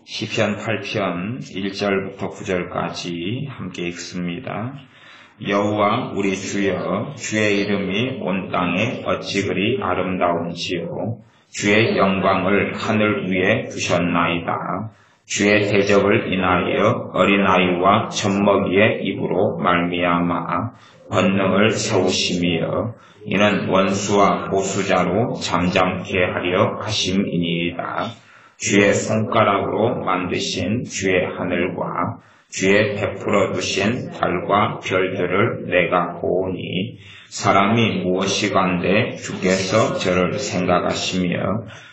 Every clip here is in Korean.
시편 8편 1절부터 9절까지 함께 읽습니다. 여호와 우리 주여, 주의 이름이 온 땅에 어찌 그리 아름다운지요. 주의 영광을 하늘 위에 두셨나이다. 주의 대적을 인하여 어린아이와 젖먹이의 입으로 말미암아 권능을 세우심이여. 이는 원수와 보수자로 잠잠케 하려 하심이니이다. 주의 손가락으로 만드신 주의 하늘과 주의 베풀어 두신 달과 별들을 내가 보오니 사람이 무엇이간데 주께서 저를 생각하시며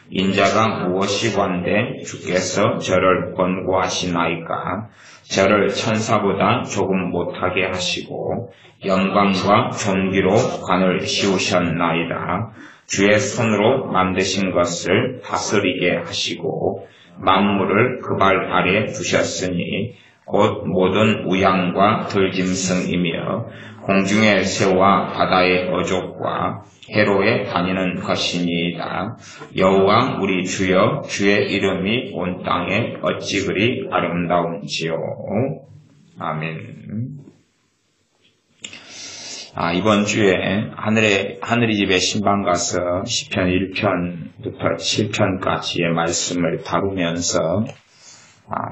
인자가 무엇이간데 주께서 저를 권고하시나이까. 저를 천사보다 조금 못하게 하시고 영광과 존귀로 관을 씌우셨나이다. 주의 손으로 만드신 것을 다스리게 하시고 만물을 그 발 아래 두셨으니 곧 모든 우양과 들짐승이며 공중의 새와 바다의 어족과 해로에 다니는 것이니이다. 여호와 우리 주여, 주의 이름이 온 땅에 어찌 그리 아름다운지요. 아멘. 이번 주에 하늘의 집에 신방 가서 시편 1편부터 7편까지의 말씀을 다루면서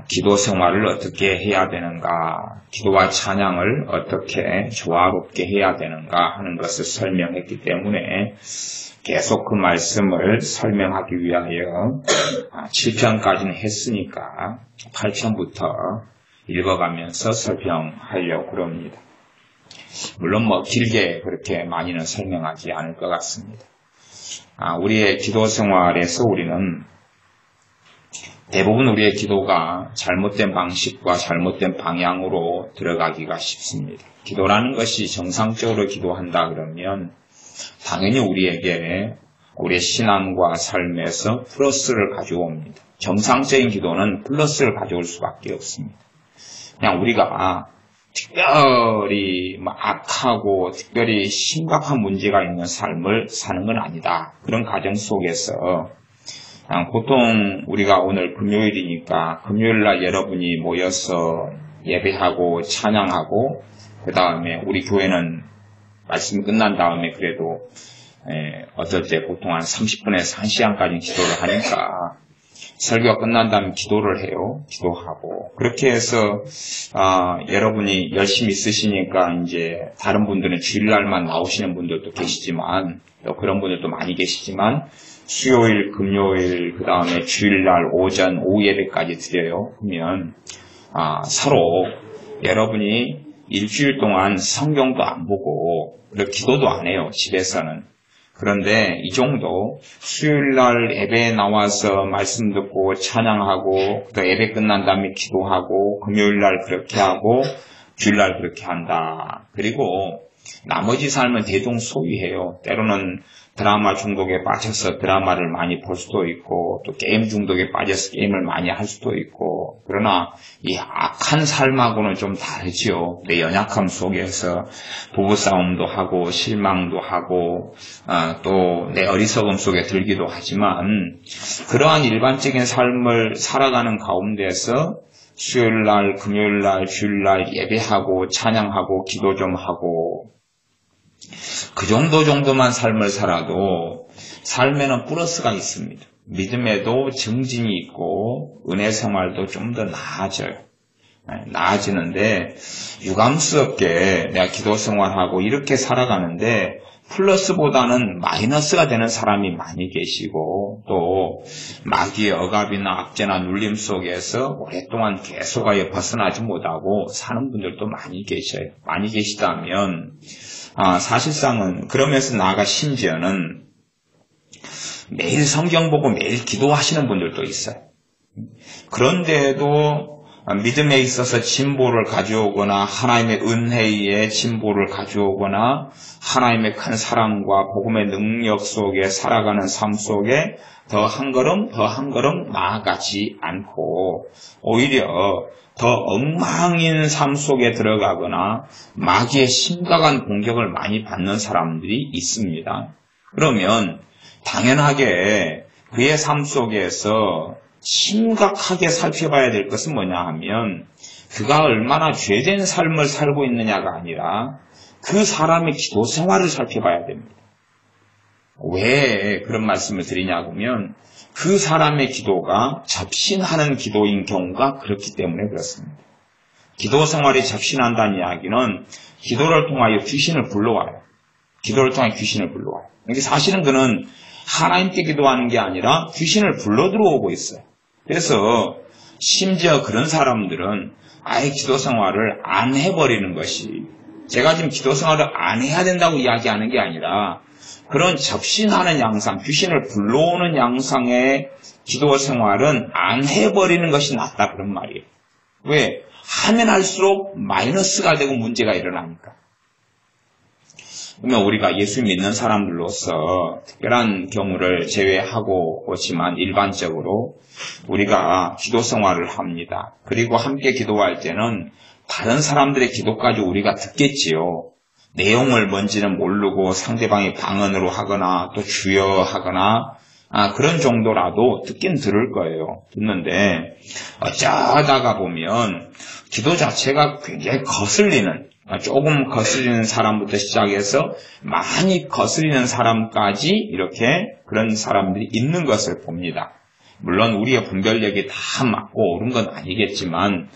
기도 생활을 어떻게 해야 되는가, 기도와 찬양을 어떻게 조화롭게 해야 되는가 하는 것을 설명했기 때문에 계속 그 말씀을 설명하기 위하여 7편까지는 했으니까 8편부터 읽어가면서 설명하려고 그럽니다. 물론 길게 그렇게 많이는 설명하지 않을 것 같습니다. 우리의 기도 생활에서 우리는 대부분 우리의 기도가 잘못된 방식과 잘못된 방향으로 들어가기가 쉽습니다. 기도라는 것이 정상적으로 기도한다 그러면 당연히 우리에게 우리의 신앙과 삶에서 플러스를 가져옵니다. 정상적인 기도는 플러스를 가져올 수밖에 없습니다. 그냥 우리가 특별히 악하고 특별히 심각한 문제가 있는 삶을 사는 건 아니다. 그런 가정 속에서 보통 우리가 오늘 금요일이니까 금요일날 여러분이 모여서 예배하고 찬양하고 그 다음에 우리 교회는 말씀이 끝난 다음에 그래도 어떨 때 보통 한 30분에서 1시간까지 기도를 하니까 설교가 끝난 다음에 기도를 해요. 기도하고 그렇게 해서 여러분이 열심히 있으시니까 이제 다른 분들은 주일날만 나오시는 분들도 계시지만 또 그런 분들도 많이 계시지만 수요일, 금요일, 그 다음에 주일날 오전, 오후 예배까지 드려요. 그러면 서로 여러분이 일주일 동안 성경도 안 보고 기도도 안 해요. 집에서는. 그런데 이 정도 수요일날 예배에 나와서 말씀 듣고 찬양하고 또 예배 끝난 다음에 기도하고 금요일날 그렇게 하고 주일날 그렇게 한다. 그리고 나머지 삶은 대동소이해요. 때로는 드라마 중독에 빠져서 드라마를 많이 볼 수도 있고 또 게임 중독에 빠져서 게임을 많이 할 수도 있고 그러나 이 악한 삶하고는 좀 다르죠. 내 연약함 속에서 부부싸움도 하고 실망도 하고 또 내 어리석음 속에 들기도 하지만 그러한 일반적인 삶을 살아가는 가운데서 수요일날, 금요일날, 주일날 예배하고 찬양하고 기도 좀 하고 그 정도만 삶을 살아도 삶에는 플러스가 있습니다. 믿음에도 증진이 있고 은혜 생활도 좀 더 나아져요. 나아지는데 유감스럽게 내가 기도 생활하고 이렇게 살아가는데 플러스보다는 마이너스가 되는 사람이 많이 계시고 또 마귀의 억압이나 압제나 눌림 속에서 오랫동안 계속하여 벗어나지 못하고 사는 분들도 많이 계셔요. 많이 계시다면 사실상은 그러면서 나아가 심지어는 매일 성경 보고 매일 기도하시는 분들도 있어요. 그런데도 믿음에 있어서 진보를 가져오거나 하나님의 은혜의 진보를 가져오거나 하나님의 큰 사랑과 복음의 능력 속에 살아가는 삶 속에 더 한 걸음 나아가지 않고 오히려 더 엉망인 삶 속에 들어가거나 마귀의 심각한 공격을 많이 받는 사람들이 있습니다. 그러면 당연하게 그의 삶 속에서 심각하게 살펴봐야 될 것은 뭐냐 하면 그가 얼마나 죄된 삶을 살고 있느냐가 아니라 그 사람의 기도 생활을 살펴봐야 됩니다. 왜 그런 말씀을 드리냐고 하면 그 사람의 기도가 접신하는 기도인 경우가 그렇기 때문에 그렇습니다. 기도 생활이 접신한다는 이야기는 기도를 통하여 귀신을 불러와요. 기도를 통해 귀신을 불러와요. 사실은 그는 하나님께 기도하는 게 아니라 귀신을 불러 들어오고 있어요. 그래서 심지어 그런 사람들은 아예 기도 생활을 안 해버리는 것이, 제가 지금 기도 생활을 안 해야 된다고 이야기하는 게 아니라 그런 접신하는 양상, 귀신을 불러오는 양상의 기도 생활은 안 해버리는 것이 낫다 그런 말이에요. 왜? 하면 할수록 마이너스가 되고 문제가 일어나니까. 그러면 우리가 예수 믿는 사람들로서 특별한 경우를 제외하고 오지만 일반적으로 우리가 기도 생활을 합니다. 그리고 함께 기도할 때는 다른 사람들의 기도까지 우리가 듣겠지요. 내용을 뭔지는 모르고 상대방이 방언으로 하거나 또 주여 하거나 그런 정도라도 듣긴 들을 거예요. 듣는데 어쩌다가 보면 기도 자체가 굉장히 거슬리는, 조금 거슬리는 사람부터 시작해서 많이 거슬리는 사람까지 이렇게 그런 사람들이 있는 것을 봅니다. 물론 우리의 분별력이 다 맞고 옳은 건 아니겠지만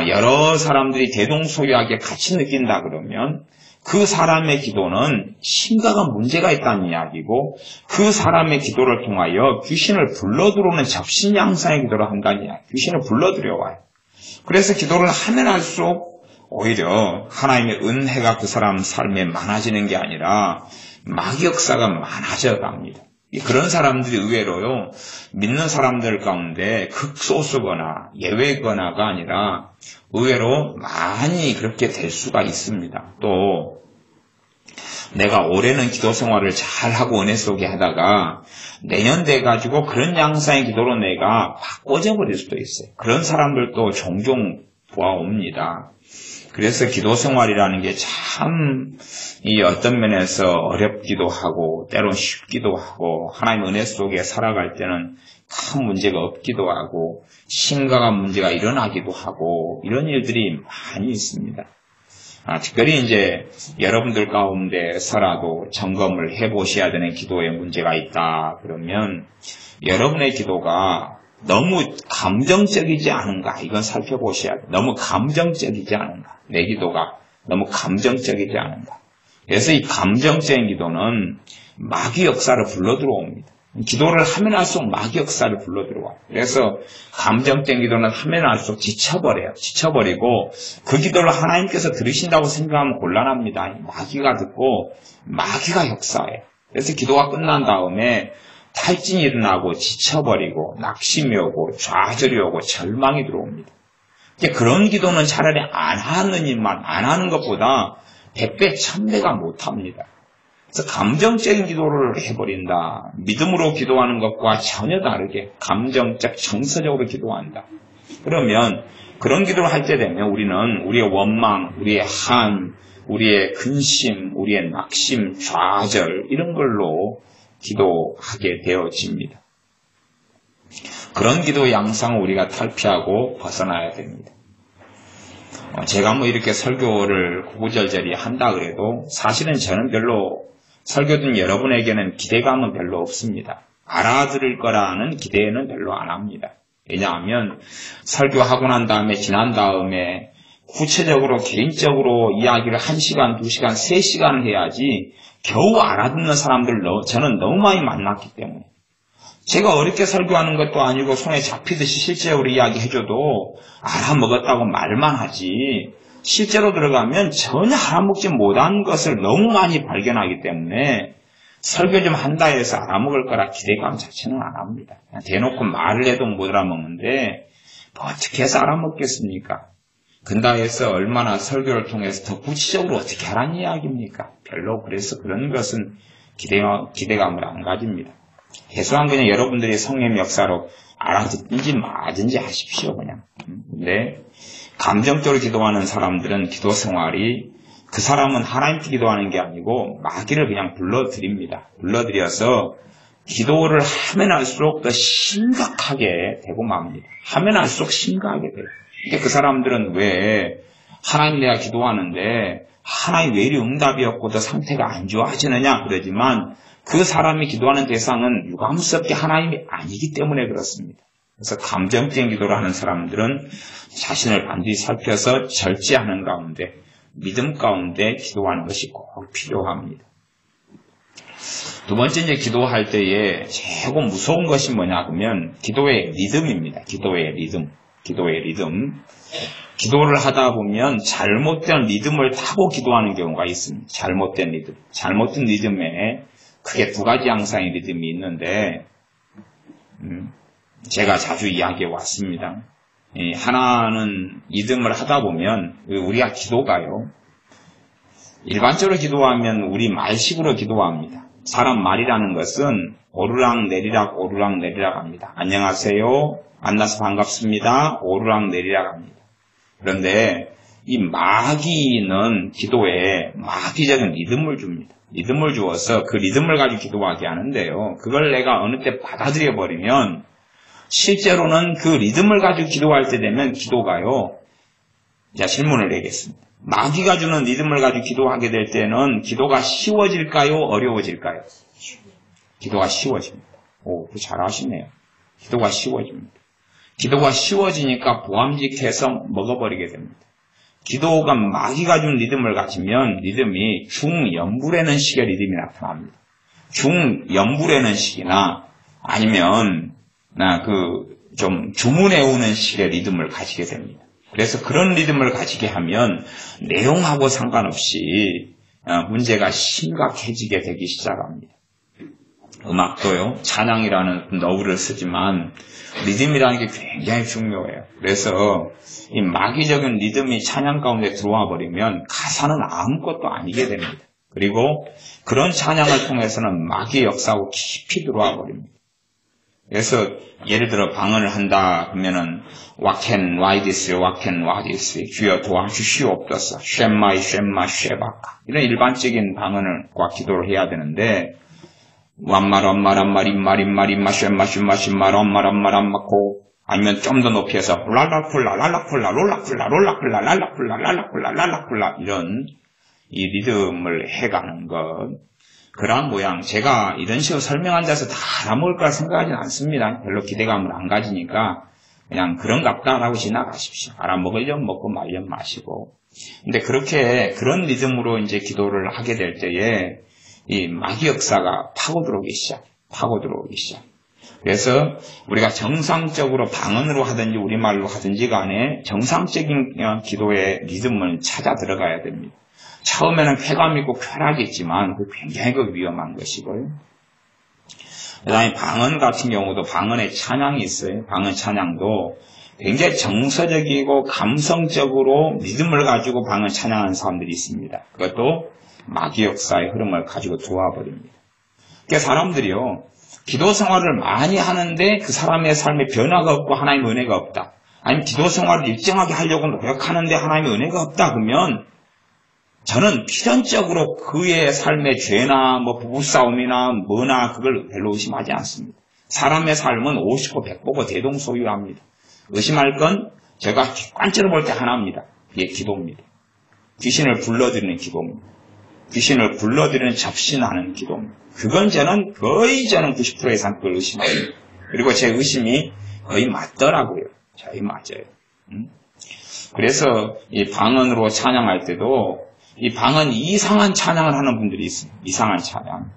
여러 사람들이 대동소이하게 같이 느낀다 그러면 그 사람의 기도는 심각한 문제가 있다는 이야기고 그 사람의 기도를 통하여 귀신을 불러들어오는 접신 양상의 기도를 한다는 이야기. 귀신을 불러들여와요. 그래서 기도를 하면 할수록 오히려 하나님의 은혜가 그 사람 삶에 많아지는 게 아니라 마귀 역사가 많아져 갑니다. 그런 사람들이 의외로요, 믿는 사람들 가운데 극소수거나 예외거나가 아니라 의외로 많이 그렇게 될 수가 있습니다. 또 내가 올해는 기도 생활을 잘하고 은혜 속에 하다가 내년 돼가지고 그런 양상의 기도로 내가 바꿔져 버릴 수도 있어요. 그런 사람들도 종종 보아옵니다. 그래서 기도 생활이라는 게 참 이 어떤 면에서 어렵기도 하고 때론 쉽기도 하고 하나님의 은혜 속에 살아갈 때는 큰 문제가 없기도 하고 심각한 문제가 일어나기도 하고 이런 일들이 많이 있습니다. 특별히 이제 여러분들 가운데서라도 점검을 해보셔야 되는 기도에 문제가 있다 그러면 여러분의 기도가 너무 감정적이지 않은가 이건 살펴보셔야 돼요. 너무 감정적이지 않은가, 내 기도가 너무 감정적이지 않은가. 그래서 이 감정적인 기도는 마귀 역사를 불러 들어옵니다. 기도를 하면 할수록 마귀 역사를 불러 들어와요. 그래서 감정적인 기도는 하면 할수록 지쳐버려요. 지쳐버리고 그 기도를 하나님께서 들으신다고 생각하면 곤란합니다. 마귀가 듣고 마귀가 역사해요. 그래서 기도가 끝난 다음에 탈진이 일어나고 지쳐버리고 낙심이 오고 좌절이 오고 절망이 들어옵니다. 그런 기도는 차라리 안 하는 일만, 안 하는 것보다 100배, 1000배가 못합니다. 그래서 감정적인 기도를 해버린다. 믿음으로 기도하는 것과 전혀 다르게 감정적, 정서적으로 기도한다. 그러면 그런 기도를 할 때 되면 우리는 우리의 원망, 우리의 한, 우리의 근심, 우리의 낙심, 좌절 이런 걸로 기도하게 되어집니다. 그런 기도 양상을 우리가 탈피하고 벗어나야 됩니다. 제가 이렇게 설교를 구구절절히 한다 그래도 사실은 저는 별로 설교 듣는 여러분에게는 기대감은 별로 없습니다. 알아들을 거라는 기대는 별로 안 합니다. 왜냐하면 설교하고 난 다음에 지난 다음에 구체적으로 개인적으로 이야기를 1시간, 2시간, 3시간을 해야지 겨우 알아듣는 사람들 저는 너무 많이 만났기 때문에 제가 어렵게 설교하는 것도 아니고 손에 잡히듯이 실제로 이야기해줘도 알아먹었다고 말만 하지 실제로 들어가면 전혀 알아먹지 못한 것을 너무 많이 발견하기 때문에 설교 좀 한다 해서 알아먹을 거라 기대감 자체는 안 합니다. 그냥 대놓고 말을 해도 못 알아먹는데 어떻게 해서 알아먹겠습니까? 근다 해서 얼마나 설교를 통해서 더 구체적으로 어떻게 하라는 이야기입니까? 별로 그래서 그런 것은 기대감을 안 가집니다. 해소한 그냥 여러분들이 성령의 역사로 알아듣든지 마든지 하십시오 그냥. 근데 감정적으로 기도하는 사람들은 기도 생활이 그 사람은 하나님께 기도하는 게 아니고 마귀를 그냥 불러들입니다. 불러들여서 기도를 하면 할수록 더 심각하게 되고 맙니다. 하면 할수록 심각하게 돼요. 근데 그 사람들은 왜 하나님 내가 기도하는데 하나님 왜 이리 응답이 없고 더 상태가 안 좋아지느냐 그러지만 그 사람이 기도하는 대상은 유감스럽게 하나님이 아니기 때문에 그렇습니다. 그래서 감정적인 기도를 하는 사람들은 자신을 반드시 살펴서 절제하는 가운데 믿음 가운데 기도하는 것이 꼭 필요합니다. 두 번째 이제 기도할 때에 최고 무서운 것이 뭐냐 그러면 기도의 리듬입니다. 기도의 리듬. 기도를 하다 보면 잘못된 리듬을 타고 기도하는 경우가 있습니다. 잘못된 리듬. 잘못된 리듬에 크게 두 가지 양상의 리듬이 있는데 제가 자주 이야기해 왔습니다. 하나는 리듬을 하다 보면 우리가 기도가요. 일반적으로 기도하면 우리 말식으로 기도합니다. 사람 말이라는 것은 오르락 내리락 합니다. 안녕하세요. 만나서 반갑습니다. 오르락 내리락 합니다. 그런데 이 마귀는 기도에 마귀적인 리듬을 줍니다. 리듬을 주어서 그 리듬을 가지고 기도하게 하는데요. 그걸 내가 어느 때 받아들여 버리면 실제로는 그 리듬을 가지고 기도할 때 되면 기도가요. 자, 질문을 내겠습니다. 마귀가 주는 리듬을 가지고 기도하게 될 때는 기도가 쉬워질까요? 어려워질까요? 기도가 쉬워집니다. 오, 잘하시네요. 기도가 쉬워집니다. 기도가 쉬워지니까 보암직해서 먹어버리게 됩니다. 기도가 마귀가 준 리듬을 가지면 리듬이 중연불에는 식의 리듬이 나타납니다. 중연불에는 식이나 아니면 좀 주문해오는 식의 리듬을 가지게 됩니다. 그래서 그런 리듬을 가지게 하면 내용하고 상관없이 문제가 심각해지게 되기 시작합니다. 음악도요, 찬양이라는 너브를 쓰지만 리듬이라는 게 굉장히 중요해요. 그래서 이 마귀적인 리듬이 찬양 가운데 들어와 버리면 가사는 아무것도 아니게 됩니다. 그리고 그런 찬양을 통해서는 마귀의 역사하고 깊이 들어와 버립니다. 그래서 예를 들어 방언을 한다 그러면은 What can why this, 주여 도와주시옵소서, 쉐마 쉐바카 이런 일반적인 방언과 기도를 해야 되는데 완말 쉐마고 아니면 좀 더 높여서 랄라쿨라 이런 이 리듬을 해가는 것. 그러한 모양, 제가 이런 식으로 설명한다서 다 알아먹을 거라 생각하지는 않습니다. 별로 기대감을 안 가지니까 그냥 그런갑다라고 지나가십시오. 알아먹으려면 먹고 말려면 마시고. 근데 그런 리듬으로 이제 기도를 하게 될 때에 이 마귀 역사가 파고 들어오기 시작. 그래서 우리가 정상적으로 방언으로 하든지 우리말로 하든지 간에 정상적인 기도의 리듬을 찾아 들어가야 됩니다. 처음에는 쾌감 있고 쾌락이지만 그 굉장히 위험한 것이고요. 그 다음에 방언 같은 경우도 방언의 찬양이 있어요. 방언 찬양도 굉장히 정서적이고 감성적으로 리듬을 가지고 방언 찬양하는 사람들이 있습니다. 그것도 마귀 역사의 흐름을 가지고 들어와 버립니다. 그러니까 사람들이요, 기도 생활을 많이 하는데 그 사람의 삶에 변화가 없고 하나님의 은혜가 없다. 아니면 기도 생활을 일정하게 하려고 노력하는데 하나님의 은혜가 없다 그러면 저는 필연적으로 그의 삶의 죄나 부부싸움이나 뭐나 그걸 별로 의심하지 않습니다. 사람의 삶은 50보 100보고 대동소유합니다. 의심할 건 제가 객관적으로 볼 때 하나입니다. 이게 기도입니다. 귀신을 불러들이는 기도입니다. 귀신을 불러들이는 접신하는 기도입니다. 그건 저는 90% 이상 그걸 의심합니다. 그리고 제 의심이 거의 맞더라고요. 거의 맞아요. 그래서 이 방언으로 찬양할 때도 이 방언 이상한 찬양을 하는 분들이 있습니다. 이상한 찬양.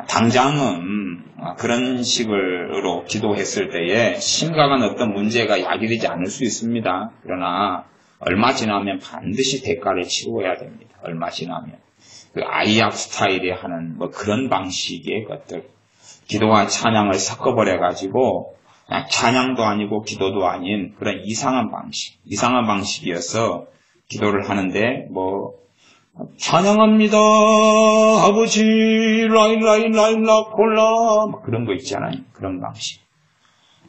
당장은 그런 식으로 기도했을 때에 심각한 어떤 문제가 야기되지 않을 수 있습니다. 그러나 얼마 지나면 반드시 대가를 치루어야 됩니다. 얼마 지나면. 그 아이약 스타일에 하는 그런 방식의 것들. 기도와 찬양을 섞어버려가지고 찬양도 아니고 기도도 아닌 그런 이상한 방식이어서 기도를 하는데 찬양합니다 아버지 라일라 그런 거 있잖아요. 그런 방식.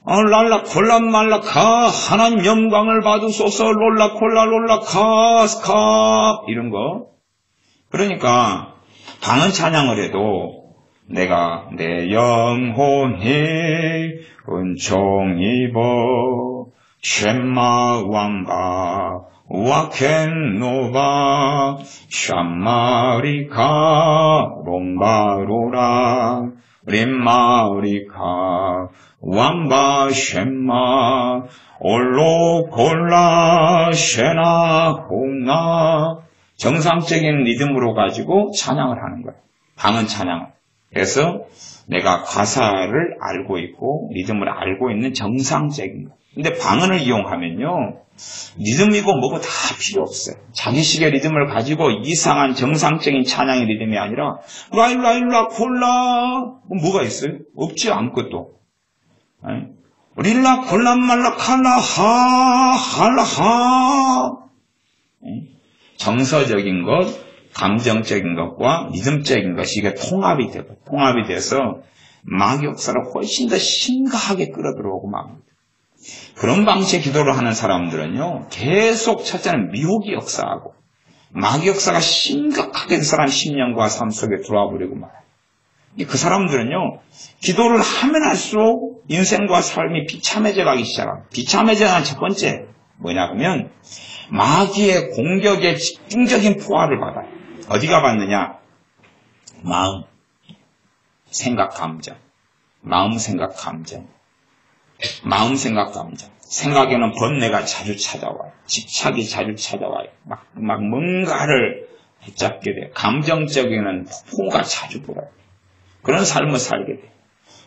랄라 콜라 말라카 하나님 영광을 받으소서 롤라 카스카 이런 거. 그러니까 방언 찬양을 해도 내가 내 영혼이 은총 입어 쉔마 왕바 와켄노바 샴마리카 롬바로라 림마리카 왕바 쉔마 올로골라 쉐나 홍나 정상적인 리듬으로 가지고 찬양을 하는 거예요. 방언 찬양을. 그래서 내가 가사를 알고 있고 리듬을 알고 있는 정상적인 거. 근데 방언을 이용하면요. 리듬이고 뭐고 다 필요 없어요. 자기식의 리듬을 가지고 이상한 정상적인 찬양의 리듬이 아니라 라일라일라 콜라 뭐가 있어요? 없지 아무것도. 릴라 콜라 말라 칼라하 할라하 정서적인 것, 감정적인 것과 리듬적인 것이 이게 통합이 돼서 마귀 역사를 훨씬 더 심각하게 끌어들어오고 맙니다. 그런 방식의 기도를 하는 사람들은요, 계속 첫째는 미혹이 역사하고, 마귀 역사가 심각하게 그 사람 심령과 삶 속에 들어와 버리고 말아요. 그 사람들은요, 기도를 하면 할수록 인생과 삶이 비참해져 가기 시작합니다. 비참해져가는 첫 번째, 뭐냐 하면, 마귀의 공격에 집중적인 포화를 받아요. 어디가 받느냐? 마음, 생각, 감정. 마음, 생각, 감정. 마음, 생각, 감정. 생각에는 번뇌가 자주 찾아와요. 집착이 자주 찾아와요. 막 뭔가를 붙잡게 돼요. 감정적에는 폭풍우가 자주 불어요. 그런 삶을 살게 돼요.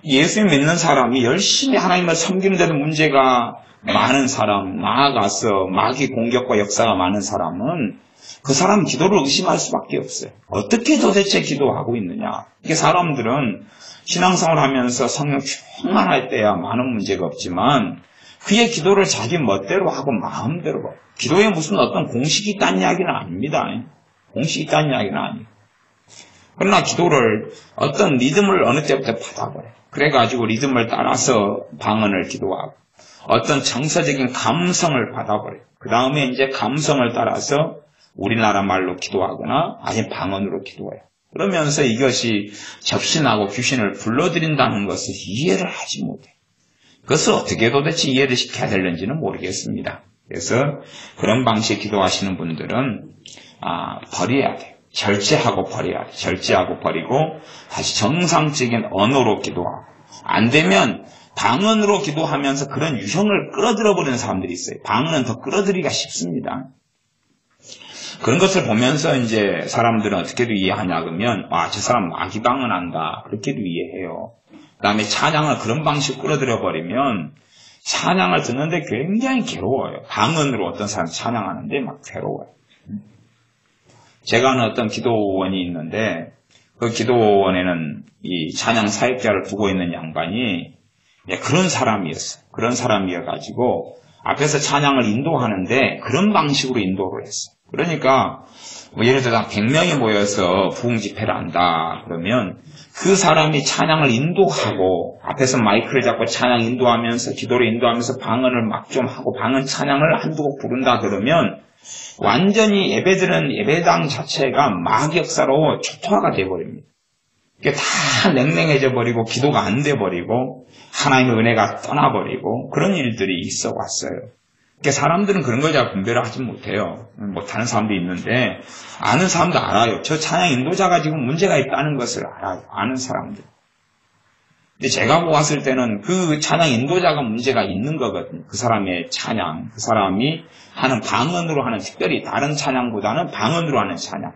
예수 믿는 사람이 열심히 하나님을 섬기는데도 문제가 많은 사람, 나아가서 마귀 공격과 역사가 많은 사람은 그 사람 기도를 의심할 수밖에 없어요. 어떻게 도대체 기도하고 있느냐. 이게 사람들은 신앙생활 하면서 성령 충만할 때야 많은 문제가 없지만 그의 기도를 자기 멋대로 하고 마음대로 봐요. 기도에 무슨 어떤 공식이 있다는 이야기는 아닙니다. 공식이 있다는 이야기는 아니에요. 그러나 기도를 어떤 리듬을 어느 때부터 받아버려요. 그래가지고 리듬을 따라서 방언을 기도하고 어떤 정서적인 감성을 받아버려요. 그 다음에 이제 감성을 따라서 우리나라 말로 기도하거나 아니면 방언으로 기도해요. 그러면서 이것이 접신하고 귀신을 불러들인다는 것을 이해를 하지 못해요. 그것을 어떻게 도대체 이해를 시켜야 되는지는 모르겠습니다. 그래서 그런 방식의 기도하시는 분들은 버려야 돼요. 절제하고 버려야 돼요. 절제하고 버리고 다시 정상적인 언어로 기도하고 안 되면 방언으로 기도하면서 그런 유형을 끌어들여 버리는 사람들이 있어요. 방언은 더 끌어들이기가 쉽습니다. 그런 것을 보면서 이제 사람들은 어떻게도 이해하냐 그러면 저 사람 마귀 방언한다 그렇게도 이해해요. 그 다음에 찬양을 그런 방식으로 끌어들여 버리면 찬양을 듣는데 굉장히 괴로워요. 방언으로 어떤 사람 찬양하는데 막 괴로워요. 제가 아는 어떤 기도원이 있는데 그 기도원에는 이 찬양 사역자를 두고 있는 양반이 그런 사람이었어요. 그런 사람이어가지고 앞에서 찬양을 인도하는데 그런 방식으로 인도를 했어요. 그러니까 예를 들어 100명이 모여서 부흥 집회를 한다 그러면 그 사람이 찬양을 인도하고 앞에서 마이크를 잡고 찬양 인도하면서 기도를 인도하면서 방언을 막 좀 하고 방언 찬양을 한두 곡 부른다 그러면 완전히 예배드리는 예배당 자체가 마귀 역사로 초토화가 돼버립니다. 이게 다 냉랭해져 버리고 기도가 안 돼버리고 하나님의 은혜가 떠나버리고 그런 일들이 있어 왔어요. 그러니까 사람들은 그런 걸 잘 분별을 하지 못해요. 못하는 사람도 있는데 아는 사람도 알아요. 저 찬양 인도자가 지금 문제가 있다는 것을 알아요. 아는 사람들. 근데 제가 보았을 때는 그 찬양 인도자가 문제가 있는 거거든요. 그 사람의 찬양, 그 사람이 하는 방언으로 하는 특별히 다른 찬양보다는 방언으로 하는 찬양.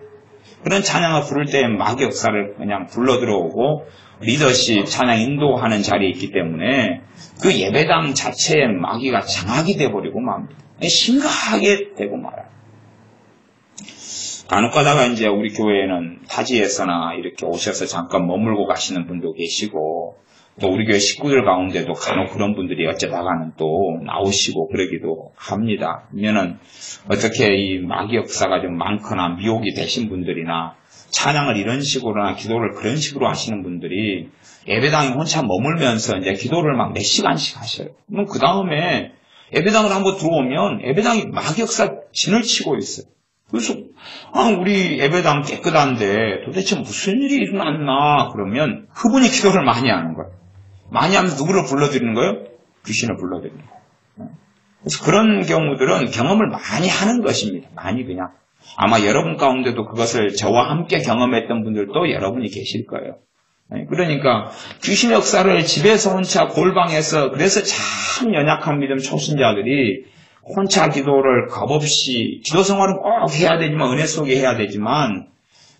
그런 찬양을 부를 때 마귀 역사를 그냥 불러 들어오고 리더십, 찬양 인도하는 자리에 있기 때문에 그 예배당 자체에 마귀가 장악이 돼버리고 맙니다. 심각하게 되고 말아요. 간혹 가다가 이제 우리 교회에는 타지에서나 이렇게 오셔서 잠깐 머물고 가시는 분도 계시고 또 우리 교회 식구들 가운데도 간혹 그런 분들이 어쩌다가는 또 나오시고 그러기도 합니다. 그러면은 어떻게 이 마귀 역사가 좀 많거나 미혹이 되신 분들이나 찬양을 이런 식으로나 기도를 그런 식으로 하시는 분들이 예배당에 혼자 머물면서 이제 기도를 막 몇 시간씩 하셔요. 그럼 그 다음에 예배당을 한번 들어오면 예배당이 마귀 역사 진을 치고 있어요. 그래서 우리 예배당 깨끗한데 도대체 무슨 일이 일어났나 그러면 그분이 기도를 많이 하는 거예요. 많이 하면서 누구를 불러드리는 거예요? 귀신을 불러드리는 거예요. 그래서 그런 경우들은 경험을 많이 하는 것입니다. 많이 그냥. 아마 여러분 가운데도 그것을 저와 함께 경험했던 분들도 여러분이 계실 거예요. 그러니까 귀신의 역사를 집에서 혼자 골방에서, 그래서 참 연약한 믿음 초신자들이 혼자 기도를 겁없이, 기도 생활은 꼭 해야 되지만, 은혜 속에 해야 되지만,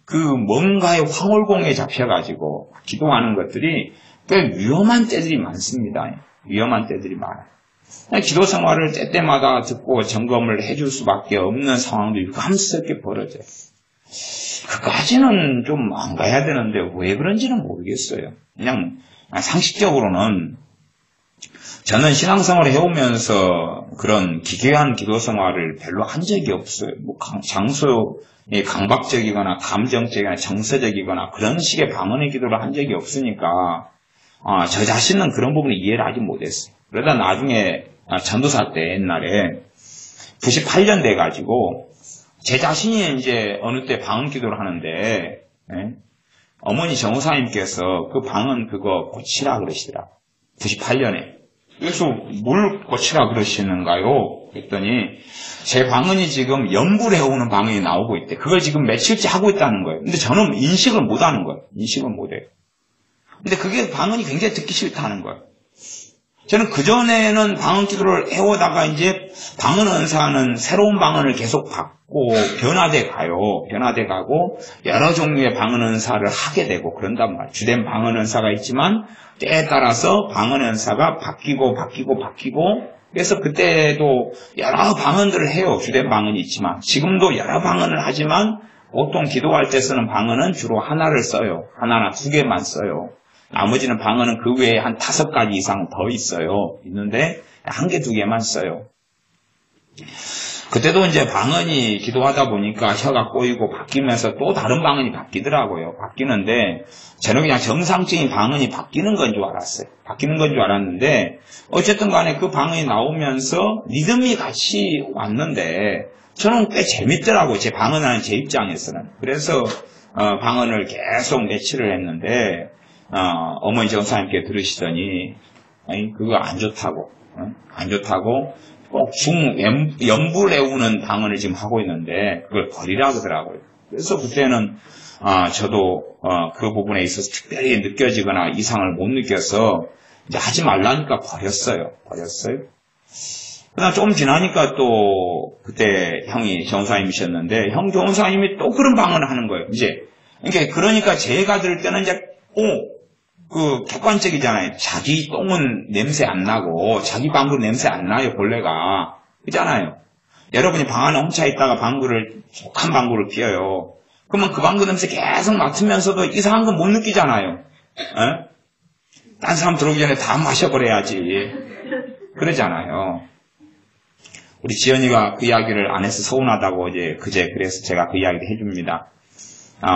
그 뭔가의 황홀공에 잡혀가지고 기도하는 것들이 꽤 위험한 때들이 많습니다. 위험한 때들이 많아요. 기도 생활을 때때마다 듣고 점검을 해줄 수밖에 없는 상황도 유감스럽게 벌어져요. 그까지는 좀 안 가야 되는데 왜 그런지는 모르겠어요. 그냥 상식적으로는 저는 신앙생활을 해오면서 그런 기괴한 기도 생활을 별로 한 적이 없어요. 뭐 장소에 강박적이거나 감정적이거나 정서적이거나 그런 식의 방언의 기도를 한 적이 없으니까 저 자신은 그런 부분을 이해를 하지 못했어요. 그러다 나중에 전도사 때 옛날에 98년 돼가지고 제 자신이 이제 어느 때 방언 기도를 하는데 어머니 정호사님께서 그 방언 그거 고치라 그러시더라. 98년에. 그래서 뭘 고치라 그러시는가요? 그랬더니 제 방언이 지금 연불해 오는 방언이 나오고 있대. 그걸 지금 며칠째 하고 있다는 거예요. 근데 저는 인식을 못 하는 거예요. 인식을 못 해요. 근데 그게 방언이 굉장히 듣기 싫다는 거예요. 저는 그전에는 방언 기도를 해오다가 이제 방언 은사는 새로운 방언을 계속 받고 변화돼 가고 여러 종류의 방언 은사를 하게 되고 그런단 말이에요. 주된 방언 은사가 있지만 때에 따라서 방언 은사가 바뀌고 그래서 그때도 여러 방언들을 해요. 주된 방언이 있지만 지금도 여러 방언을 하지만 보통 기도할 때 쓰는 방언은 주로 하나를 써요. 하나나 두 개만 써요. 나머지는 방언은 그 외에 한 5가지 이상 더 있는데 한 개, 두 개만 써요. 그때도 이제 방언이 기도하다 보니까 혀가 꼬이고 바뀌면서 또 다른 방언이 바뀌더라고요. 바뀌는데 저는 그냥 정상적인 방언이 바뀌는 건 줄 알았어요. 바뀌는 건 줄 알았는데 어쨌든 간에 그 방언이 나오면서 리듬이 같이 왔는데 저는 꽤 재밌더라고요. 제 방언하는 제 입장에서는. 그래서 방언을 계속 며칠을 했는데 어머니 정사님께 들으시더니 그거 안 좋다고 꼭 연불 외우는 방언을 지금 하고 있는데 그걸 버리라 그러더라고요. 그래서 그때는 저도 그 부분에 있어서 특별히 느껴지거나 이상을 못 느껴서 이제 하지 말라니까 버렸어요. 그러나 조금 지나니까 또 그때 형이 정사님이셨는데 형 정사님이 또 그런 방언을 하는 거예요. 이제 그러니까 제가 들을 때는 이제 그 객관적이잖아요. 자기 똥은 냄새 안 나고 자기 방구 냄새 안 나요. 본래가 그잖아요. 여러분이 방 안에 혼자 있다가 독한 방구를 피워요. 그러면 그 방구 냄새 계속 맡으면서도 이상한 건 못 느끼잖아요. 딴 사람 들어오기 전에 다 마셔버려야지. 그러잖아요. 우리 지연이가 그 이야기를 안 해서 서운하다고 그제 그래서 제가 그 이야기를 해줍니다.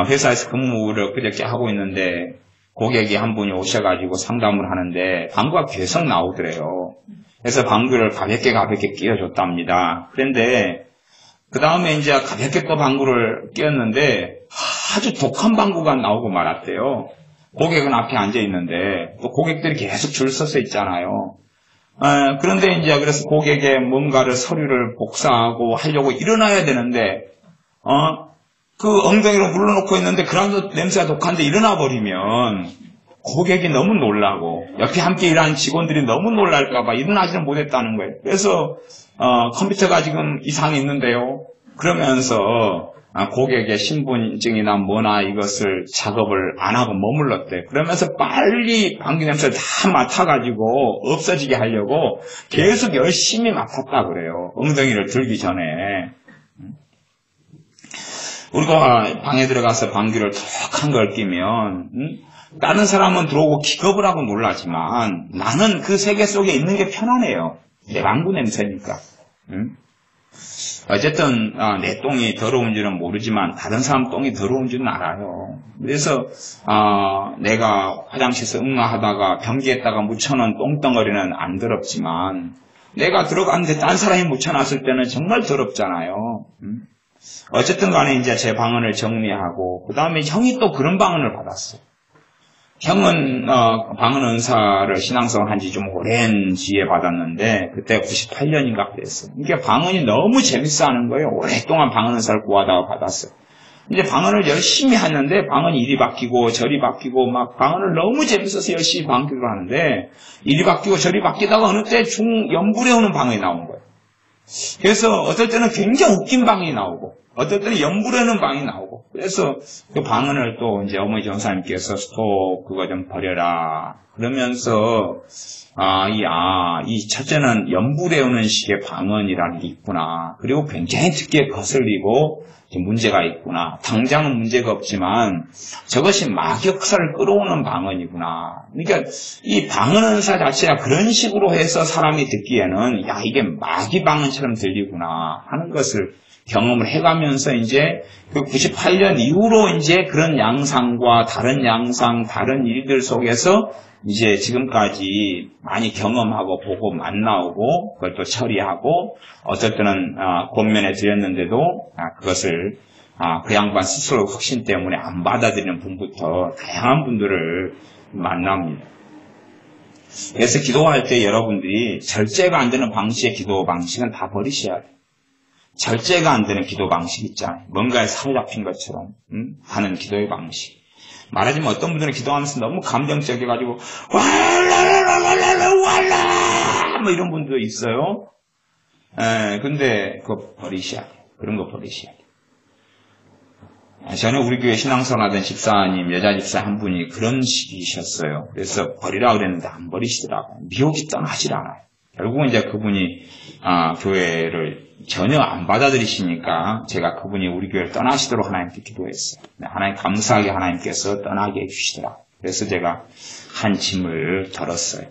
회사에서 근무를 그저께 하고 있는데 고객이 한 분이 오셔가지고 상담을 하는데 방구가 계속 나오더래요. 그래서 방구를 가볍게 끼워줬답니다. 그런데 그 다음에 이제 가볍게 또 방구를 끼웠는데 아주 독한 방구가 나오고 말았대요. 고객은 앞에 앉아 있는데 또 고객들이 계속 줄 서서 있잖아요. 그런데 이제 그래서 고객의 뭔가를 서류를 복사하고 하려고 일어나야 되는데 그 엉덩이로 물러놓고 있는데 그라운드 냄새가 독한데 일어나 버리면 고객이 너무 놀라고 옆에 함께 일하는 직원들이 너무 놀랄까봐 일어나지는 못했다는 거예요. 그래서 컴퓨터가 지금 이상이 있는데요. 그러면서 고객의 신분증이나 뭐나 이것을 작업을 안 하고 머물렀대요. 그러면서 빨리 방귀 냄새를 다 맡아가지고 없어지게 하려고 계속 열심히 맡았다 그래요. 엉덩이를 들기 전에. 우리가 방에 들어가서 방귀를 톡 한 걸 끼면 다른 사람은 들어오고 기겁을 하고 놀라지만 나는 그 세계 속에 있는 게 편하네요. 내 방구 냄새니까. 어쨌든 내 똥이 더러운지는 모르지만 다른 사람 똥이 더러운지는 알아요. 그래서 내가 화장실에서 응아하다가 변기에다가 묻혀놓은 똥덩어리는 안 더럽지만 내가 들어갔는데 딴 사람이 묻혀놨을 때는 정말 더럽잖아요. 어쨌든 간에 이제 제 방언을 정리하고, 그 다음에 형이 또 그런 방언을 받았어요. 형은, 방언 은사를 신앙생활 한 지 좀 오랜 뒤에 받았는데, 그때 98년인가 그랬어요. 이게 방언이 너무 재밌어 하는 거예요. 오랫동안 방언 은사를 구하다가 받았어요. 이제 방언을 열심히 하는데, 방언이 이리 바뀌고 저리 바뀌고, 막 방언을 너무 재밌어서 열심히 방기를 하는데, 이리 바뀌고 저리 바뀌다가 어느 때 연불에 오는 방언이 나온 거예요. 그래서 어떨 때는 굉장히 웃긴 방언이 나오고, 어떨 때는 연불에는 방이 나오고, 그래서 그 방언을 또 이제 어머니 전사님께서 스톱, 그거 좀 버려라. 그러면서, 이 첫째는 연불에 오는 식의 방언이라는 게 있구나. 그리고 굉장히 듣기에 거슬리고, 문제가 있구나. 당장은 문제가 없지만, 저것이 막역사를 끌어오는 방언이구나. 그러니까, 이 방언은사 자체가 그런 식으로 해서 사람이 듣기에는, 야, 이게 마귀 방언처럼 들리구나. 하는 것을 경험을 해가면서 이제 그 98년 이후로 이제 그런 양상과 다른 양상, 다른 일들 속에서 이제 지금까지 많이 경험하고 보고 만나오고 그걸 또 처리하고 어떨 때는 권면해 드렸는데도 그것을 그 양반 스스로 확신 때문에 안 받아들이는 분부터 다양한 분들을 만납니다. 그래서 기도할 때 여러분들이 절제가 안 되는 방식의 기도 방식은 다 버리셔야 돼요. 절제가 안 되는 기도 방식 있잖아요. 뭔가에 사로잡힌 것처럼 하는 기도의 방식. 말하자면 어떤 분들은 기도하면서 너무 감정적이가지고 왈라 뭐 이런 분도 있어요. 근데 그거 버리셔야 돼요. 그런 거 버리셔야 돼요. 전에 우리 교회 신앙생활 하던 집사님, 여자 집사 한 분이 그런 식이셨어요. 그래서 버리라 그랬는데 안 버리시더라고요. 미혹이 떠나질 않아요. 결국은 이제 그분이 교회를 전혀 안 받아들이시니까 제가 그분이 우리 교회를 떠나시도록 하나님께 기도했어요. 하나님 감사하게 하나님께서 떠나게 해주시더라고요. 그래서 제가 한 짐을 덜었어요.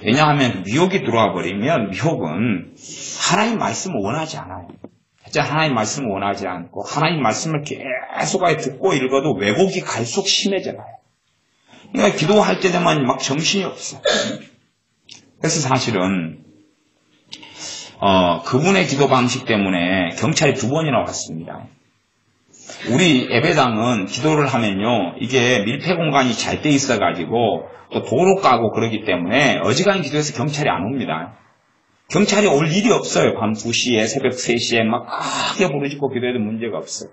왜냐하면 미혹이 들어와 버리면 미혹은 하나님 말씀을 원하지 않아요. 진짜 하나님 말씀을 원하지 않고 하나님 말씀을 계속 듣고 읽어도 왜곡이 갈수록 심해져요. 그러니까 기도할 때 되면 막 정신이 없어. 그래서 사실은 그분의 기도 방식 때문에 경찰이 2번이나 왔습니다. 우리 예배당은 기도를 하면요, 이게 밀폐 공간이 잘 돼 있어가지고 또 도로 까고 그러기 때문에 어지간히 기도해서 경찰이 안 옵니다. 경찰이 올 일이 없어요. 밤 2시에 새벽 3시에 막 크게 부르짖고 기도해도 문제가 없어요.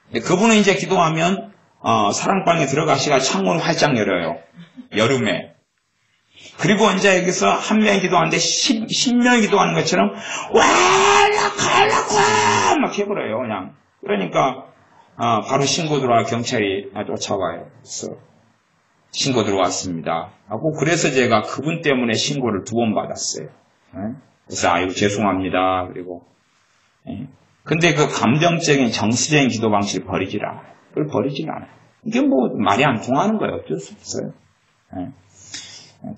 근데 그분은 이제 기도하면 사랑방에 들어가시가 창문을 활짝 열어요. 여름에. 그리고 이제 여기서 한 명이 기도하는데 10명이 기도하는 것처럼 와라칼라쿠 막 해버려요. 그냥. 그러니까 바로 신고 들어와 경찰이 쫓아와요. 그래서 신고 들어왔습니다. 하고 그래서 제가 그분 때문에 신고를 2번 받았어요. 그래서 아이고 죄송합니다. 그리고 근데 그 감정적인 정서적인 기도 방식을 버리질 않아요. 그걸 버리질 않아요. 이게 뭐 말이 안 통하는 거예요. 어쩔 수 없어요.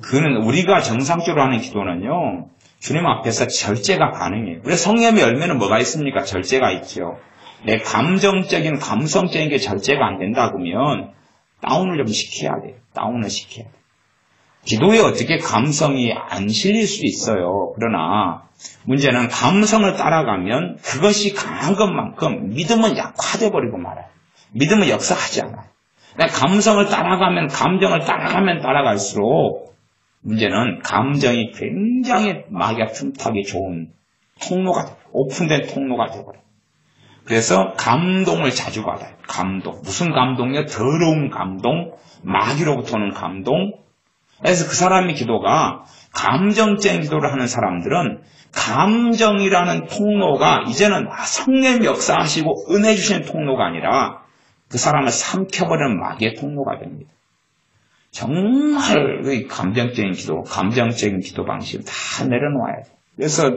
그는 우리가 정상적으로 하는 기도는요, 주님 앞에서 절제가 가능해요. 그래서 성령의 열매는 뭐가 있습니까? 절제가 있죠. 내 감정적인, 감성적인 게 절제가 안 된다 그러면 다운을 좀 시켜야 돼요. 다운을 시켜야 돼요. 기도에 어떻게 감성이 안 실릴 수 있어요. 그러나 문제는 감성을 따라가면 그것이 강한 것만큼 믿음은 약화돼 버리고 말아요. 믿음은 역사하지 않아요. 감성을 따라가면, 감정을 따라갈수록 문제는 감정이 굉장히 마귀가 틈타기 좋은 통로가, 오픈된 통로가 되어버려요. 그래서 감동을 자주 받아요. 감동. 무슨 감동이요? 더러운 감동, 마귀로부터 오는 감동. 그래서 그 사람의 기도가 감정적인 기도를 하는 사람들은 감정이라는 통로가 이제는 성령이 역사하시고 은혜 주시는 통로가 아니라 그 사람을 삼켜버리는 마귀의 통로가 됩니다. 정말 감정적인 기도 방식을 다 내려놓아야 돼요. 그래서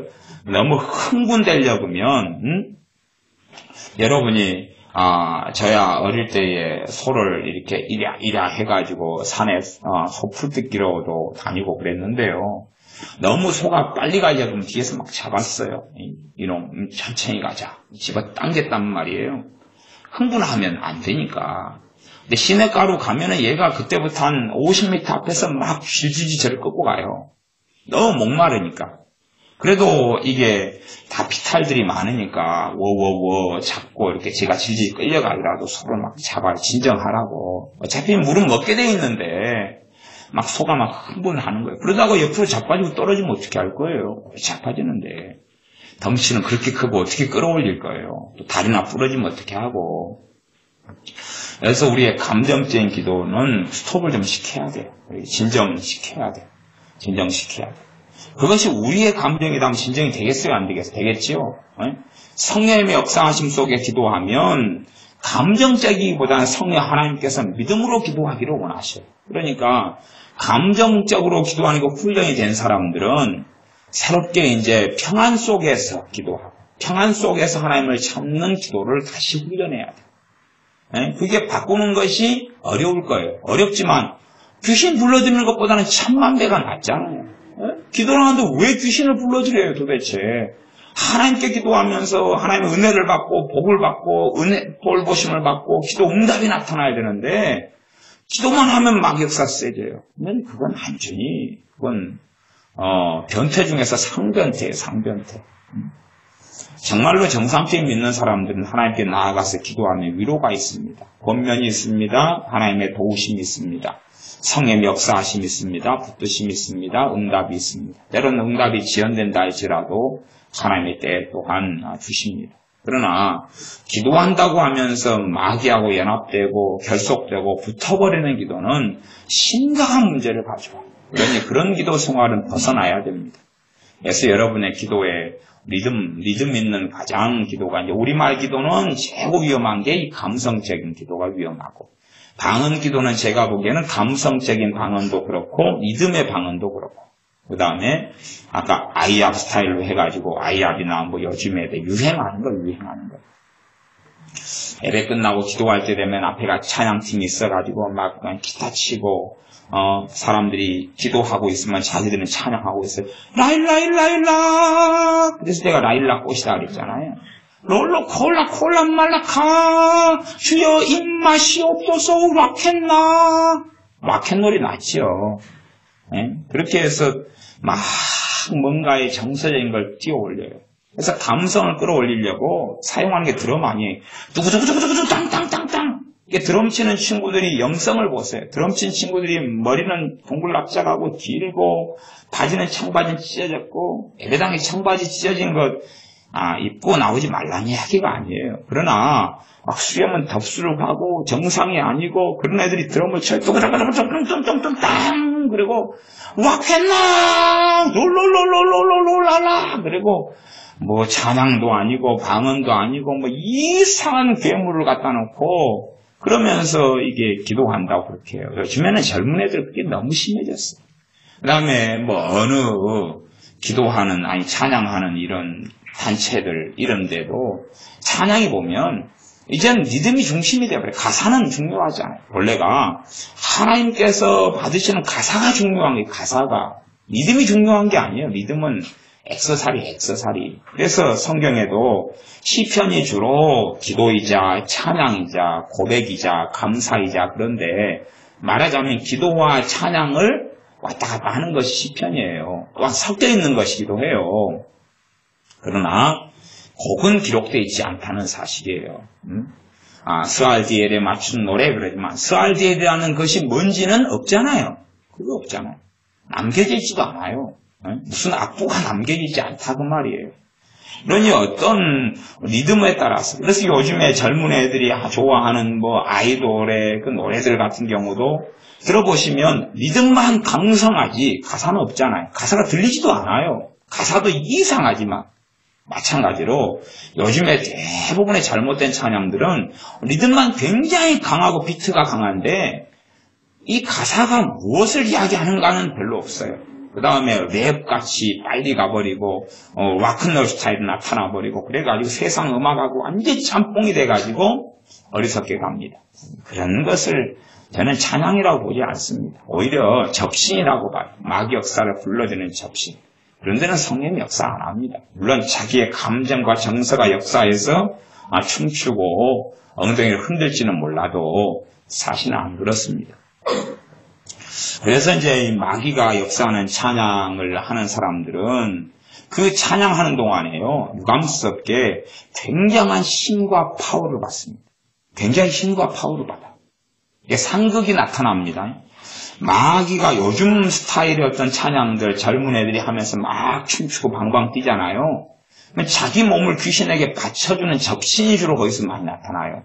너무 흥분되려면 여러분이 저야 어릴 때에 소를 이렇게 이랴 해가지고 산에 소 풀 뜯기로도 다니고 그랬는데요. 너무 소가 빨리 가려고 하면 뒤에서 막 잡았어요. 이놈 천천히 가자. 집어 당겼단 말이에요. 흥분하면 안 되니까. 근데 시냇가로 가면은 얘가 그때부터 한 50m 앞에서 막 쥐주지 저를 끌고 가요. 너무 목마르니까. 그래도 이게 다 피탈들이 많으니까 워워워 잡고 이렇게 제가 질질 끌려가더라도 서로 막 잡아 진정하라고. 어차피 물은 먹게 돼 있는데 막 소가 막 흥분하는 거예요. 그러다가 옆으로 자빠지고 떨어지면 어떻게 할 거예요? 자빠지는데 덩치는 그렇게 크고 어떻게 끌어올릴 거예요? 또 다리나 부러지면 어떻게 하고. 그래서 우리의 감정적인 기도는 스톱을 좀 시켜야 돼요. 진정시켜야 돼요. 진정시켜야 돼요. 그것이 우리의 감정이라면 진정이 되겠어요? 안 되겠어요? 되겠지요? 성령의 역사하심 속에 기도하면 감정적이기보다는 성령 하나님께서 믿음으로 기도하기를 원하셔요. 그러니까 감정적으로 기도하는 게 훈련이 된 사람들은 새롭게 이제 평안 속에서 기도하고 평안 속에서 하나님을 찾는 기도를 다시 훈련해야 돼요. 그게 바꾸는 것이 어려울 거예요. 어렵지만 귀신 불러들이는 것보다는 천만 배가 낫잖아요. 기도를 하는데 왜 귀신을 불러들여요 도대체. 하나님께 기도하면서 하나님의 은혜를 받고 복을 받고 돌보심을 받고 기도 응답이 나타나야 되는데 기도만 하면 막 역사 세져요. 그건 완전히 그건 변태 중에서 상변태예요. 상변태. 정말로 정상적인 믿는 사람들은 하나님께 나아가서 기도하면 위로가 있습니다. 권면이 있습니다. 하나님의 도우심이 있습니다. 성의 역사하심이 있습니다. 붙드심이 있습니다. 응답이 있습니다. 때로는 응답이 지연된다 할지라도 하나님의 때 또한 주십니다. 그러나 기도한다고 하면서 마귀하고 연합되고 결속되고 붙어버리는 기도는 심각한 문제를 가져와요. 그러니 그런 기도 생활은 벗어나야 됩니다. 그래서 여러분의 기도에 리듬 있는 가장 기도가 이제 우리말 기도는 최고 위험한 게 이 감성적인 기도가 위험하고 방언 기도는 제가 보기에는 감성적인 방언도 그렇고 리듬의 방언도 그렇고 그 다음에 아까 아이압 스타일로 해가지고 아이압이나 뭐 요즘에 유행하는 거. 예배 끝나고 기도할 때 되면 앞에가 찬양팀이 있어가지고 막 기타 치고 사람들이 기도하고 있으면 자기들은 찬양하고 있어요. 라일라일라일라. 그래서 내가 라일라 꽃이다 그랬잖아요. 롤로 콜라 말라카 주여 입맛이 없어서 락앤롤이 낫지요. 그렇게 해서 막 뭔가의 정서적인 걸 띄워올려요. 그래서 감성을 끌어올리려고 사용하는 게 드럼 아니에요. 두구두구두구두구 땅땅땅땅. 이게 드럼 치는 친구들이 영성을 보세요. 드럼 치는 친구들이 머리는 동글납작하고 길고 바지는 청바지는 찢어졌고 예배당에 청바지 찢어진 것 입고 나오지 말라는 이야기가 아니에요. 그러나 막 수염은 덥수룩하고 정상이 아니고 그런 애들이 드럼을 쳐요. 뚱뚱뚱뚱뚱뚱땅 그리고 왁했나 롤롤롤롤롤롤랄라 그리고 뭐 찬양도 아니고 방언도 아니고 뭐 이상한 괴물을 갖다 놓고 그러면서 이게 기도한다고 그렇게 해요. 요즘에는 젊은 애들 그게 너무 심해졌어요. 그 다음에 뭐 어느 기도하는 찬양하는 이런 단체들 이런데도 찬양이 보면 이제는 리듬이 중심이 되어버려요. 가사는 중요하지 않아요. 원래가 하나님께서 받으시는 가사가 중요한 게 가사가 리듬이 중요한 게 아니에요. 리듬은 액서사리. 그래서 성경에도 시편이 주로 기도이자 찬양이자 고백이자 감사이자 그런데 말하자면 기도와 찬양을 왔다 갔다 하는 것이 시편이에요. 또한 섞여 있는 것이기도 해요. 그러나 곡은 기록되어 있지 않다는 사실이에요. 스알디엘에 맞춘 노래 그러지만 스알디엘이라는 것이 뭔지는 없잖아요. 그게 없잖아요. 남겨져 있지도 않아요. 무슨 악보가 남겨지지 않다 그 말이에요. 그러니 어떤 리듬에 따라서 그래서 요즘에 젊은 애들이 좋아하는 뭐 아이돌의 그 노래들 같은 경우도 들어보시면 리듬만 강성하지 가사는 없잖아요. 가사가 들리지도 않아요. 가사도 이상하지만 마찬가지로 요즘에 대부분의 잘못된 찬양들은 리듬만 굉장히 강하고 비트가 강한데 이 가사가 무엇을 이야기하는가는 별로 없어요. 그 다음에 랩같이 빨리 가버리고 락큰롤 스타일이 나타나버리고 그래가지고 세상 음악하고 완전히 짬뽕이 돼가지고 어리석게 갑니다. 그런 것을 저는 찬양이라고 보지 않습니다. 오히려 접신이라고 봐요. 마귀 역사를 불러주는 접신. 그런 데는 성령이 역사 안 합니다. 물론 자기의 감정과 정서가 역사해서 춤추고 엉덩이를 흔들지는 몰라도 사실은 안 그렇습니다. 그래서 이제 마귀가 역사하는 찬양을 하는 사람들은 그 찬양하는 동안에요, 유감스럽게 굉장한 힘과 파워를 받습니다. 굉장히 힘과 파워를 받아요. 이게 상극이 나타납니다. 마귀가 요즘 스타일의 어떤 찬양들 젊은 애들이 하면서 막 춤추고 방방 뛰잖아요. 자기 몸을 귀신에게 바쳐주는 접신주로 거기서 많이 나타나요.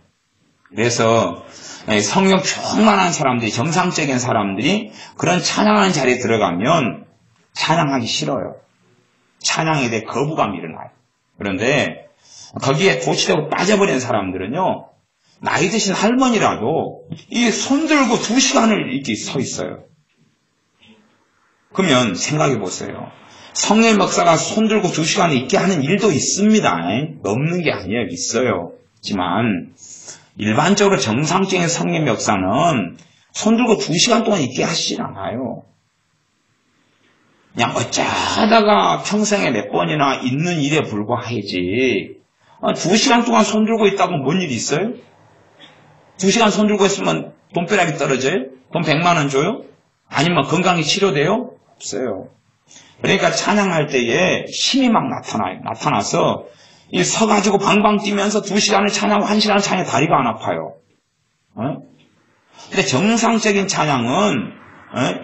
그래서 성령 충만한 사람들이, 정상적인 사람들이 그런 찬양하는 자리에 들어가면 찬양하기 싫어요. 찬양에 대해 거부감이 일어나요. 그런데 거기에 도취되고 빠져버린 사람들은요, 나이 드신 할머니라도 이 손 들고 2시간을 이렇게 서 있어요. 그러면 생각해 보세요. 성령의 역사가 손 들고 2시간 있게 하는 일도 있습니다. 없는 게 아니에요. 있어요. 하지만 일반적으로 정상적인 성령의 역사는 손 들고 2시간 동안 있게 하시지 않아요. 그냥 어쩌다가 평생에 몇 번이나 있는 일에 불과하지. 2시간 동안 손 들고 있다고 뭔 일이 있어요? 2시간 손 들고 있으면 돈벼락이 떨어져요? 돈 100만 원 줘요? 아니면 건강이 치료돼요? 없어요. 그러니까 찬양할 때에 힘이 막 나타나서 이 서가지고 방방 뛰면서 2시간을 찬양하고 1시간을 찬양해 다리가 안 아파요. 근데 정상적인 찬양은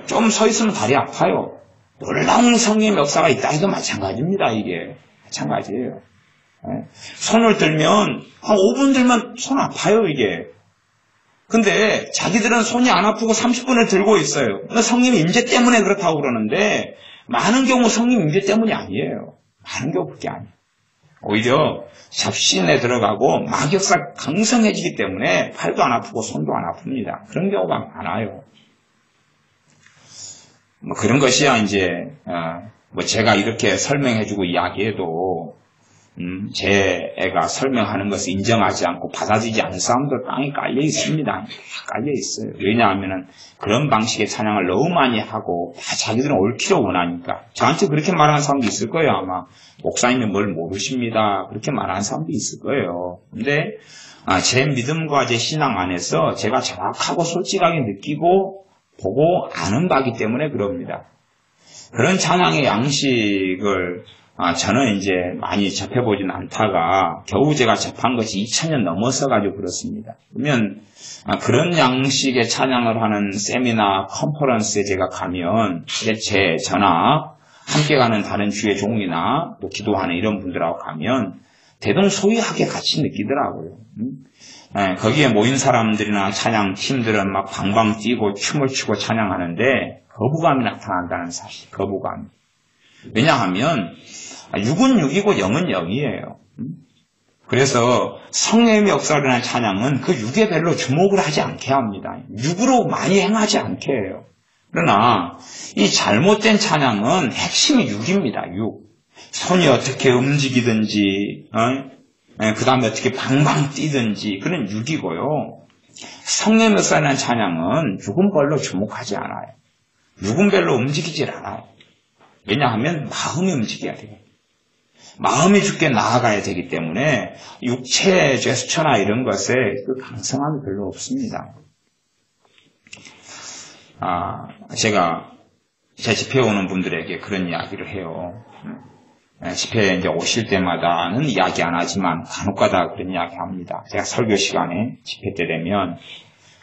좀 서 있으면 다리 아파요. 놀라운 성령의 역사가 있다 해도 마찬가지입니다. 이게 마찬가지예요. 손을 들면 한 5분 들면 손 아파요. 이게. 근데 자기들은 손이 안 아프고 30분을 들고 있어요. 성령 임재 때문에 그렇다고 그러는데 많은 경우 성령 임재 때문이 아니에요. 많은 경우 그게 아니에요. 오히려 잡신에 들어가고 마격사 강성해지기 때문에 팔도 안 아프고 손도 안 아픕니다. 그런 경우가 많아요. 그런 것이야 이제 제가 이렇게 설명해주고 이야기해도 제 애가 설명하는 것을 인정하지 않고 받아들이지 않는 사람들 땅에 깔려 있습니다. 깔려 있어요. 왜냐하면 그런 방식의 찬양을 너무 많이 하고 다 자기들은 옳기로 원하니까. 저한테 그렇게 말하는 사람도 있을 거예요. 아마 목사님이 뭘 모르십니다. 그렇게 말하는 사람도 있을 거예요. 근데 제 믿음과 제 신앙 안에서 제가 정확하고 솔직하게 느끼고 보고 아는 바기 때문에 그럽니다. 그런 찬양의 양식을 저는 이제 많이 접해보진 않다가 겨우 제가 접한 것이 2000년 넘어서가지고 그렇습니다. 그러면 그런 양식의 찬양을 하는 세미나, 컨퍼런스에 제가 가면 저나 함께 가는 다른 주의 종이나 또 기도하는 이런 분들하고 가면 대동소이하게 같이 느끼더라고요. 거기에 모인 사람들이나 찬양 팀들은 막 방방 뛰고 춤을 추고 찬양하는데 거부감이 나타난다는 사실, 거부감. 왜냐하면 육은 육이고 영은 영이에요. 그래서 성령의 역사를 하는 찬양은 그 육에 별로 주목을 하지 않게 합니다. 육으로 많이 행하지 않게 해요. 그러나 이 잘못된 찬양은 핵심이 육입니다. 육. 손이 어떻게 움직이든지 그 다음에 어떻게 방방 뛰든지 그런 육이고요. 성령의 역사를 하는 찬양은 육은 별로 주목하지 않아요. 육은 별로 움직이질 않아요. 왜냐하면 마음이 움직여야 돼요. 마음이 주께 나아가야 되기 때문에 육체의 제스처나 이런 것에 그 강성함이 별로 없습니다. 제가 제 집회에 오는 분들에게 그런 이야기를 해요. 집회에 이제 오실 때마다는 이야기 안 하지만 간혹가다 그런 이야기 합니다. 제가 설교 시간에 집회 때 되면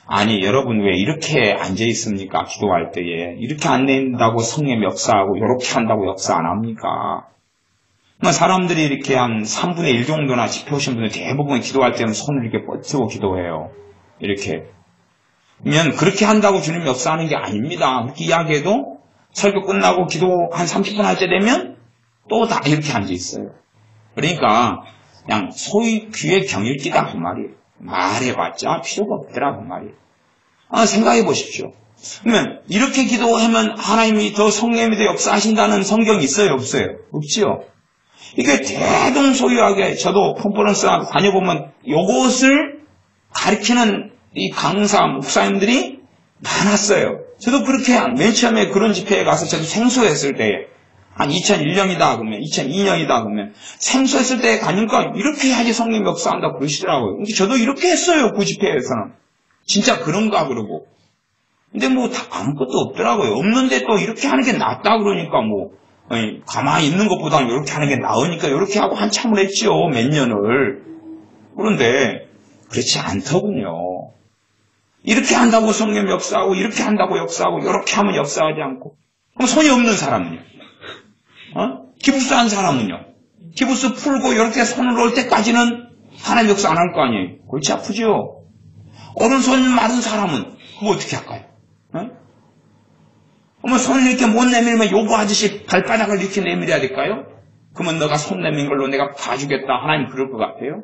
아니 여러분 왜 이렇게 앉아 있습니까? 기도할 때에 이렇게 안 된다고 성령 역사하고 이렇게 한다고 역사 안 합니까? 사람들이 이렇게 한 3분의 1 정도나 집회 오신 분들 대부분 기도할 때는 손을 이렇게 뻗치고 기도해요. 이렇게. 그러면 그렇게 한다고 주님 역사하는 게 아닙니다. 그렇게 이야기해도 설교 끝나고 기도 한 30분 할 때 되면 또 다 이렇게 앉아 있어요. 그러니까 그냥 소위 귀에 경을 끼다 그 말이에요. 말해봤자 필요가 없더라 그 말이에요. 생각해 보십시오. 그러면 이렇게 기도하면 하나님이 더 성령이 더 역사하신다는 성경이 있어요 없어요? 없지요. 이게 대동소이하게 저도 컨퍼런스 다녀보면 이것을 가르치는 이 강사 목사님들이 많았어요. 저도 그렇게 맨 처음에 그런 집회에 가서 저도 생소했을 때 한 2001년이다 그러면 2002년이다 그러면 생소했을 때 가니까 이렇게 해야지 성령 역사한다고 그러시더라고요. 근데 저도 이렇게 했어요. 그 집회에서는. 진짜 그런가 그러고. 근데 뭐 다 아무것도 없더라고요. 없는데 또 이렇게 하는 게 낫다 그러니까 뭐 가만히 있는 것보다는 이렇게 하는 게 나으니까 이렇게 하고 한참을 했죠. 몇 년을. 그런데 그렇지 않더군요. 이렇게 한다고 성령 역사하고 이렇게 한다고 역사하고 이렇게 하면 역사하지 않고. 그럼 손이 없는 사람은요? 기부스 한 사람은요? 기부스 풀고 이렇게 손을 놓을 때까지는 하나님 역사 안 할 거 아니에요? 골치 아프죠? 오른손 마른 사람은 그거 어떻게 할까요? 그러면 손을 이렇게 못 내밀면 요구 아저씨 발바닥을 이렇게 내밀어야 될까요? 그러면 너가 손 내민 걸로 내가 봐주겠다. 하나님 그럴 것 같아요?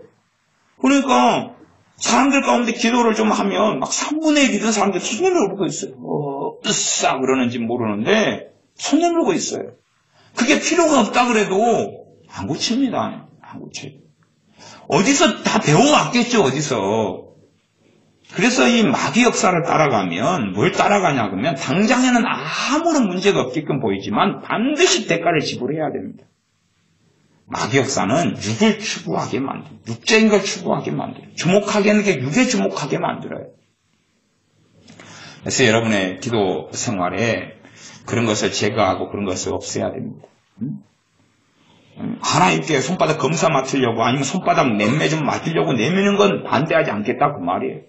그러니까 사람들 가운데 기도를 좀 하면 막 3분의 1 믿은 사람들 손 내밀고 있어요. 으쌰 그러는지 모르는데 손 내밀고 있어요. 그게 필요가 없다 그래도 안 고칩니다. 안 고쳐요. 어디서 다 배워왔겠죠. 어디서. 그래서 이 마귀 역사를 따라가면 뭘 따라가냐 그러면 당장에는 아무런 문제가 없게끔 보이지만 반드시 대가를 지불해야 됩니다. 마귀 역사는 육을 추구하게 만들어요. 육적인 걸 추구하게 만들어요. 주목하게 하는 게 육에 주목하게 만들어요. 그래서 여러분의 기도 생활에 그런 것을 제거하고 그런 것을 없애야 됩니다. 하나님께 손바닥 검사 맡으려고 아니면 손바닥 맴매 좀 맡으려고 내미는 건 반대하지 않겠다 그 말이에요.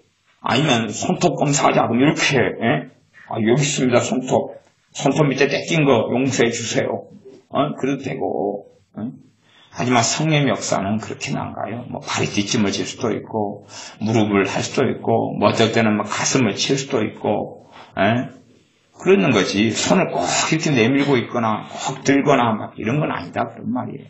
아니면 손톱 검사하자 그럼 이렇게 여기 있습니다 손톱 밑에 떼낀 거 용서해 주세요. 그래도 되고. 하지만 성령의 역사는 그렇게는 안 가요. 뭐 발이 뒷짐을 질 수도 있고 무릎을 할 수도 있고 뭐 어떨 때는 뭐 가슴을 칠 수도 있고 그러는 거지. 손을 꼭 이렇게 내밀고 있거나 꼭 들거나 막 이런 건 아니다 그런 말이에요.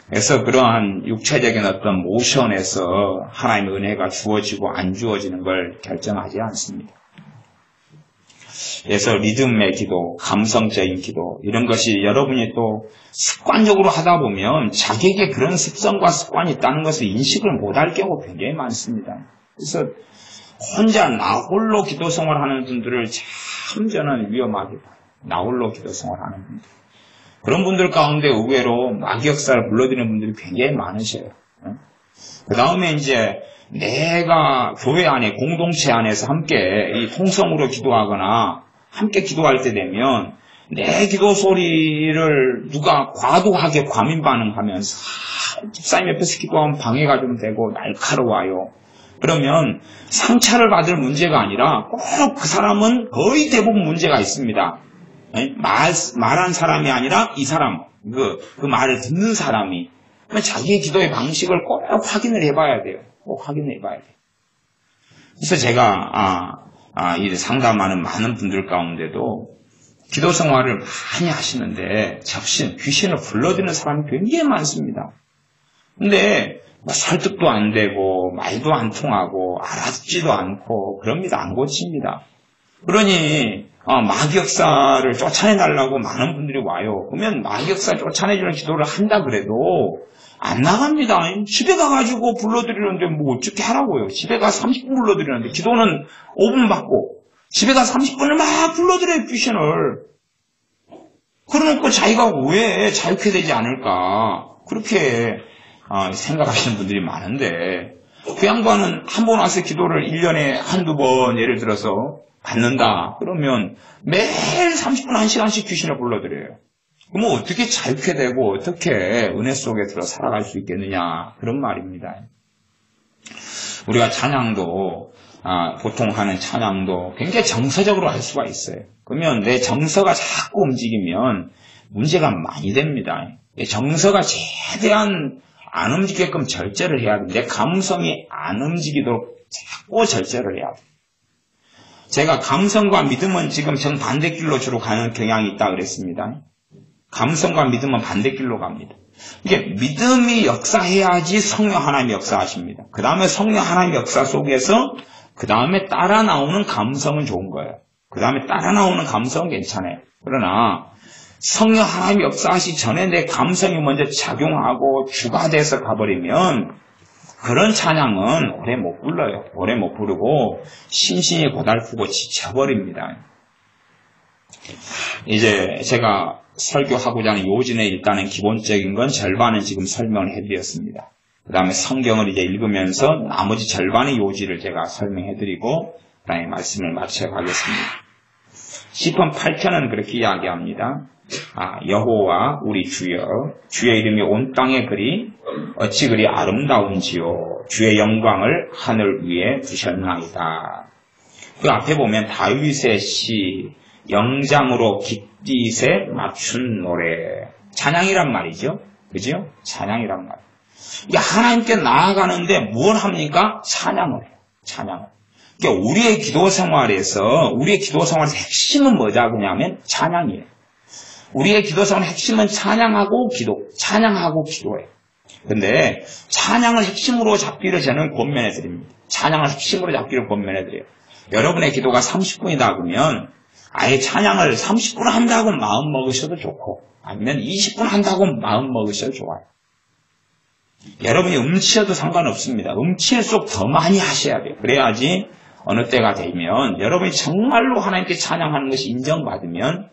그래서 그러한 육체적인 어떤 모션에서 하나님의 은혜가 주어지고 안 주어지는 걸 결정하지 않습니다. 그래서 리듬의 기도, 감성적인 기도 이런 것이 여러분이 또 습관적으로 하다 보면 자기에게 그런 습성과 습관이 있다는 것을 인식을 못할 경우가 굉장히 많습니다. 그래서 혼자 나홀로 기도 생활하는 분들을 참 저는 위험하게 봐요. 나홀로 기도 생활하는 분들. 그런 분들 가운데 의외로 마귀 역사를 불러들이는 분들이 굉장히 많으셔요. 그 다음에 이제 내가 교회 안에 공동체 안에서 함께 이 통성으로 기도하거나 함께 기도할 때 되면 내 기도 소리를 누가 과도하게 과민 반응하면서 집사님 옆에서 기도하면 방해가 좀 되고 날카로워요. 그러면 상처를 받을 문제가 아니라 꼭 그 사람은 거의 대부분 문제가 있습니다. 말한 사람이 아니라 이 사람, 그 말을 듣는 사람이. 자기의 기도의 방식을 꼭 확인을 해봐야 돼요. 꼭 확인을 해봐야 돼요. 그래서 제가, 이 상담하는 많은 분들 가운데도 기도 생활을 많이 하시는데, 귀신을 불러들이는 사람이 굉장히 많습니다. 근데, 설득도 안 되고, 말도 안 통하고, 알아듣지도 않고, 그럽니다. 안 고칩니다. 그러니, 마귀 역사를 쫓아내달라고 많은 분들이 와요. 그러면 마귀 역사를 쫓아내주는 기도를 한다 그래도 안 나갑니다. 집에 가가지고 불러드리는데 뭐 어떻게 하라고요. 집에 가서 30분 불러드리는데 기도는 5분 받고 집에 가서 30분을 막 불러드려요. 귀신을. 그러놓고 자기가 왜 자유케 되지 않을까 그렇게 생각하시는 분들이 많은데 그 양반은 한 번 와서 기도를 1년에 한두 번 예를 들어서 받는다. 그러면 매일 30분 1시간씩 귀신을 불러드려요. 그러면 어떻게 자유케 되고 어떻게 은혜 속에 들어 살아갈 수 있겠느냐 그런 말입니다. 우리가 찬양도 보통 하는 찬양도 굉장히 정서적으로 할 수가 있어요. 그러면 내 정서가 자꾸 움직이면 문제가 많이 됩니다. 정서가 최대한 안 움직이게끔 절제를 해야 돼요. 내 감성이 안 움직이도록 자꾸 절제를 해야 돼요. 제가 감성과 믿음은 지금 정반대길로 주로 가는 경향이 있다 그랬습니다. 감성과 믿음은 반대길로 갑니다. 이게 믿음이 역사해야지 성령 하나님이 역사하십니다. 그 다음에 성령 하나님의 역사 속에서 그 다음에 따라 나오는 감성은 좋은 거예요. 그 다음에 따라 나오는 감성은 괜찮아요. 그러나 성령 하나님이 역사하시기 전에 내 감성이 먼저 작용하고 주가 돼서 가버리면 그런 찬양은 오래 못 불러요. 오래 못 부르고 심신이 고달프고 지쳐버립니다. 이제 제가 설교하고자 하는 요지는 일단은 기본적인 건 절반은 지금 설명을 해드렸습니다. 그 다음에 성경을 이제 읽으면서 나머지 절반의 요지를 제가 설명해드리고 그 다음에 말씀을 마쳐가겠습니다. 시편 8편은 그렇게 이야기합니다. 여호와 우리 주여, 주의 이름이 온 땅에 그리 어찌 그리 아름다운지요, 주의 영광을 하늘 위에 두셨나이다. 그 앞에 보면 다윗의 시, 영장으로 깃딧에 맞춘 노래, 찬양이란 말이죠. 그죠? 찬양이란 말. 이게 하나님께 나아가는데 뭘 합니까? 찬양을 해요. 찬양을. 그러니까 우리의 기도 생활에서 핵심은 뭐냐고 하면 찬양이에요. 우리의 기도 생활의 핵심은 찬양하고 기도해요. 근데 찬양을 핵심으로 잡기를 저는 권면해 드립니다. 찬양을 핵심으로 잡기를 권면해 드려요. 여러분의 기도가 30분이다 그러면 아예 찬양을 30분 한다고 마음 먹으셔도 좋고, 아니면 20분 한다고 마음 먹으셔도 좋아요. 여러분이 음치여도 상관없습니다. 음치일수록 더 많이 하셔야 돼요. 그래야지 어느 때가 되면 여러분이 정말로 하나님께 찬양하는 것이 인정받으면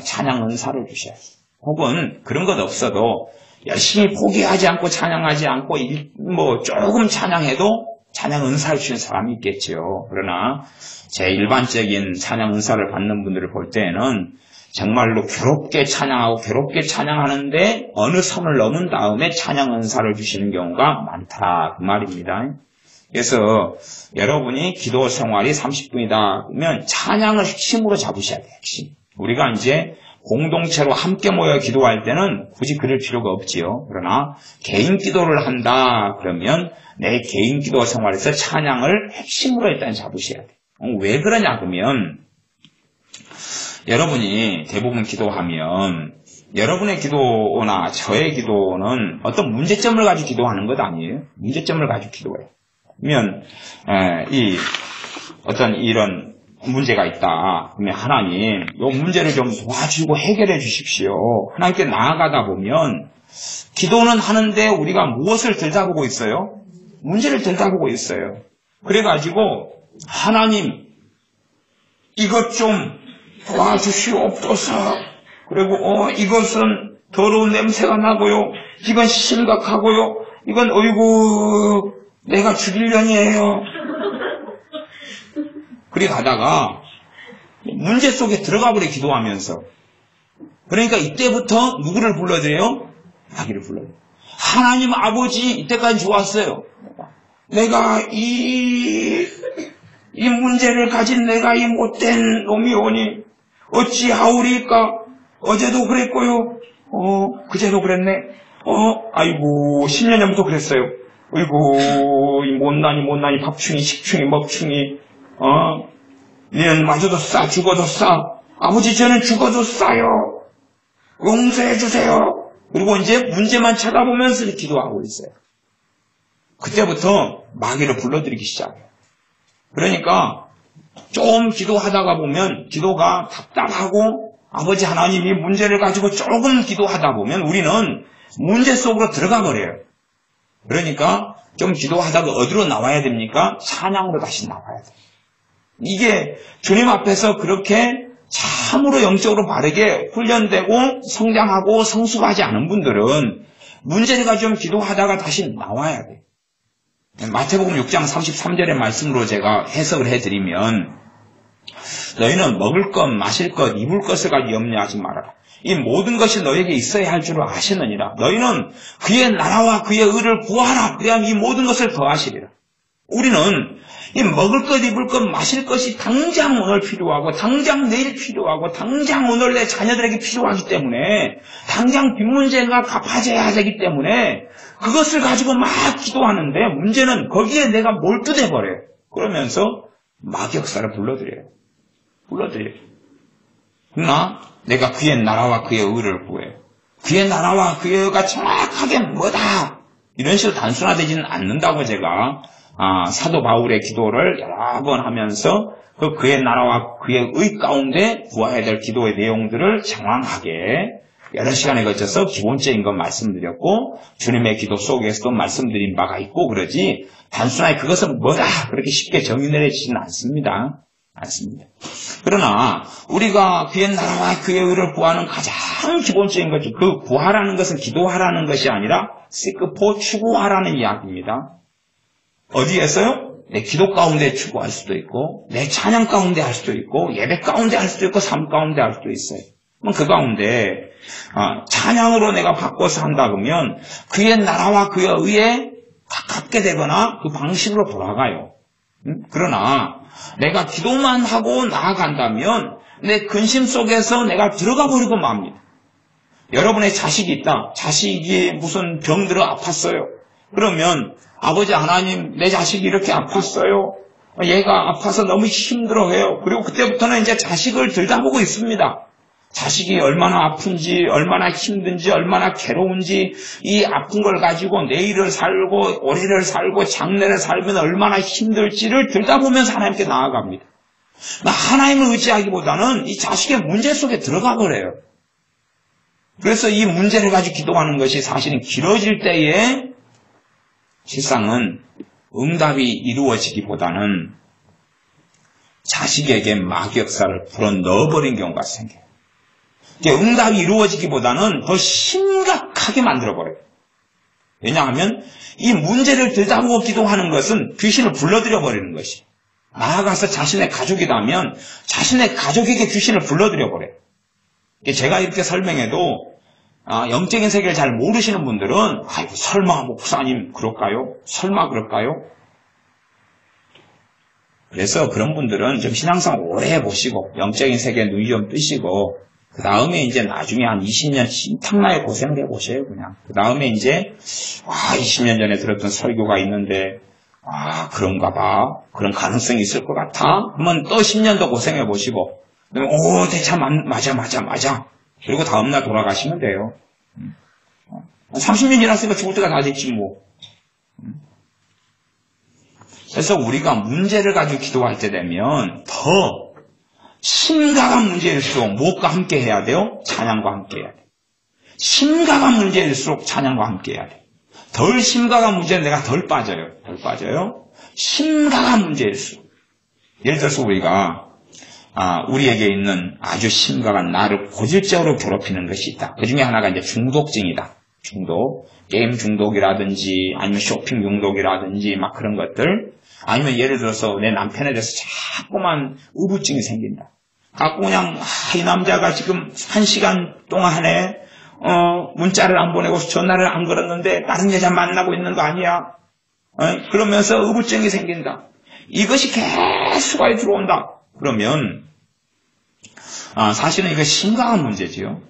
찬양 은사를 주셔야 돼요. 혹은 그런 것 없어도 열심히 포기하지 않고 찬양하지 않고 조금 찬양해도 찬양 은사를 주신 사람이 있겠죠. 그러나 제 일반적인 찬양 은사를 받는 분들을 볼 때에는 정말로 괴롭게 찬양하는데 어느 선을 넘은 다음에 찬양 은사를 주시는 경우가 많다 그 말입니다. 그래서 여러분이 기도 생활이 30분이다 그러면 찬양을 핵심으로 잡으셔야 돼요. 핵심. 우리가 이제 공동체로 함께 모여 기도할 때는 굳이 그럴 필요가 없지요. 그러나 개인 기도를 한다 그러면 내 개인 기도 생활에서 찬양을 핵심으로 일단 잡으셔야 돼요. 왜 그러냐 그러면 여러분이 대부분 기도하면 여러분의 기도나 저의 기도는 어떤 문제점을 가지고 기도하는 것 아니에요. 문제점을 가지고 기도해요. 그러면 어떤 이런 문제가 있다. 그러면 하나님, 이 문제를 좀 도와주고 해결해 주십시오. 하나님께 나아가다 보면 기도는 하는데 우리가 무엇을 들다보고 있어요? 문제를 들다보고 있어요. 그래가지고 하나님, 이것 좀 도와주시옵소서. 그리고 이것은 더러운 냄새가 나고요. 이건 심각하고요. 이건 어이구 내가 죽일년이에요. 그래 가다가 문제 속에 들어가 버려 기도하면서. 그러니까 이때부터 누구를 불러드려요? 자기를 불러요. 하나님 아버지, 이때까지 좋았어요. 내가 이 문제를 가진 내가 이 못된 놈이 오니 어찌하오리까? 어제도 그랬고요. 그제도 그랬네. 아이고 10년 전부터 그랬어요. 아이고 이 못난이 밥충이 식충이 먹충이 니는 맞아도 싸 죽어도 싸. 아버지 저는 죽어도 싸요. 용서해 주세요. 그리고 이제 문제만 쳐다보면서 기도하고 있어요. 그때부터 마귀를 불러들이기 시작해요. 그러니까 좀 기도하다가 보면 기도가 답답하고 아버지 하나님이 문제를 가지고 조금 기도하다 보면 우리는 문제 속으로 들어가 버려요. 그러니까 좀 기도하다가 어디로 나와야 됩니까? 찬양으로 다시 나와야 돼요. 이게 주님 앞에서 그렇게 참으로 영적으로 바르게 훈련되고 성장하고 성숙하지 않은 분들은 문제를 가지고 기도하다가 다시 나와야 돼요. 마태복음 6장 33절의 말씀으로 제가 해석을 해드리면 너희는 먹을 것, 마실 것, 입을 것을 가지고 염려하지 말아라. 이 모든 것이 너에게 있어야 할 줄을 아시느니라. 너희는 그의 나라와 그의 의를 구하라. 그래야만 이 모든 것을 더하시리라. 우리는 이 먹을 것, 입을 것, 마실 것이 당장 오늘 필요하고 당장 내일 필요하고 당장 오늘 내 자녀들에게 필요하기 때문에 당장 빚 문제가 갚아져야 되기 때문에 그것을 가지고 막 기도하는데 문제는 거기에 내가 몰두돼 버려요. 그러면서 마귀 역사를 불러들여요. 그러나 내가 그의 나라와 그의 의를 구해요. 그의 나라와 그의 의가 정확하게 뭐다. 이런 식으로 단순화되지는 않는다고 제가 사도 바울의 기도를 여러 번 하면서 그의 나라와 그의 의 가운데 구해야 될 기도의 내용들을 장황하게 여러 시간에 걸쳐서 기본적인 건 말씀드렸고 주님의 기도 속에서도 말씀드린 바가 있고 그러지 단순하게 그것은 뭐다 그렇게 쉽게 정의 내리지는 않습니다. 그러나 우리가 그의 나라와 그의 의를 구하는 가장 기본적인 거죠. 그 구하라는 것은 기도하라는 것이 아니라 seek for 추구하라는 이야기입니다. 어디에서요? 내 기도 가운데 추구할 수도 있고, 내 찬양 가운데 할 수도 있고, 예배 가운데 할 수도 있고, 삶 가운데 할 수도 있어요. 그럼 그 가운데 찬양으로 내가 바꿔서 한다 그러면 그의 나라와 그의 의에 가깝게 되거나 그 방식으로 돌아가요. 그러나 내가 기도만 하고 나아간다면 내 근심 속에서 내가 들어가 버리고 맙니다. 여러분의 자식이 있다. 자식이 무슨 병들어 아팠어요. 그러면 아버지 하나님, 내 자식이 이렇게 아팠어요. 얘가 아파서 너무 힘들어해요. 그리고 그때부터는 이제 자식을 들여다보고 있습니다. 자식이 얼마나 아픈지, 얼마나 힘든지, 얼마나 괴로운지, 이 아픈 걸 가지고 내일을 살고, 올해를 살고, 장래를 살면 얼마나 힘들지를 들여다보면서 하나님께 나아갑니다. 하나님을 의지하기보다는 이 자식의 문제 속에 들어가 버려요. 그래서 이 문제를 가지고 기도하는 것이 사실은 길어질 때에 실상은 응답이 이루어지기보다는 자식에게 막역사를 불어 넣어버린 경우가 생겨요. 응답이 이루어지기보다는 더 심각하게 만들어버려요. 왜냐하면 이 문제를 들여다보고 기도하는 것은 귀신을 불러들여버리는 것이. 나아가서 자신의 가족이라면 자신의 가족에게 귀신을 불러들여버려요. 제가 이렇게 설명해도 영적인 세계를 잘 모르시는 분들은 아이고 설마 목사님 그럴까요? 설마 그럴까요? 그래서 그런 분들은 좀 신앙생활 오래 해보시고 영적인 세계에 눈이 좀 뜨시고 그 다음에 이제 나중에 한 20년 신탁나게 고생을 해보세요, 그냥. 그 다음에 이제, 20년 전에 들었던 설교가 있는데, 그런가 봐. 그런 가능성이 있을 것 같아. 그러면 또 10년 더 고생해보시고, 대체 맞아. 그리고 다음날 돌아가시면 돼요. 30년 지났으니까 죽을 때가 다 됐지, 뭐. 그래서 우리가 문제를 가지고 기도할 때 되면 더 심각한 문제일수록 무엇과 함께 해야 돼요? 찬양과 함께 해야 돼요. 심각한 문제일수록 찬양과 함께 해야 돼요. 덜 심각한 문제는 내가 덜 빠져요. 심각한 문제일수록. 예를 들어서 우리가 우리에게 있는 아주 심각한 나를 고질적으로 괴롭히는 것이 있다. 그 중에 하나가 이제 중독증이다. 중독. 게임 중독이라든지 아니면 쇼핑 중독이라든지 막 그런 것들. 아니면 예를 들어서 내 남편에 대해서 자꾸만 의부증이 생긴다. 자꾸 그냥 이 남자가 지금 1시간 동안에 문자를 안 보내고 전화를 안 걸었는데 다른 여자 만나고 있는 거 아니야? 그러면서 의부증이 생긴다. 이것이 계속 들어온다. 그러면 사실은 이거 심각한 문제지요.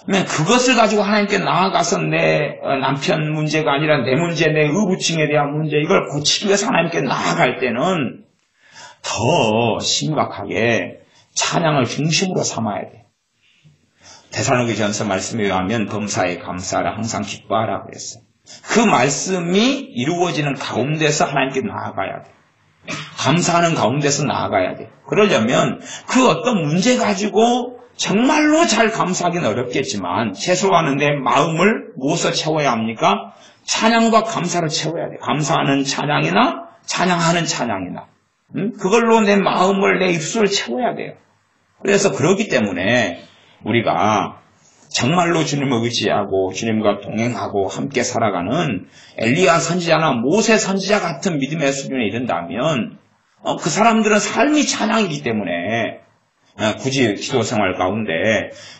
그러면 그것을 가지고 하나님께 나아가서 내 남편 문제가 아니라 내 문제, 내 의부증에 대한 문제, 이걸 고치기 위해서 하나님께 나아갈 때는 더 심각하게 찬양을 중심으로 삼아야 돼. 데살로니가전서 말씀에 의하면 범사에 감사하라, 항상 기뻐하라 그랬어요. 그 말씀이 이루어지는 가운데서 하나님께 나아가야 돼. 감사하는 가운데서 나아가야 돼. 그러려면 그 어떤 문제 가지고 정말로 잘 감사하기는 어렵겠지만 최소한은 내 마음을 무엇으로 채워야 합니까? 찬양과 감사로 채워야 돼. 감사하는 찬양이나 찬양하는 찬양이나 그걸로 내 마음을, 내 입술을 채워야 돼요. 그래서 그렇기 때문에 우리가 정말로 주님을 의지하고 주님과 동행하고 함께 살아가는 엘리야 선지자나 모세 선지자 같은 믿음의 수준에 이른다면 그 사람들은 삶이 찬양이기 때문에 굳이 기도 생활 가운데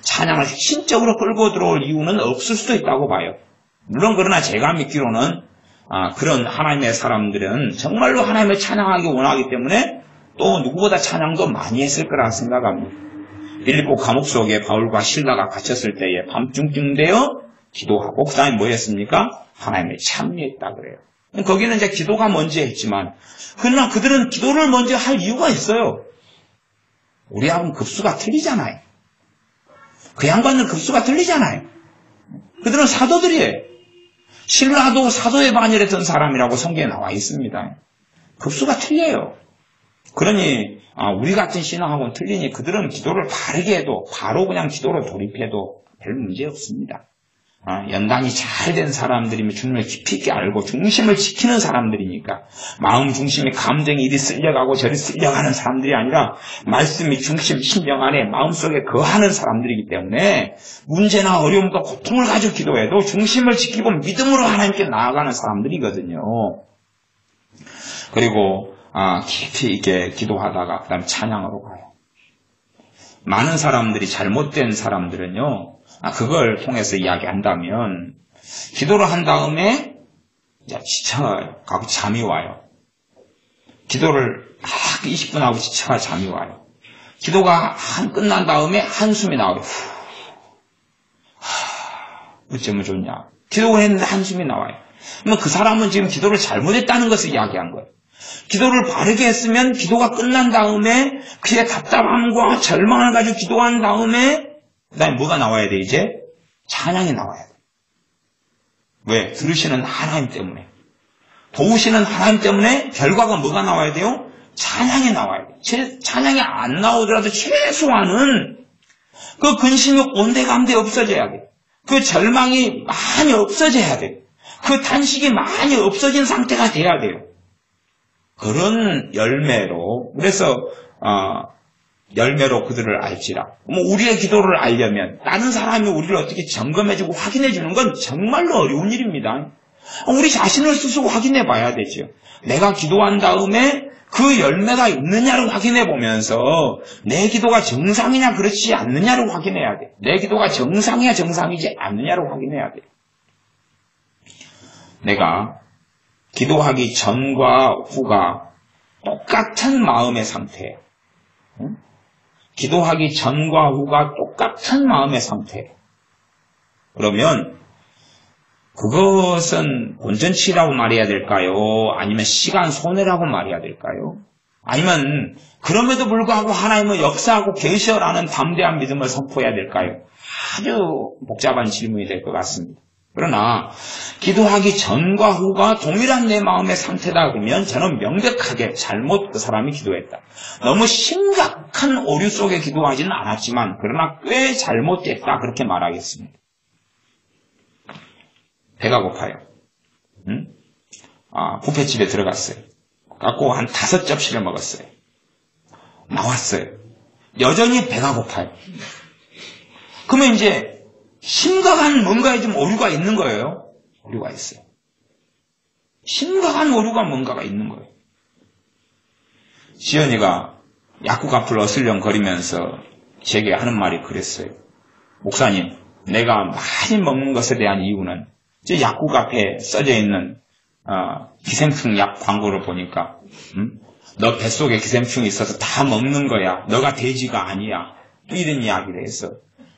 찬양을 핵심적으로 끌고 들어올 이유는 없을 수도 있다고 봐요. 물론 그러나 제가 믿기로는 그런 하나님의 사람들은 정말로 하나님을 찬양하기 원하기 때문에 또 누구보다 찬양도 많이 했을 거라 생각합니다. 빌립보 감옥 속에 바울과 실라가 갇혔을 때에 밤중쯤 되어 기도하고 그 다음에 뭐 했습니까? 하나님을 찬미했다 그래요. 거기는 이제 기도가 먼저 했지만 그러나 그들은 기도를 먼저 할 이유가 있어요. 우리하고는 급수가 틀리잖아요. 그 양반은 급수가 틀리잖아요. 그들은 사도들이에요. 신라도 사도의 반열했던 사람이라고 성경에 나와 있습니다. 급수가 틀려요. 그러니 우리 같은 신앙하고는 틀리니 그들은 기도를 바르게 해도 바로 그냥 기도로 돌입해도 별 문제 없습니다. 연단이 잘 된 사람들이면 주님을 깊이 있게 알고 중심을 지키는 사람들이니까 마음 중심에 감정이 이리 쓸려가고 저리 쓸려가는 사람들이 아니라 말씀이 중심 심령 안에 마음속에 거하는 사람들이기 때문에 문제나 어려움과 고통을 가지고 기도해도 중심을 지키고 믿음으로 하나님께 나아가는 사람들이거든요. 그리고 깊이 있게 기도하다가 그 다음 찬양으로 가요. 많은 사람들이 잘못된 사람들은요, 그걸 통해서 이야기한다면 기도를 한 다음에 지쳐가고 잠이 와요. 기도를 막 20분 하고 지쳐가 잠이 와요. 기도가 끝난 다음에 한숨이 나와요. 어쩌면 좋냐. 기도를 했는데 한숨이 나와요. 그러면 그 사람은 지금 기도를 잘못했다는 것을 이야기한 거예요. 기도를 바르게 했으면 기도가 끝난 다음에 그의 답답함과 절망을 가지고 기도한 다음에 그 다음에 뭐가 나와야 돼 이제? 찬양이 나와야 돼. 왜? 들으시는 하나님 때문에. 도우시는 하나님 때문에 결과가 뭐가 나와야 돼요? 찬양이 나와야 돼. 찬양이 안 나오더라도 최소한은 그 근심이 온데간데 없어져야 돼. 그 절망이 많이 없어져야 돼. 그 탄식이 많이 없어진 상태가 돼야 돼요. 그런 열매로, 그래서 열매로 그들을 알지라. 우리의 기도를 알려면 다른 사람이 우리를 어떻게 점검해주고 확인해주는 건 정말로 어려운 일입니다. 우리 자신을 스스로 확인해 봐야 되죠. 내가 기도한 다음에 그 열매가 있느냐를 확인해 보면서 내 기도가 정상이냐 그렇지 않느냐를 확인해야 돼. 내 기도가 정상이냐 정상이지 않느냐를 확인해야 돼. 내가 기도하기 전과 후가 똑같은 마음의 상태. 기도하기 전과 후가 똑같은 마음의 상태. 그러면 그것은 온전치라고 말해야 될까요? 아니면 시간 손해라고 말해야 될까요? 아니면 그럼에도 불구하고 하나님은 역사하고 계셔라는 담대한 믿음을 선포해야 될까요? 아주 복잡한 질문이 될 것 같습니다. 그러나 기도하기 전과 후가 동일한 내 마음의 상태다 그러면 저는 명백하게 잘못 그 사람이 기도했다. 너무 심각한 오류 속에 기도하지는 않았지만 그러나 꽤 잘못됐다 그렇게 말하겠습니다. 배가 고파요. 뷔페집에 들어갔어요. 갖고 한 5접시를 먹었어요. 나왔어요. 여전히 배가 고파요. 그러면 이제 심각한 뭔가에 좀 오류가 있는 거예요. 오류가 있어요. 심각한 오류가 뭔가가 있는 거예요. 지연이가 약국 앞을 어슬렁거리면서 제게 하는 말이 그랬어요. 목사님, 내가 많이 먹는 것에 대한 이유는 저 약국 앞에 써져 있는 기생충 약 광고를 보니까 너 뱃속에 기생충이 있어서 다 먹는 거야. 너가 돼지가 아니야. 또 이런 이야기를 해서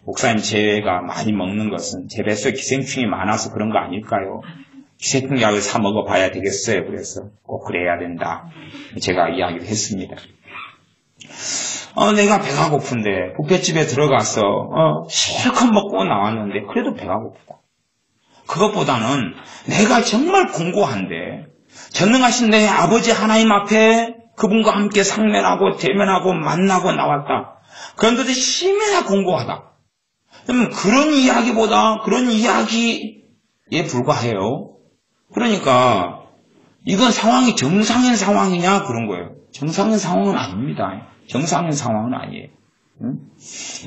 목사님 제가 많이 먹는 것은 제 뱃속에 기생충이 많아서 그런 거 아닐까요? 기생충 약을 사 먹어봐야 되겠어요. 그래서 꼭 그래야 된다. 제가 이야기를 했습니다. 내가 배가 고픈데 뷔페집에 들어가서 실컷 먹고 나왔는데 그래도 배가 고프다. 그것보다는 내가 정말 공고한데 전능하신 내 아버지 하나님 앞에 그분과 함께 상면하고 대면하고 만나고 나왔다. 그런데도 심해나 공고하다. 그러면 그런 이야기보다 그런 이야기에 불과해요. 그러니까 이건 상황이 정상인 상황이냐 그런 거예요. 정상인 상황은 아닙니다. 정상인 상황은 아니에요.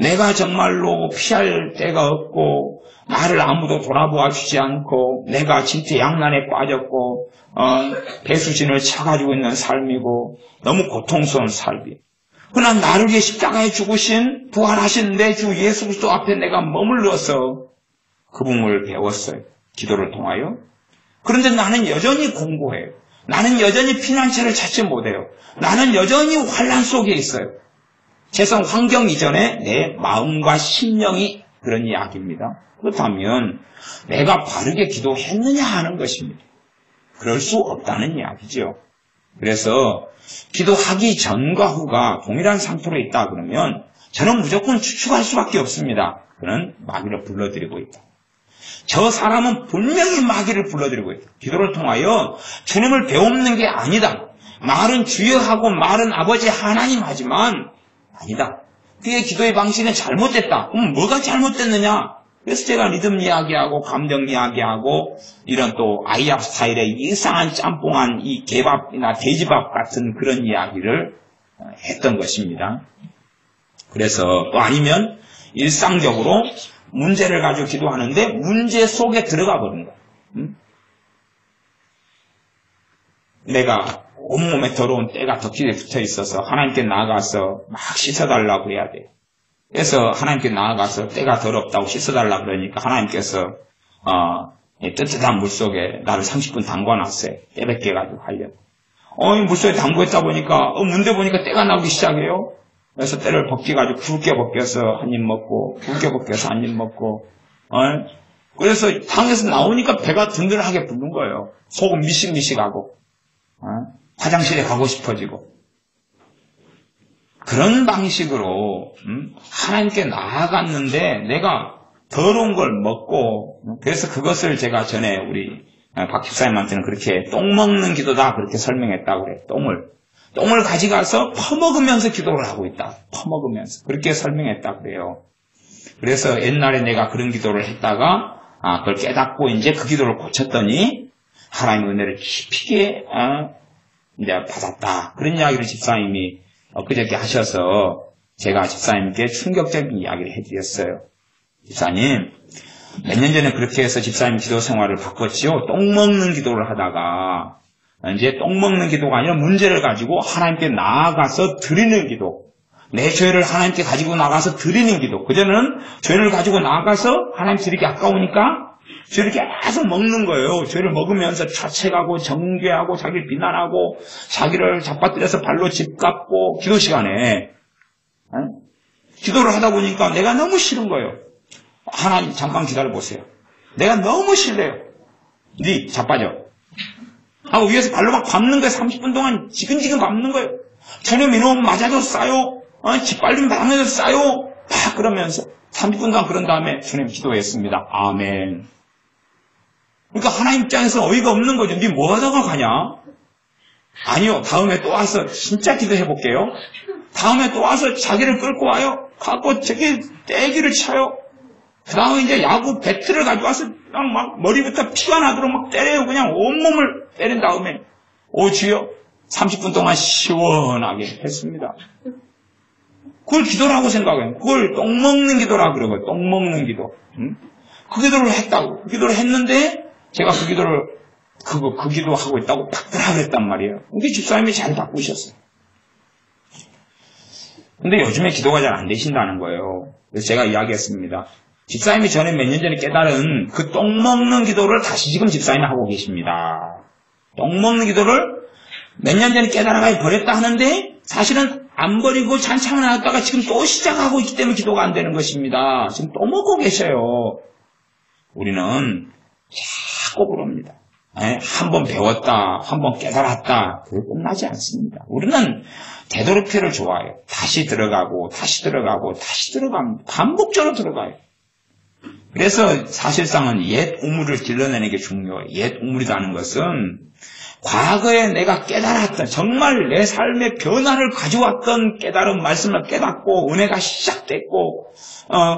내가 정말로 피할 데가 없고 나를 아무도 돌아보아 주지 않고 내가 진퇴양난에 빠졌고 배수진을 차가지고 있는 삶이고 너무 고통스러운 삶이. 그러나 나를 위해 십자가에 죽으신 부활하신 내 주 예수 그리스도 앞에 내가 머물러서 그분을 배웠어요. 기도를 통하여. 그런데 나는 여전히 공고해요. 나는 여전히 피난처를 찾지 못해요. 나는 여전히 환난 속에 있어요. 세상 환경 이전에 내 마음과 심령이 그런 이야기입니다. 그렇다면 내가 바르게 기도했느냐 하는 것입니다. 그럴 수 없다는 이야기죠. 그래서 기도하기 전과 후가 동일한 상태로 있다 그러면 저는 무조건 추측할 수밖에 없습니다. 그는 마귀를 불러들이고 있다. 저 사람은 분명히 마귀를 불러들이고 있다. 기도를 통하여 주님을 배우는 게 아니다. 말은 주여 하고 말은 아버지 하나님 하지만 아니다. 그의 기도의 방식은 잘못됐다. 그럼 뭐가 잘못됐느냐? 그래서 제가 리듬 이야기하고 감정 이야기하고 이런 또 아이약 스타일의 이상한 짬뽕한 이 개밥이나 돼지밥 같은 그런 이야기를 했던 것입니다. 그래서 또 아니면 일상적으로 문제를 가지고 기도하는데 문제 속에 들어가 버린 거예요. 내가 온몸에 더러운 때가 덕지에 붙어 있어서 하나님께 나아가서 막 씻어달라고 그래야 돼요. 그래서 하나님께 나아가서 때가 더럽다고 씻어달라고 그러니까 하나님께서 뜨뜻한 물속에 나를 30분 담궈놨어요. 때 벗겨가지고 하려고. 이 물속에 담그었다 보니까 문대 보니까 때가 나오기 시작해요. 그래서 때를 벗겨가지고 굵게 벗겨서 한 입 먹고 굵게 벗겨서 한 입 먹고 그래서 당에서 나오니까 배가 든든하게 부른 거예요. 속은 미식미식하고 화장실에 가고 싶어지고 그런 방식으로 하나님께 나아갔는데 내가 더러운 걸 먹고 그래서 그것을 제가 전에 우리 박 집사님한테는 그렇게 똥 먹는 기도다 그렇게 설명했다고 그래요. 똥을 가져가서 퍼먹으면서 기도를 하고 있다. 퍼먹으면서 그렇게 설명했다고 그래요. 그래서 옛날에 내가 그런 기도를 했다가 그걸 깨닫고 이제 그 기도를 고쳤더니 하나님의 은혜를 깊이게 이제 받았다. 그런 이야기를 집사님이 엊그저께 하셔서 제가 집사님께 충격적인 이야기를 해드렸어요. 집사님, 몇 년 전에 그렇게 해서 집사님 기도 생활을 바꿨지요. 똥 먹는 기도를 하다가 이제 똥 먹는 기도가 아니라 문제를 가지고 하나님께 나아가서 드리는 기도. 내 죄를 하나님께 가지고 나가서 드리는 기도. 그전에는 죄를 가지고 나가서 하나님 드리기 아까우니까 죄를 계속 먹는 거예요. 죄를 먹으면서 자책하고 정죄하고 자기를 비난하고 자기를 잡아뜨려서 발로 집깎고 기도 시간에 기도를 하다 보니까 내가 너무 싫은 거예요. 하나님 잠깐 기다려보세요. 내가 너무 싫어요. 네 자빠져 하고 위에서 발로 막 밟는 거예요. 30분 동안 지근지근 밟는 거예요. 저녁 이놈 맞아도 싸요. 짓밟리면 당해도 싸요. 막 그러면서 30분 동안 그런 다음에 주님 기도했습니다. 아멘. 그러니까 하나님 입장에서 어이가 없는 거죠. 네 뭐 하다가 가냐? 아니요. 다음에 또 와서 진짜 기도해 볼게요. 다음에 또 와서 자기를 끌고 와요. 갖고 저기 떼기를 쳐요. 그 다음에 이제 야구 배트를 가져와서 그냥 막 머리부터 피가 나도록 막 때려요. 그냥 온몸을 때린 다음에 오 주여 30분 동안 시원하게 했습니다. 그걸 기도라고 생각해요. 그걸 똥 먹는 기도라고 그러고요. 똥 먹는 기도. 그 기도를 했다고. 그 기도를 했는데 제가 그 기도를 그 기도하고 있다고 바꾸라 그랬단 말이에요. 근데 집사님이 잘 바꾸셨어요. 근데 요즘에 기도가 잘 안 되신다는 거예요. 그래서 제가 이야기했습니다. 집사님이 전에 몇 년 전에 깨달은 그 똥 먹는 기도를 다시 지금 집사님이 하고 계십니다. 똥 먹는 기도를 몇 년 전에 깨달아가 버렸다 하는데 사실은 안 버리고 잔참 놨다가 지금 또 시작하고 있기 때문에 기도가 안 되는 것입니다. 지금 또 먹고 계셔요. 우리는 자꾸 그럽니다. 한 번 배웠다, 한 번 깨달았다, 그게 끝나지 않습니다. 우리는 되도록표를 좋아해요. 다시 들어가고, 다시 들어가고, 다시 들어갑니다. 반복적으로 들어가요. 그래서 사실상은 옛 우물을 길러내는 게 중요해요. 옛 우물이라는 것은 과거에 내가 깨달았던, 정말 내 삶의 변화를 가져왔던 깨달은 말씀을 깨닫고, 은혜가 시작됐고,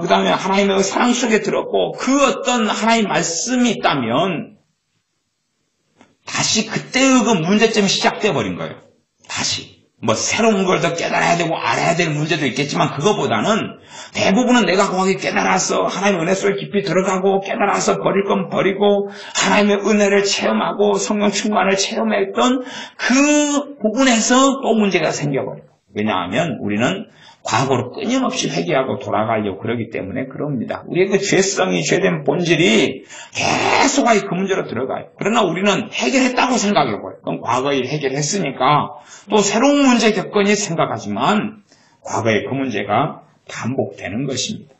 그 다음에 하나님의 사랑 속에 들었고, 그 어떤 하나님의 말씀이 있다면, 다시 그때의 그 문제점이 시작돼 버린 거예요. 다시. 뭐 새로운 걸 더 깨달아야 되고 알아야 될 문제도 있겠지만 그거보다는 대부분은 내가 거기 깨달아서 하나님의 은혜 속에 깊이 들어가고 깨달아서 버릴 건 버리고 하나님의 은혜를 체험하고 성령 충만을 체험했던 그 부분에서 또 문제가 생겨버려요. 왜냐하면 우리는 과거로 끊임없이 회개하고 돌아가려고 그러기 때문에 그럽니다. 우리의 그 죄성이 죄된 본질이 계속 그 문제로 들어가요. 그러나 우리는 해결했다고 생각해봐요. 그럼 과거에 해결했으니까 또 새로운 문제 겪으니 생각하지만 과거의 그 문제가 반복되는 것입니다.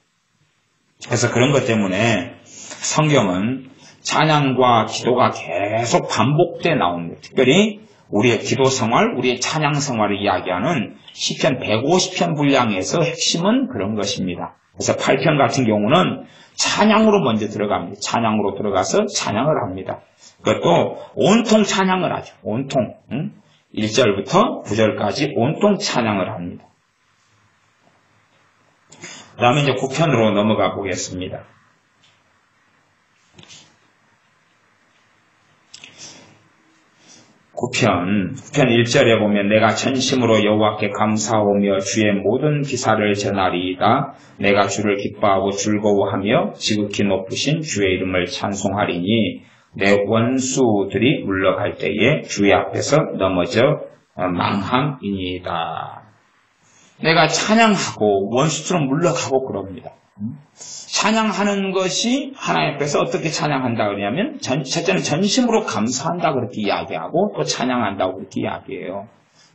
그래서 그런 것 때문에 성경은 찬양과 기도가 계속 반복돼 나옵니다. 특별히 우리의 기도 생활, 우리의 찬양 생활을 이야기하는 시편 150편 분량에서 핵심은 그런 것입니다. 그래서 8편 같은 경우는 찬양으로 먼저 들어갑니다. 찬양으로 들어가서 찬양을 합니다. 그것도 온통 찬양을 하죠. 온통. 1절부터 9절까지 온통 찬양을 합니다. 그 다음에 이제 9편으로 넘어가 보겠습니다. 9편 1절에 보면 내가 전심으로 여호와께 감사하며 주의 모든 기사를 전하리이다. 내가 주를 기뻐하고 즐거워하며 지극히 높으신 주의 이름을 찬송하리니 내 원수들이 물러갈 때에 주의 앞에서 넘어져 망함이니이다. 내가 찬양하고 원수처럼 물러가고 그럽니다. 찬양하는 것이 하나님 앞에서 어떻게 찬양한다 그러냐면 첫째는 전심으로 감사한다 그렇게 이야기하고 또 찬양한다고 그렇게 이야기해요.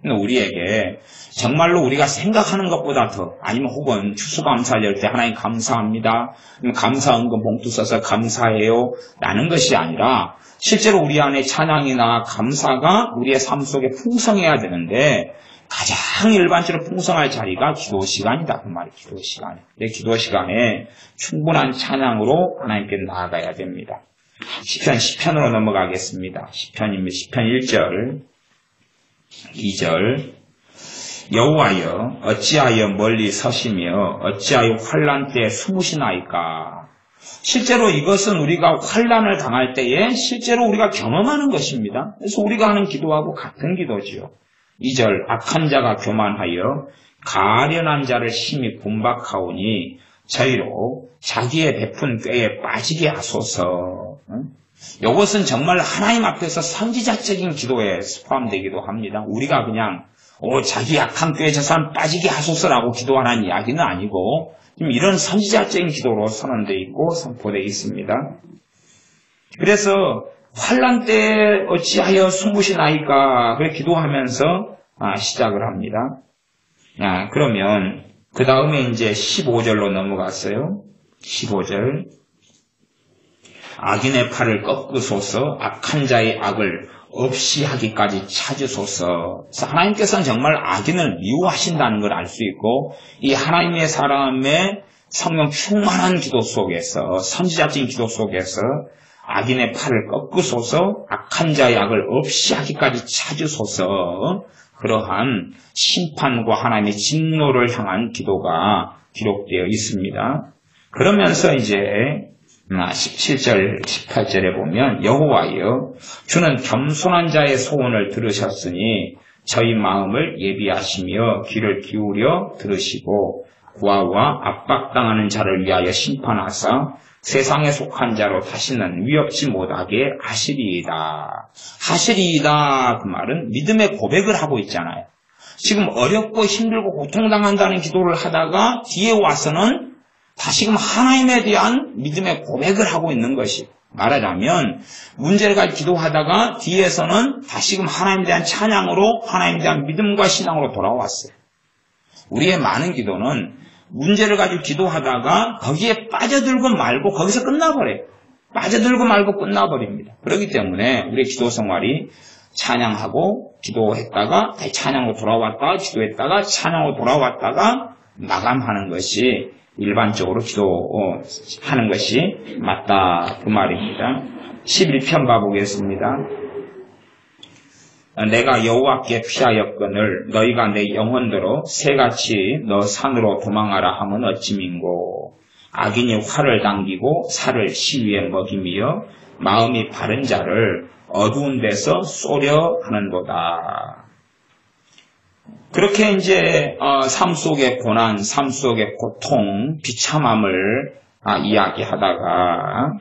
근데 우리에게 정말로 우리가 생각하는 것보다 더 아니면 혹은 추수감사절 때 하나님 감사합니다. 감사헌금 봉투 써서 감사해요 라는 것이 아니라 실제로 우리 안에 찬양이나 감사가 우리의 삶 속에 풍성해야 되는데 가장 일반적으로 풍성할 자리가 기도 시간이다. 그 말이 기도 시간에. 기도 시간에 충분한 찬양으로 하나님께 나아가야 됩니다. 시편으로 넘어가겠습니다. 시편입니다. 시편 1절, 2절. 여호와여 어찌하여 멀리 서시며 어찌하여 환난 때에 숨으시나이까. 실제로 이것은 우리가 환난을 당할 때에 실제로 우리가 경험하는 것입니다. 그래서 우리가 하는 기도하고 같은 기도지요. 2절 악한 자가 교만하여 가련한 자를 심히 분박하오니 저희로 자기의 베푼 꾀에 빠지게 하소서. 이것은 정말 하나님 앞에서 선지자적인 기도에 포함되기도 합니다. 우리가 그냥 자기 악한 꾀에 저 사람 빠지게 하소서라고 기도하는 이야기는 아니고 이런 선지자적인 기도로 선언되어 있고 선포되어 있습니다. 그래서 환난 때 어찌하여 숨으시나이까 그렇게 기도하면서 시작을 합니다. 그러면 그 다음에 이제 15절로 넘어갔어요. 15절. 악인의 팔을 꺾으소서 악한 자의 악을 없이 하기까지 찾으소서. 그래서 하나님께서는 정말 악인을 미워하신다는 걸 알 수 있고 이 하나님의 사람의 성령 충만한 기도 속에서 선지자적인 기도 속에서 악인의 팔을 꺾으소서 악한 자의 악을 없이 하기까지 찾으소서. 그러한 심판과 하나님의 진노를 향한 기도가 기록되어 있습니다. 그러면서 이제 17절, 18절에 보면 여호와여 주는 겸손한 자의 소원을 들으셨으니 저희 마음을 예비하시며 귀를 기울여 들으시고 고아와 압박당하는 자를 위하여 심판하사 세상에 속한 자로 다시는 위협지 못하게 하시리이다. 하시리이다 그 말은 믿음의 고백을 하고 있잖아요. 지금 어렵고 힘들고 고통당한다는 기도를 하다가 뒤에 와서는 다시금 하나님에 대한 믿음의 고백을 하고 있는 것이 말하자면 문제를 가지고 기도하다가 뒤에서는 다시금 하나님에 대한 찬양으로 하나님에 대한 믿음과 신앙으로 돌아왔어요. 우리의 많은 기도는 문제를 가지고 기도하다가 거기에 빠져들고 말고 거기서 끝나버려요. 빠져들고 말고 끝나버립니다. 그렇기 때문에 우리의 기도 생활이 찬양하고 기도했다가 다시 찬양으로 돌아왔다가 기도했다가 찬양으로 돌아왔다가 마감하는 것이 일반적으로 기도하는 것이 맞다 그 말입니다. 11편 봐보겠습니다. 내가 여호와께 피하였거늘 너희가 내 영혼대로 새같이 너 산으로 도망하라 하면 어찌민고. 악인이 활을 당기고 살을 시위에 먹이며 마음이 바른 자를 어두운 데서 쏘려 하는도다. 그렇게 이제 삶 속의 고난, 삶 속의 고통, 비참함을 이야기하다가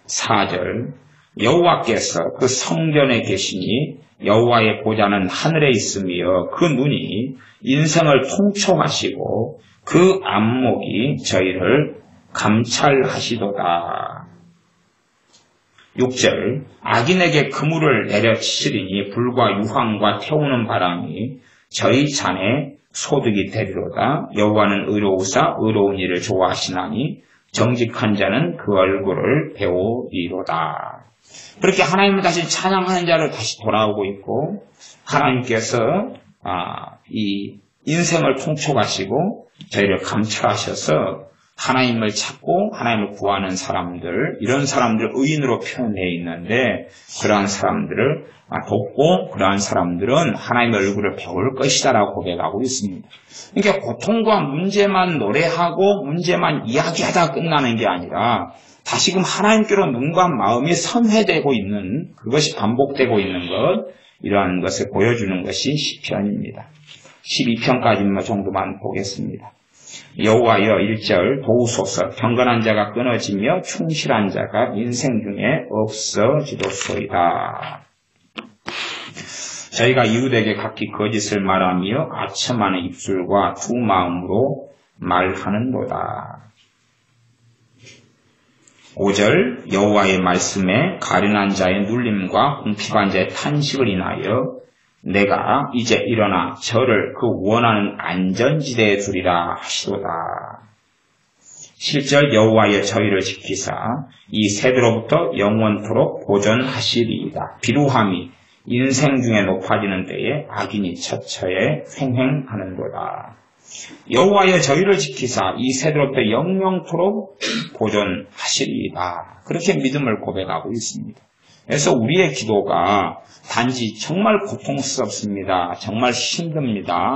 4절 여호와께서 그 성전에 계시니 여호와의 보좌는 하늘에 있으며 그 눈이 인생을 통촉하시고 그 안목이 저희를 감찰하시도다. 6절 악인에게 그물을 내려치시리니 불과 유황과 태우는 바람이 저희 잔에 소득이 되리로다. 여호와는 의로우사 의로운 일을 좋아하시나니 정직한 자는 그 얼굴을 배우리로다. 그렇게 하나님을 다시 찬양하는 자를 다시 돌아오고 있고 하나님께서 이 인생을 통촉하시고 저희를 감찰하셔서 하나님을 찾고 하나님을 구하는 사람들, 이런 사람들을 의인으로 표현되어 있는데 그러한 사람들을 돕고 그러한 사람들은 하나님의 얼굴을 배울 것이다라고 고백하고 있습니다. 그러니까 고통과 문제만 노래하고 문제만 이야기하다 끝나는 게 아니라 다시금 하나님께로 눈과 마음이 선회되고 있는 그것이 반복되고 있는 것, 이러한 것을 보여주는 것이 시편입니다. 12편까지 정도만 보겠습니다. 여호와여 1절 도우소서 경건한 자가 끊어지며 충실한 자가 인생 중에 없어지도소이다. 저희가 이웃에게 각기 거짓을 말하며 아첨하는 입술과 두 마음으로 말하는도다. 5절 여호와의 말씀에 가련한 자의 눌림과 궁핍한 자의 탄식을 인하여 내가 이제 일어나 저를 그 원하는 안전지대에 두리라 하시도다. 7절 여호와의 저희를 지키사 이 세대로부터 영원토록 보존하시리이다. 비루함이 인생 중에 높아지는 때에 악인이 처처에 횡행하는도다. 여호와여 저희를 지키사 이 세대로부터 영영토록 보존하시리이다. 그렇게 믿음을 고백하고 있습니다. 그래서 우리의 기도가 단지 정말 고통스럽습니다. 정말 힘듭니다.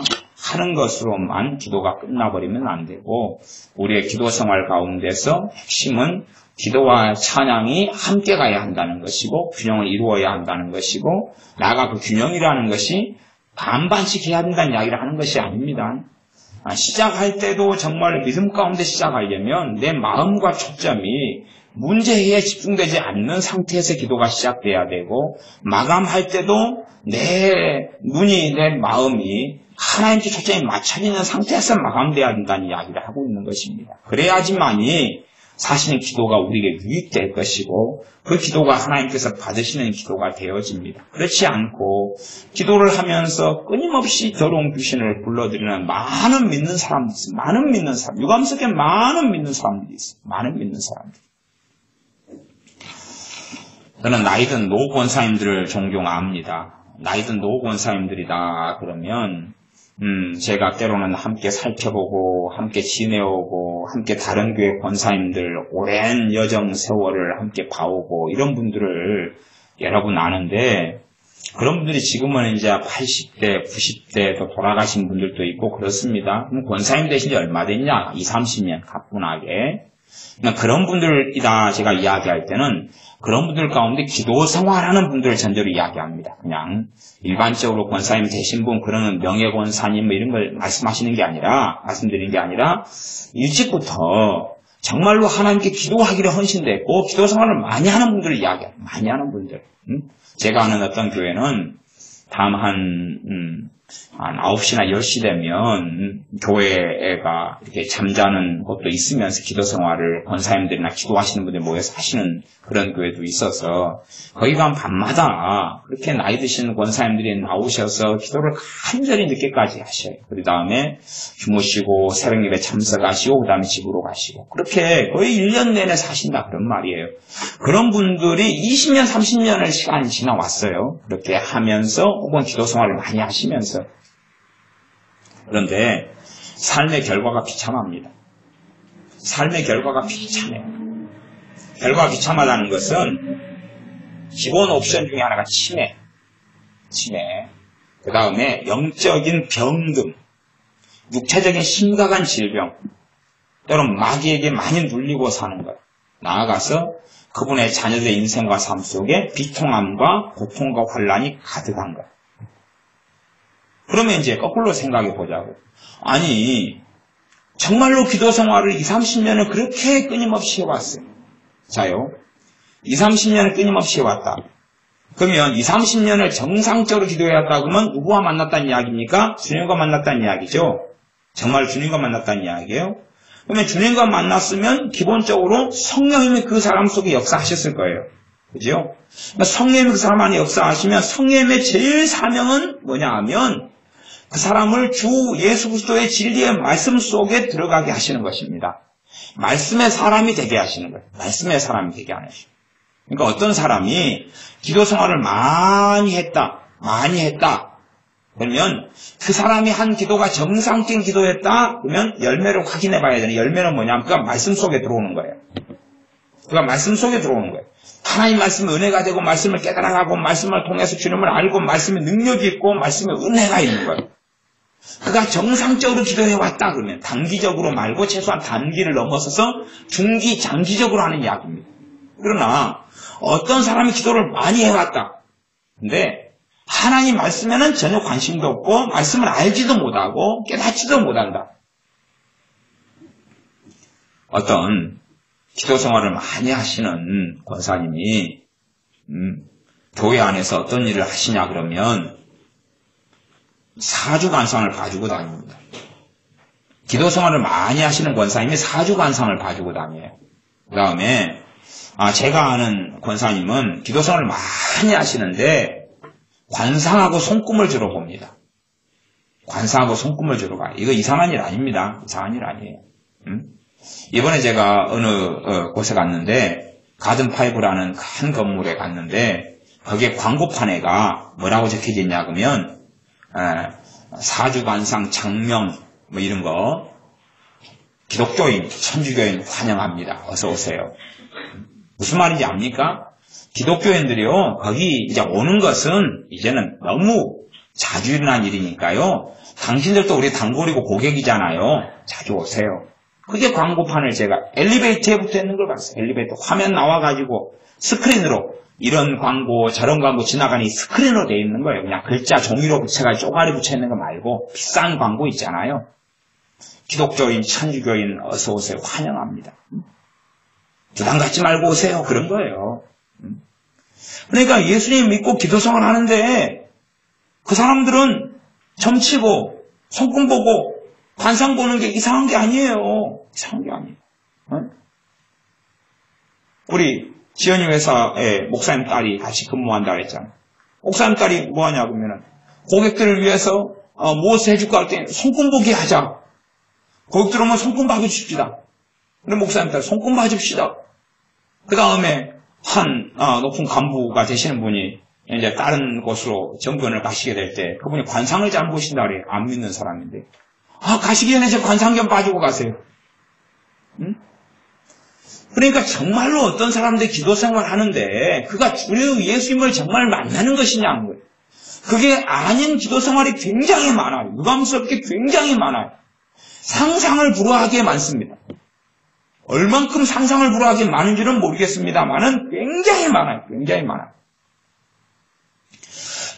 하는 것으로만 기도가 끝나버리면 안 되고 우리의 기도 생활 가운데서 핵심은 기도와 찬양이 함께 가야 한다는 것이고 균형을 이루어야 한다는 것이고 나아가 그 균형이라는 것이 반반씩 해야 된다는 이야기를 하는 것이 아닙니다. 시작할 때도 정말 믿음 가운데 시작하려면 내 마음과 초점이 문제에 집중되지 않는 상태에서 기도가 시작돼야 되고 마감할 때도 내 눈이 내 마음이 하나님께 초점이 맞춰지는 상태에서 마감돼야 된다는 이야기를 하고 있는 것입니다. 그래야지만이 사실은 기도가 우리에게 유익될 것이고 그 기도가 하나님께서 받으시는 기도가 되어집니다. 그렇지 않고 기도를 하면서 끊임없이 더러운 귀신을 불러들이는 많은 믿는 사람들이 있어요. 많은 믿는 사람, 유감 속에 많은 믿는 사람들이 있어요. 많은 믿는 사람들. 저는 나이든 노 권사님들을 종종 압니다. 나이든 노 권사님들이다 그러면 제가 때로는 함께 살펴보고 함께 지내오고 함께 다른 교회 권사님들 오랜 여정 세월을 함께 봐오고 이런 분들을 여러분 아는데 그런 분들이 지금은 이제 80대, 90대 또 돌아가신 분들도 있고 그렇습니다. 그럼 권사님 되신 지 얼마 됐냐? 20, 30년 가뿐하게. 그런 분들이다 제가 이야기할 때는 그런 분들 가운데 기도 생활하는 분들을 전제로 이야기합니다. 그냥 일반적으로 권사님 되신 분 그러는 명예 권사님 뭐 이런 걸 말씀드리는 게 아니라 일찍부터 정말로 하나님께 기도하기를 헌신됐고 기도 생활을 많이 하는 분들을 이야기해요. 많이 하는 분들. 제가 아는 어떤 교회는 다음 한 9시나 10시 되면 교회가 이렇게 잠자는 곳도 있으면서 기도 생활을 권사님들이나 기도하시는 분들 모여서 하시는 그런 교회도 있어서 거기 가면 밤마다 그렇게 나이 드신 권사님들이 나오셔서 기도를 간절히 늦게까지 하셔요. 그 다음에 주무시고 새벽 예배 참석하시고 그 다음에 집으로 가시고 그렇게 거의 1년 내내 사신다 그런 말이에요. 그런 분들이 20년 30년의 시간이 지나왔어요. 그렇게 하면서 혹은 기도 생활을 많이 하시면서 그런데 삶의 결과가 비참합니다. 삶의 결과가 비참해요. 결과가 비참하다는 것은 기본 옵션 중에 하나가 치매. 그 다음에 영적인 병금, 육체적인 심각한 질병, 또는 마귀에게 많이 눌리고 사는 것. 나아가서 그분의 자녀들의 인생과 삶 속에 비통함과 고통과 환란이 가득한 것. 그러면 이제 거꾸로 생각해 보자고. 아니, 정말로 기도 생활을 20, 30년을 그렇게 끊임없이 해왔어요. 자요. 20, 30년을 끊임없이 해왔다. 그러면 20, 30년을 정상적으로 기도해왔다 그러면 누구와 만났다는 이야기입니까? 주님과 만났다는 이야기죠. 정말 주님과 만났다는 이야기예요. 그러면 주님과 만났으면 기본적으로 성령님이 그 사람 속에 역사하셨을 거예요. 그죠? 성령님이 그 사람 안에 역사하시면 성령님의 제일 사명은 뭐냐 하면 그 사람을 주 예수 그리스도의 진리의 말씀 속에 들어가게 하시는 것입니다. 말씀의 사람이 되게 하시는 거예요. 말씀의 사람이 되게 하는 것입니다. 그러니까 어떤 사람이 기도 생활을 많이 했다. 그러면 그 사람이 한 기도가 정상적인 기도였다. 그러면 열매를 확인해 봐야 되는 열매는 뭐냐면 그가 말씀 속에 들어오는 거예요. 하나님 말씀의 은혜가 되고 말씀을 깨달아가고 말씀을 통해서 주님을 알고 말씀의 능력이 있고 말씀의 은혜가 있는 거예요. 그가 정상적으로 기도해왔다 그러면 단기적으로 말고 최소한 단기를 넘어서서 중기, 장기적으로 하는 이야기입니다. 그러나 어떤 사람이 기도를 많이 해왔다. 근데 하나님 말씀에는 전혀 관심도 없고 말씀을 알지도 못하고 깨닫지도 못한다. 어떤 기도 생활을 많이 하시는 권사님이 교회 안에서 어떤 일을 하시냐 그러면 사주관상을 봐주고 다닙니다. 기도 생활을 많이 하시는 권사님이 사주관상을 봐주고 다녀요. 그 다음에 제가 아는 권사님은 기도 생활을 많이 하시는데 관상하고 손금을 주로 봅니다. 관상하고 손금을 주로 봐요. 이거 이상한 일 아닙니다. 이상한 일 아니에요. 이번에 제가 어느 곳에 갔는데 가든파이브라는 큰 건물에 갔는데 거기에 광고판에가 뭐라고 적혀져 있냐 그러면 사주관상 장명 뭐 이런 거 기독교인 천주교인 환영합니다. 어서 오세요. 무슨 말인지 압니까? 기독교인들이요 거기 이제 오는 것은 이제는 너무 자주 일어난 일이니까요. 당신들도 우리 단골이고 고객이잖아요. 자주 오세요. 그게 광고판을 제가 엘리베이터에 붙어 있는 걸 봤어요. 엘리베이터 화면 나와가지고 스크린으로 이런 광고 저런 광고 지나가니 스크린으로 돼 있는 거예요. 그냥 글자 종이로 붙여가지고 쪼가리 붙여 있는 거 말고 비싼 광고 있잖아요. 기독교인 천주교인 어서 오세요. 환영합니다. 부담 갖지 말고 오세요. 그런 거예요. 그러니까 예수님 믿고 기도생활 하는데 그 사람들은 점치고 손금 보고 관상 보는 게 이상한 게 아니에요. 이상한 게 아니에요. 우리 지연이 회사에 목사님 딸이 같이 근무한다고 했잖아요. 목사님 딸이 뭐 하냐 그러면은 고객들을 위해서 무엇을 해줄까 할 때 손금 보기 하자. 고객들 오면 손금 봐줍시다. 그럼 목사님 딸 손금 봐줍시다. 그 다음에 한 높은 간부가 되시는 분이 이제 다른 곳으로 정변을 가시게 될 때 그분이 관상을 잘 보신다 그래요. 안 믿는 사람인데. 가시기 전에 제 관상 좀 봐주고 가세요. 그러니까 정말로 어떤 사람들이 기도 생활 하는데 그가 주로 예수님을 정말 만나는 것이냐는 거예요. 그게 아닌 기도 생활이 굉장히 많아요. 유감스럽게 굉장히 많아요. 상상을 불허하기에 많습니다. 얼만큼 상상을 불허하기에 많은지는 모르겠습니다만은 굉장히 많아요. 굉장히 많아요.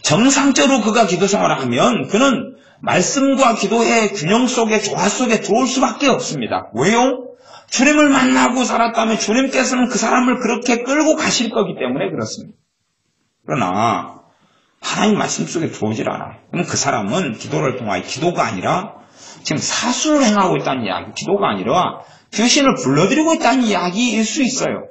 정상적으로 그가 기도 생활을 하면 그는 말씀과 기도의 균형 속에 조화 속에 들어올 수밖에 없습니다. 왜요? 주님을 만나고 살았다면 주님께서는 그 사람을 그렇게 끌고 가실 거기 때문에 그렇습니다. 그러나 하나님 말씀 속에 들어오질 않아요. 그럼 그 사람은 기도를 통하여 기도가 아니라 지금 사수를 행하고 있다는 이야기, 기도가 아니라 귀신을 불러들이고 있다는 이야기일 수 있어요.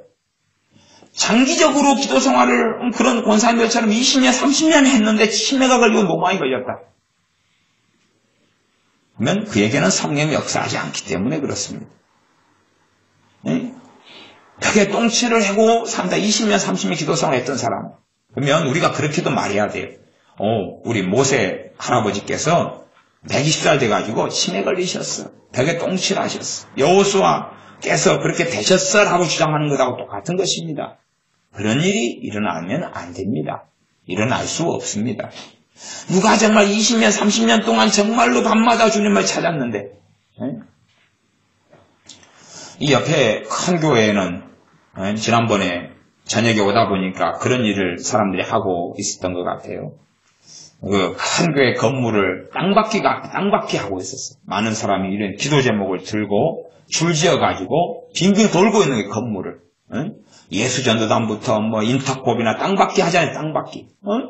장기적으로 기도 생활을 그런 권사님들처럼 20년, 30년 했는데 치매가 걸리고 너무 많이 걸렸다. 그러면 그에게는 성령이 역사하지 않기 때문에 그렇습니다. 벽에 똥치를 하고 산다 20년, 30년 기도 생활을 했던 사람. 그러면 우리가 그렇게도 말해야 돼요. 우리 모세 할아버지께서 120살 돼가지고 치매 걸리셨어. 벽에 똥치를 하셨어. 여호수아께서 그렇게 되셨어라고 주장하는 것하고 똑같은 것입니다. 그런 일이 일어나면 안 됩니다. 일어날 수 없습니다. 누가 정말 20년, 30년 동안 정말로 밤마다 주님을 찾았는데 이 옆에 큰 교회에는 지난번에 저녁에 오다 보니까 그런 일을 사람들이 하고 있었던 것 같아요. 그 큰 교회 건물을 땅받기 하고 있었어요. 많은 사람이 이런 기도 제목을 들고 줄지어가지고 빙빙 돌고 있는 게 건물을. 예수전도단부터 인터콥이나 땅받기 하잖아요. 땅받기.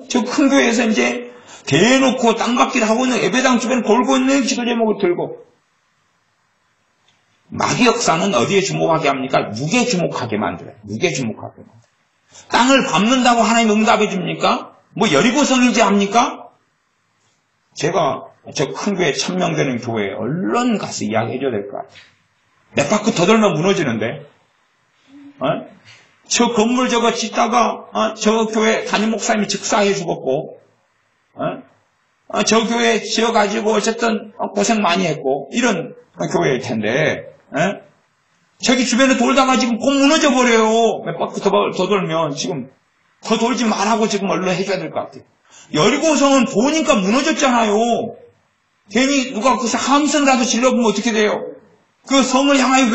저 큰 교회에서 이제 대놓고 땅받기를 하고 있는 예배당 주변에 돌고 있는 기도 제목을 들고. 마귀 역사는 어디에 주목하게 합니까? 육에 주목하게 만들어요. 육에 주목하게 만들어요. 땅을 밟는다고 하나님 응답해 줍니까? 여리고성이지 합니까? 제가 저 큰 교회 1000명 되는 교회에 얼른 가서 이야기해 줘야 될 것 같아요. 몇 바퀴 더 돌면 무너지는데. 저 건물 저거 짓다가 저 교회 담임 목사님이 즉사해 죽었고 저 교회 지어가지고 어쨌든 고생 많이 했고 이런 교회일 텐데 저기 주변에 돌다가 지금 곧 무너져 버려요. 몇 바퀴 더 돌면 지금 더 돌지 말라고 지금 얼른 해줘야 될 것 같아요. 여리고성은 보니까 무너졌잖아요. 괜히 누가 거기서 함성이라도 질러보면 어떻게 돼요? 그 성을 향하여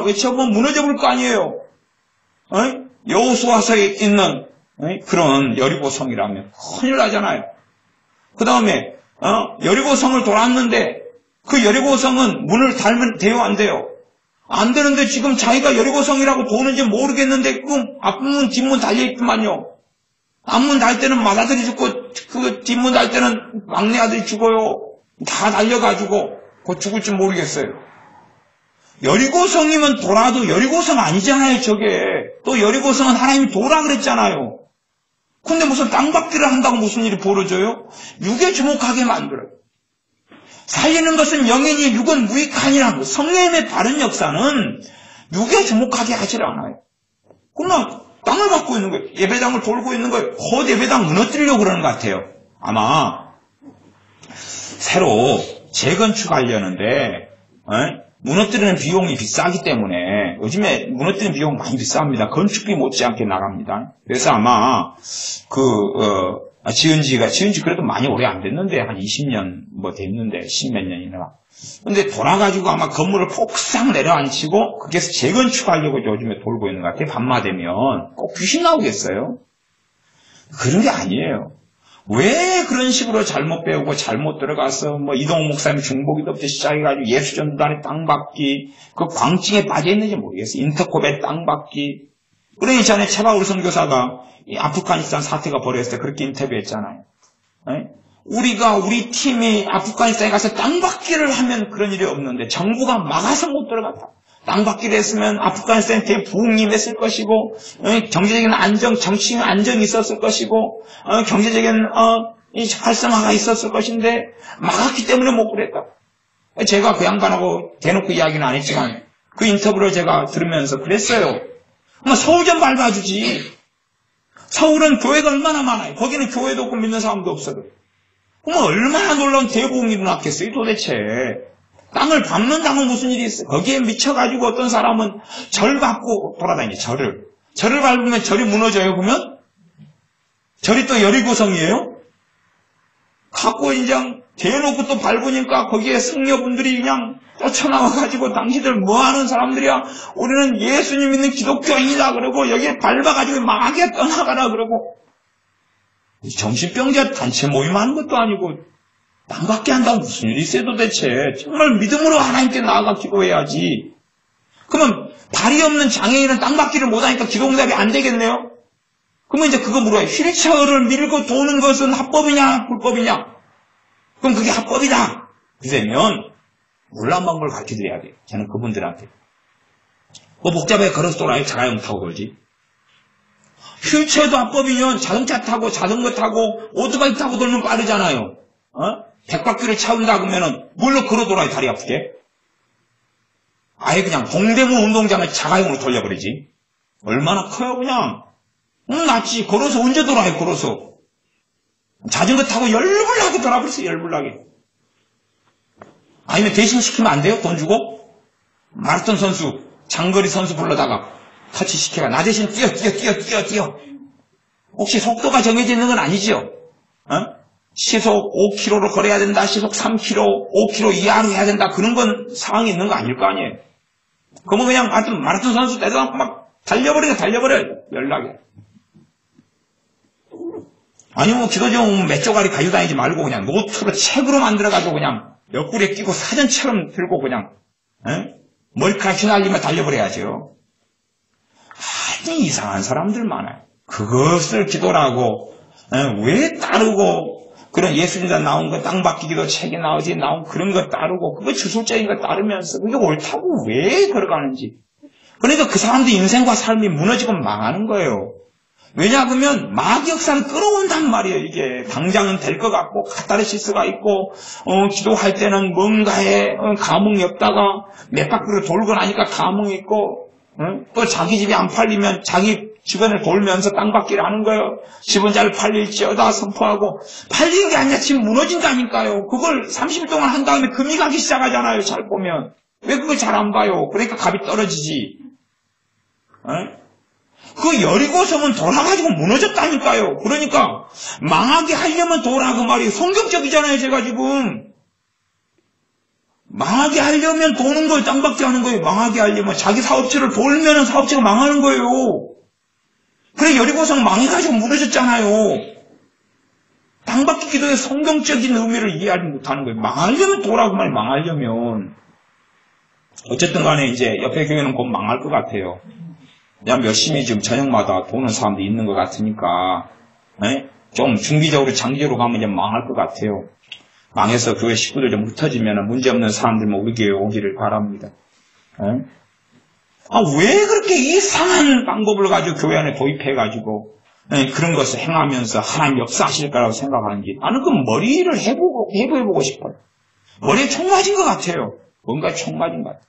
외쳐보면 무너져 볼 거 아니에요. 여호수아서에 있는 그런 여리고성이라면 큰일 나잖아요. 그 다음에 여리고성을 돌았는데 그 여리고성은 문을 달면 돼요 안 돼요? 안 되는데 지금 자기가 여리고성이라고 도는지 모르겠는데 그 앞문 뒷문 달려있구만요. 앞문 달 때는 맏아들이 죽고 그 뒷문 달 때는 막내 아들이 죽어요. 다 달려가지고 곧 죽을지 모르겠어요. 여리고성이면 돌아도 여리고성 아니잖아요, 저게. 또 여리고성은 하나님이 도라 그랬잖아요. 근데 무슨 땅밟기를 한다고 무슨 일이 벌어져요? 육에 주목하게 만들어요. 살리는 것은 영이니 육은 무익하니라. 성령의 바른 역사는 육에 주목하게 하질 않아요. 그러나 땅을 받고 있는 거예요. 예배당을 돌고 있는 거예요. 곧 예배당 무너뜨리려고 그러는 것 같아요. 아마 새로 재건축하려는데 무너뜨리는 비용이 비싸기 때문에 요즘에 무너뜨리는 비용 많이 비쌉니다. 건축비 못지않게 나갑니다. 그래서 아마 지은 지 그래도 많이 오래 안 됐는데 한 20년 뭐 됐는데 10몇 년이나. 근데 돌아가지고 아마 건물을 폭삭 내려앉히고 거기에서 재건축하려고 요즘에 돌고 있는 것 같아요. 밤마 되면 꼭 귀신 나오겠어요? 그런 게 아니에요. 왜 그런 식으로 잘못 배우고 잘못 들어가서 뭐 이동욱 목사님 중보기도부터 시작해가지고 예수전도단에 땅받기 그 광증에 빠져있는지 모르겠어요. 인터콥에 땅받기. 그러니 전에 최바울 선교사가 이 아프가니스탄 사태가 벌어졌을 때 그렇게 인터뷰했잖아요. 우리 팀이 아프가니스탄에 가서 땅받기를 하면 그런 일이 없는데 정부가 막아서 못 들어갔다. 땅받기를 했으면 아프가니스탄에 대부흥이 임했을 것이고 경제적인 안정, 정치적인 안정이 있었을 것이고 경제적인 활성화가 있었을 것인데 막았기 때문에 못 그랬다. 제가 그 양반하고 대놓고 이야기는 안 했지만 그 인터뷰를 제가 들으면서 그랬어요. 서울 좀 밟아주지. 서울은 교회가 얼마나 많아요. 거기는 교회도 없고 믿는 사람도 없어도. 그럼 얼마나 놀라운 대부흥이 일어났겠어요 도대체. 땅을 밟는다면 무슨 일이 있어요. 거기에 미쳐가지고 어떤 사람은 절 밟고 돌아다니죠. 절을 밟으면 절이 무너져요. 그러면 절이 또 여리고성이에요. 갖고 이제 대놓고 또 밟으니까 거기에 승려분들이 그냥 쫓아나와가지고 당신들 뭐하는 사람들이야. 우리는 예수님 믿는 기독교인이다 그러고 여기에 밟아가지고 망하게 떠나가라 그러고. 정신병자 단체 모임하는 것도 아니고 땅받기 한다고 무슨 일이 있어요 도대체. 정말 믿음으로 하나님께 나아가 기도해야지. 그러면 발이 없는 장애인은 땅받기를 못하니까 기도응답이 안 되겠네요. 그러면 이제 그거 물어요. 휠체어를 밀고 도는 것은 합법이냐 불법이냐. 그럼 그게 합법이다. 그러면 놀라운 방법을 가르쳐드려야 돼요. 저는 그분들한테. 복잡하게 걸어서 돌아요. 자가용 타고 걸지. 휠체어도 합법이면 자동차 타고 자전거 타고 오토바이 타고 돌면 빠르잖아요. 100바퀴를 차운다 그러면은 뭘로 걸어 돌아요 다리 아프게? 아예 그냥 동대문 운동장을 자가용으로 돌려버리지. 얼마나 커요 그냥. 낫지. 걸어서 언제 돌아요 걸어서. 자전거 타고 열불나게 돌아버렸어요 열불나게. 아니면 대신 시키면 안 돼요? 돈 주고? 마라톤 선수 장거리 선수 불러다가 터치 시켜가 나 대신 뛰어. 혹시 속도가 정해져 있는 건 아니죠? 시속 5km로 걸어야 된다, 시속 3km, 5km 이하로 해야 된다, 그런 건 상황이 있는 거 아닐 거 아니에요? 그러면 그냥 마라톤 선수 때도 막 달려버려요, 연락에. 아니면 기도종 몇 조가리 가지고 다니지 말고 그냥 노트로 책으로 만들어가지고 그냥 옆구리에 끼고 사전처럼 들고 그냥, 머리카락 휘날리며 달려버려야죠. 아니, 이상한 사람들 많아요. 그것을 기도라고, 왜 따르고, 그런 예수님자 나온 거 땅받기기도 책에 나온 그런 거 따르고 그거 주술적인 거 따르면서 그게 옳다고 왜 걸어가는지. 그러니까 그 사람들 인생과 삶이 무너지고 망하는 거예요. 왜냐하면 마귀 역사는 끌어온단 말이에요. 이게 당장은 될 것 같고 카타르시스가 있고 기도할 때는 뭔가에 감흥이 없다가 몇 바퀴를 돌고 나니까 감흥이 있고 또 자기 집이 안 팔리면 자기 주변을 돌면서 땅받기를 하는 거예요. 집은 잘 팔릴지어다 선포하고. 팔리는 게 아니라 지금 무너진다니까요. 그걸 30일 동안 한 다음에 금이 가기 시작하잖아요. 잘 보면. 왜 그걸 잘 안 봐요? 그러니까 값이 떨어지지. 그 여리고성은 돌아가지고 무너졌다니까요. 그러니까 망하게 하려면 돌아 그 말이 성경적이잖아요. 제가 지금. 망하게 하려면 도는 걸 땅받기 하는 거예요. 망하게 하려면 자기 사업체를 돌면은 사업체가 망하는 거예요. 그래 여리고성 망해가지고 무너졌잖아요. 땅받기 기도의 성경적인 의미를 이해하지 못하는 거예요. 망하려면 도라고 말이에요. 망하려면. 어쨌든 간에 이제 옆에 교회는 곧 망할 것 같아요. 그냥 열심히 지금 저녁마다 도는 사람도 있는 것 같으니까, 좀 중기적으로 장기적으로 가면 이제 망할 것 같아요. 망해서 교회 식구들 좀 흩어지면 문제없는 사람들만 우리 교회에 오기를 바랍니다. 왜 그렇게 이상한 방법을 가지고 교회 안에 도입해가지고 그런 것을 행하면서 하나님 역사하실 거라고 생각하는지 나는 그 머리를 해보고 싶어요. 머리에 총 맞은 것 같아요. 뭔가 총 맞은 것 같아요.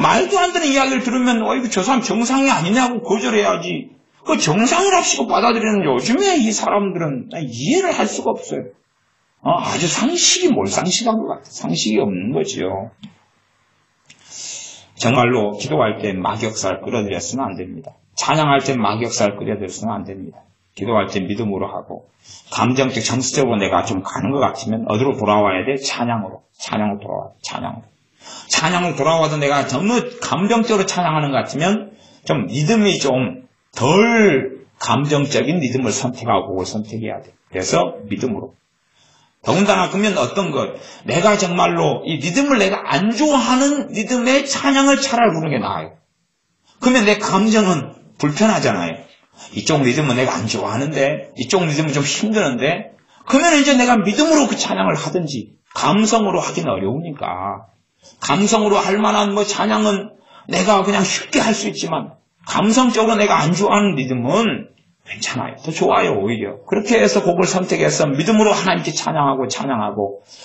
말도 안 되는 이야기를 들으면 어이구 저 사람 정상이 아니네 하고 거절해야지. 그 정상이랍시고 받아들이는 요즘에 이 사람들은 이해를 할 수가 없어요. 아주 상식이 몰상식한 것 같아요. 상식이 없는 거지요. 정말로 기도할 때 막역사를 끌어들였으면 안 됩니다. 찬양할 때 막역사를 끌어들였으면 안 됩니다. 기도할 때 믿음으로 하고 감정적 정서적으로 내가 좀 가는 것 같으면 어디로 돌아와야 돼? 찬양으로 돌아와야 돼. 찬양으로 돌아와도 내가 너무 감정적으로 찬양하는 것 같으면 좀 믿음이 좀 덜 감정적인 믿음을 선택하고 선택해야 돼. 그래서 믿음으로. 더군다나 그러면 어떤 것, 내가 정말로 이 믿음을 내가 안 좋아하는 믿음의 찬양을 차라리 부르는 게 나아요. 그러면 내 감정은 불편하잖아요. 이쪽 믿음은 내가 안 좋아하는데, 이쪽 믿음은 좀 힘드는데, 그러면 이제 내가 믿음으로 그 찬양을 하든지, 감성으로 하기는 어려우니까, 감성으로 할 만한 찬양은 내가 그냥 쉽게 할 수 있지만, 감성적으로 내가 안 좋아하는 믿음은 괜찮아요. 더 좋아요, 오히려. 그렇게 해서 곡을 선택해서 믿음으로 하나님께 찬양하고,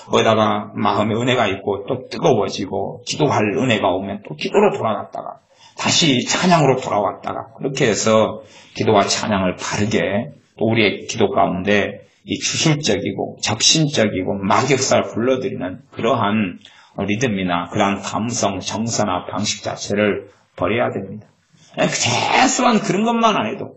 거기다가 마음에 은혜가 있고, 또 뜨거워지고, 기도할 은혜가 오면 또 기도로 돌아갔다가, 다시 찬양으로 돌아왔다가, 그렇게 해서 기도와 찬양을 바르게, 또 우리의 기도 가운데 이 주술적이고, 적신적이고, 막역사를 불러들이는 그러한 리듬이나, 그러한 감성, 정서나 방식 자체를 버려야 됩니다. 최소한 그런 것만 안 해도,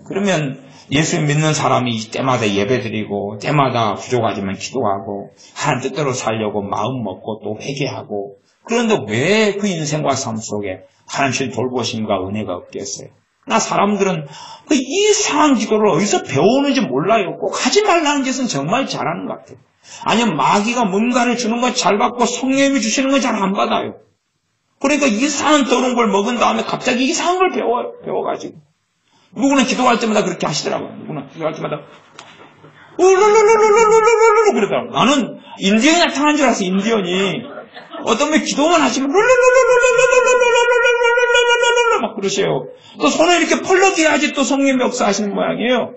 그러면 예수 믿는 사람이 때마다 예배드리고 때마다 부족하지만 기도하고 하나님 뜻대로 살려고 마음 먹고 또 회개하고 그런데 왜 그 인생과 삶 속에 하나님의 돌보심과 은혜가 없겠어요? 나 사람들은 그 이상한 기도를 어디서 배우는지 몰라요. 꼭 하지 말라는 짓은 정말 잘하는 것 같아요. 아니면 마귀가 뭔가를 주는 건 잘 받고 성령님이 주시는 건 잘 안 받아요. 그러니까 이상한 더러운 걸 먹은 다음에 갑자기 이상한 걸 배워가지고 누구는 기도할 때마다 그렇게 하시더라고요. 누구는 기도할 때마다 울룰룰룰룰룰룰룰룰 그러더라고요. 나는 인디언이 나타난 줄 알았어. 인디언이 어떤 분 기도만 하시면 룰룰룰룰룰룰룰룰룰룰룰룰룰룰룰룰룰 막 그러세요. 또 손을 이렇게 펄럭해야지 또 성령 역사하시는 모양이에요.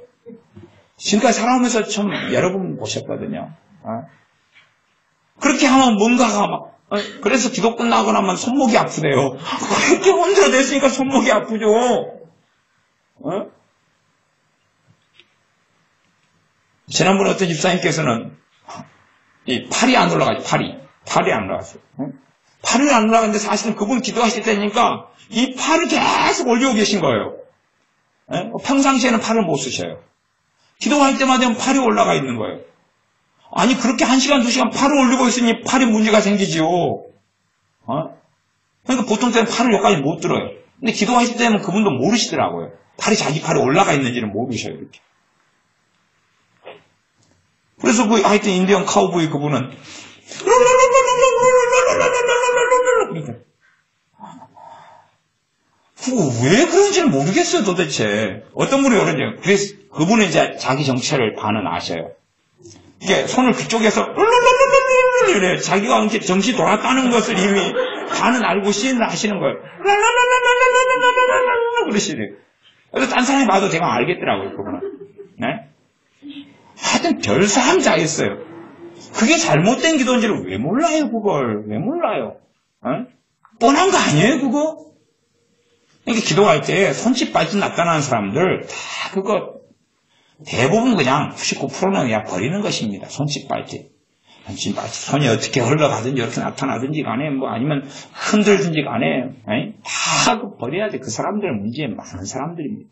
지금까지 살아오면서 참 여러 번 보셨거든요. 그렇게 하면 뭔가가 막 그래서 기도 끝나고 나면 손목이 아프대요. 그렇게 혼자 됐으니까 손목이 아프죠. 지난번에 어떤 집사님께서는 이 팔이 안 올라가죠. 팔이 안 올라갔어요. 팔이 안 올라갔는데 사실은 그분 기도하실 때니까 이 팔을 계속 올리고 계신 거예요. 평상시에는 팔을 못 쓰셔요. 기도할 때마다 팔이 올라가 있는 거예요. 아니 그렇게 1시간 2시간 팔을 올리고 있으니 팔에 문제가 생기지요. 그러니까 보통 때는 팔을 여기까지 못 들어요. 근데 기도하실 때는 그분도 모르시더라고요. 팔이 자기 팔에 올라가 있는지는 모르셔요, 이렇게. 그래서 하여튼 인디언 카우보이 그분은 왜 그런지는 모르겠어요, 도대체. 어떤 분이 그런지. 그래서 그분은 이제 자기 정체를 반은 아셔요. 이게 손을 그쪽에서 이래 자기가 이렇게 정신 돌아가는 것을 이미 반은 알고 하시는 거예요. 그러시래요. 그래서 딴 사람이 봐도 대강 알겠더라고요, 그분은. 네? 하여튼 별 사람자였어요. 그게 잘못된 기도인지를 왜 몰라요, 그걸? 왜 몰라요? 뻔한 거 아니에요, 그거? 그러니까 기도할 때 손짓발짓 나타나는 사람들 다 그거 대부분 그냥 99%는 그냥 버리는 것입니다. 손짓발짓. 손이 어떻게 흘러가든지 이렇게 나타나든지 간에 아니면 흔들든지 간에 다 버려야 돼. 그 사람들은 문제 많은 사람들입니다.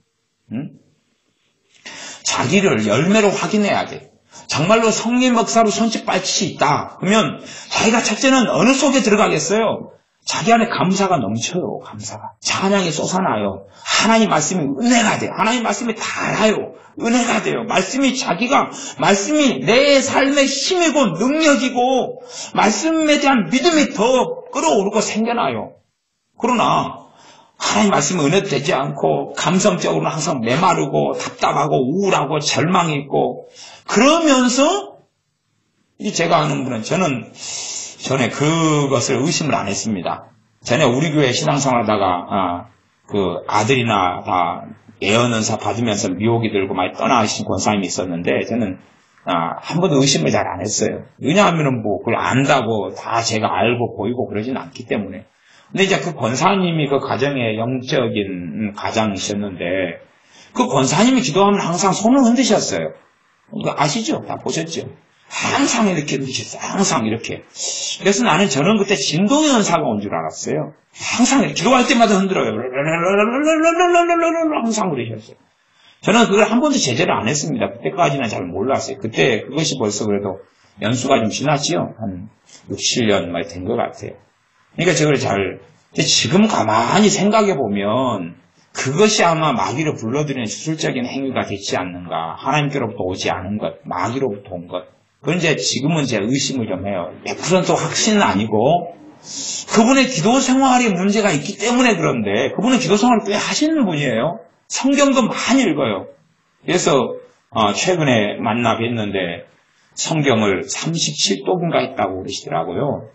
자기를 열매로 확인해야 돼. 정말로 성령 역사로 손짓발짓이 있다. 그러면 자기가 첫째는 어느 속에 들어가겠어요? 자기 안에 감사가 넘쳐요. 감사가. 찬양이 솟아나요. 하나님 말씀이 은혜가 돼요. 하나님 말씀이 달아요. 은혜가 돼요. 말씀이 내 삶의 힘이고 능력이고 말씀에 대한 믿음이 더 끓어오르고 생겨나요. 그러나 하나님 말씀은 은혜도 되지 않고 감성적으로는 항상 메마르고 답답하고 우울하고 절망이 있고 그러면서 제가 아는 분은 저는 전에 그것을 의심을 안 했습니다. 전에 우리 교회 신앙생활하다가 그 아들이나 다 예언은사 받으면서 미혹이 들고 많이 떠나신 권사님이 있었는데 저는 한 번도 의심을 잘 안 했어요. 왜냐하면은 뭐 그걸 안다고 다 제가 알고 보이고 그러진 않기 때문에. 근데 이제 그 권사님이 그 가정의 영적인 가장이셨는데 그 권사님이 기도하면 항상 손을 흔드셨어요. 그거 아시죠? 다 보셨죠? 항상 이렇게 흔드셨어요. 항상 이렇게. 그래서 저는 그때 진동의 은사가 온 줄 알았어요. 항상 이렇게 기도할 때마다 흔들어요. 항상 그러셨어요. 저는 그걸 한 번도 제재를 안 했습니다. 그때까지는 잘 몰랐어요. 그때 그것이 벌써 그래도 연수가 좀 지났지요. 한 6, 7년 많이 된 것 같아요. 그러니까 지금 가만히 생각해 보면 그것이 아마 마귀를 불러들이는 주술적인 행위가 되지 않는가. 하나님께로부터 오지 않은 것, 마귀로부터 온 것. 그건 지금은 의심을 좀 해요. 100% 확신은 아니고, 그분의 기도 생활에 문제가 있기 때문에 그런데, 그분은 기도 생활을 꽤 하시는 분이에요. 성경도 많이 읽어요. 그래서, 최근에 만나 뵀는데, 성경을 37독인가 했다고 그러시더라고요.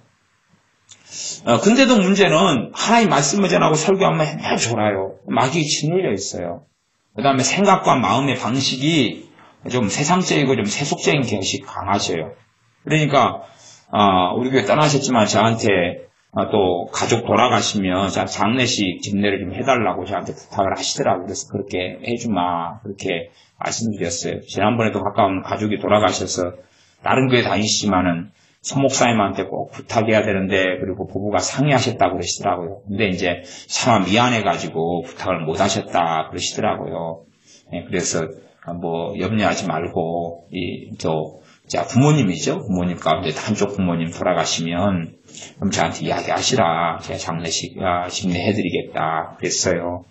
근데도 문제는 하나님 말씀을 전하고 설교하면 맨날 졸아요. 마귀에 짓눌려 있어요. 그 다음에 생각과 마음의 방식이 좀 세상적이고 좀 세속적인 것이 강하셔요. 그러니까 우리 교회 떠나셨지만 저한테 또 가족 돌아가시면 장례식 집례를 좀 해달라고 저한테 부탁을 하시더라고요. 그래서 그렇게 해주마 그렇게 말씀드렸어요. 지난번에도 가까운 가족이 돌아가셔서 다른 교회 다니시지만은 성목사님한테 꼭 부탁해야 되는데 그리고 부부가 상의하셨다고 그러시더라고요. 근데 이제 차마 미안해가지고 부탁을 못 하셨다 그러시더라고요. 그래서 뭐 염려하지 말고 부모님이죠. 부모님 가운데 한쪽 부모님 돌아가시면 그럼 저한테 이야기하시라. 제가 장례식 집례해드리겠다 그랬어요.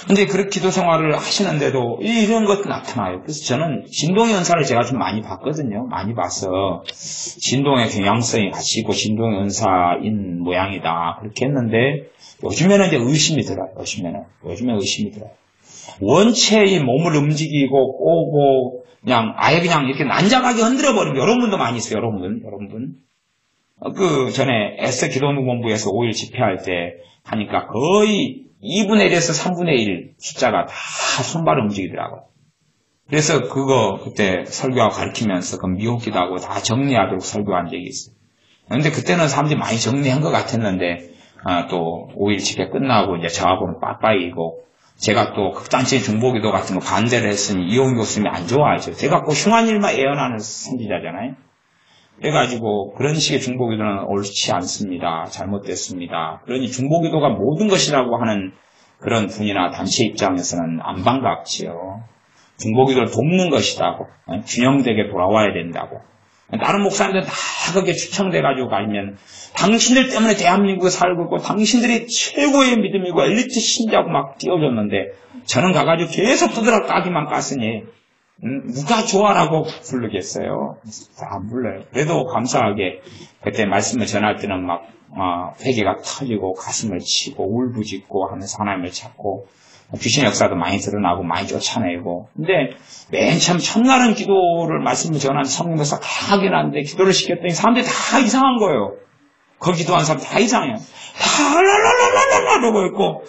근데 그렇게 기도 생활을 하시는데도 이런 것도 나타나요. 그래서 저는 진동의 은사를 제가 좀 많이 봤거든요. 많이 봐서 진동의 경향성이 같이 있고 진동의 은사인 모양이다 그렇게 했는데 요즘에는 이제 의심이 들어요. 요즘에 의심이 들어요. 원체 이 몸을 움직이고 꼬고 아예 그냥 이렇게 난잡하게 흔들어버리는 여러분도 많이 있어요. 여러분. 전에 에스더 기도본부에서 5일 집회할 때 하니까 거의 2분의 1에서 3분의 1 숫자가 다 손발 움직이더라고요. 그래서 그때 설교하고 가르치면서 그 미혹기도 하고 다 정리하도록 설교한 적이 있어요. 근데 그때는 사람들이 많이 정리한 것 같았는데, 또 5일 집회 끝나고 이제 저하고는 빠빠이고, 제가 또 극단적인 중보기도 같은 거 반대를 했으니 이용 교수님이 안 좋아하죠. 제가 꼭 흉한 일만 예언하는 선지자잖아요. 그래가지고 그런 식의 중보기도는 옳지 않습니다. 잘못됐습니다. 그러니 중보기도가 모든 것이라고 하는 그런 분이나 단체 입장에서는 안 반갑지요. 중보기도를 돕는 것이다고 균형되게 돌아와야 된다고. 다른 목사님들은 다 그렇게 추청돼가지고 가면 당신들 때문에 대한민국에 살고 있고 당신들이 최고의 믿음이고 엘리트 신자고 막 띄워줬는데 저는 가가지고 계속 두드러 까기만 깠으니 누가 좋아라고 부르겠어요? 안 불러요. 그래도 감사하게 그때 말씀을 전할 때는 막 회개가 터지고 가슴을 치고 울부짖고 하면서 하나님을 찾고 귀신의 역사도 많이 드러나고 많이 쫓아내고 근데 맨 처음 첫날은 기도를 말씀을 전한 성경에서 강하긴 한데 기도를 시켰더니 사람들이 다 이상한 거예요. 거기 기도하는 사람 다 이상해요. 다 랄랄랄랄랄라 그러고 있고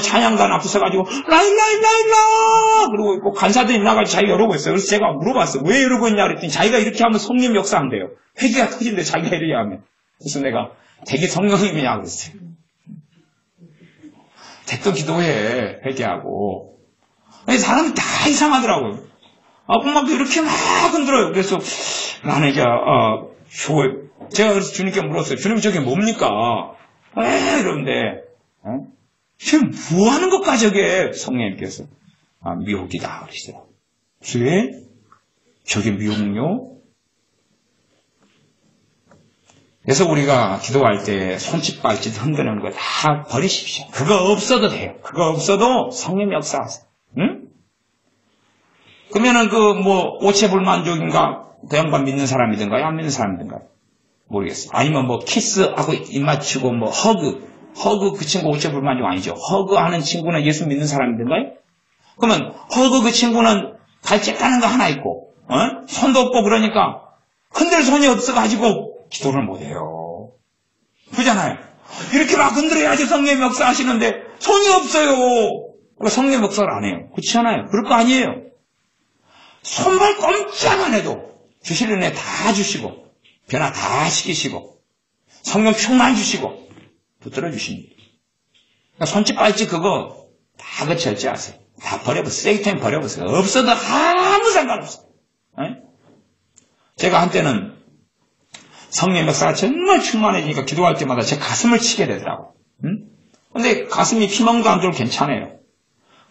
찬양단 앞에서 가지고 라일라일라일라 그러고 있고 간사들이 나가지고 자기가 이러고 있어요. 그래서 제가 물어봤어요. 왜 이러고 있냐 그랬더니 자기가 이렇게 하면 성령 역사한대요. 회개가 터진대 자기가 이렇게 하면. 그래서 내가 되게 성령님이냐 그랬어요. 댓글 기도해 회개하고. 사람이 다 이상하더라고요. 막 이렇게 막 흔들어요. 그래서 나는 이제 제가 그래서 주님께 물었어요. 주님 저게 뭡니까? 이러는데 지금 뭐 하는 것까 저게? 성령님께서 미혹이다 그러시더라고요. 왜? 저게 미혹요? 그래서 우리가 기도할 때 손짓 발짓 흔드는 거 다 버리십시오. 그거 없어도 돼요. 그거 없어도 성령 역사하세요. 응? 그러면은 오체불만족인가? 그 양반 믿는 사람이든가요? 안 믿는 사람이든가요? 모르겠어요. 아니면 뭐 키스하고 입 맞추고 뭐 허그 그 친구 어째 불만족 아니죠. 허그하는 친구는 예수 믿는 사람인가요? 그러면 허그 그 친구는 발짓 가는 거 하나 있고 손도 없고 그러니까 흔들 손이 없어가지고 기도를 못해요. 그잖아요. 이렇게 막 흔들어야지 성령의 역사 하시는데 손이 없어요. 그러니까 성령의 역사를 안 해요. 그렇지 않아요? 그럴 거 아니에요. 손발 꼼짝 안 해도 주실 은혜 다 주시고 변화 다 시키시고 성령 충만 주시고 붙들어 주십니다. 그러니까 손짓 발짓 그거 다 절제하세요. 다 버려보세요. 쓰레기통에 버려보세요. 없어도 아무 상관없어요. 제가 한때는 성령 역사가 정말 충만해지니까 기도할 때마다 제 가슴을 치게 되더라고요. 근데 가슴이 피멍도 안 들고 괜찮아요.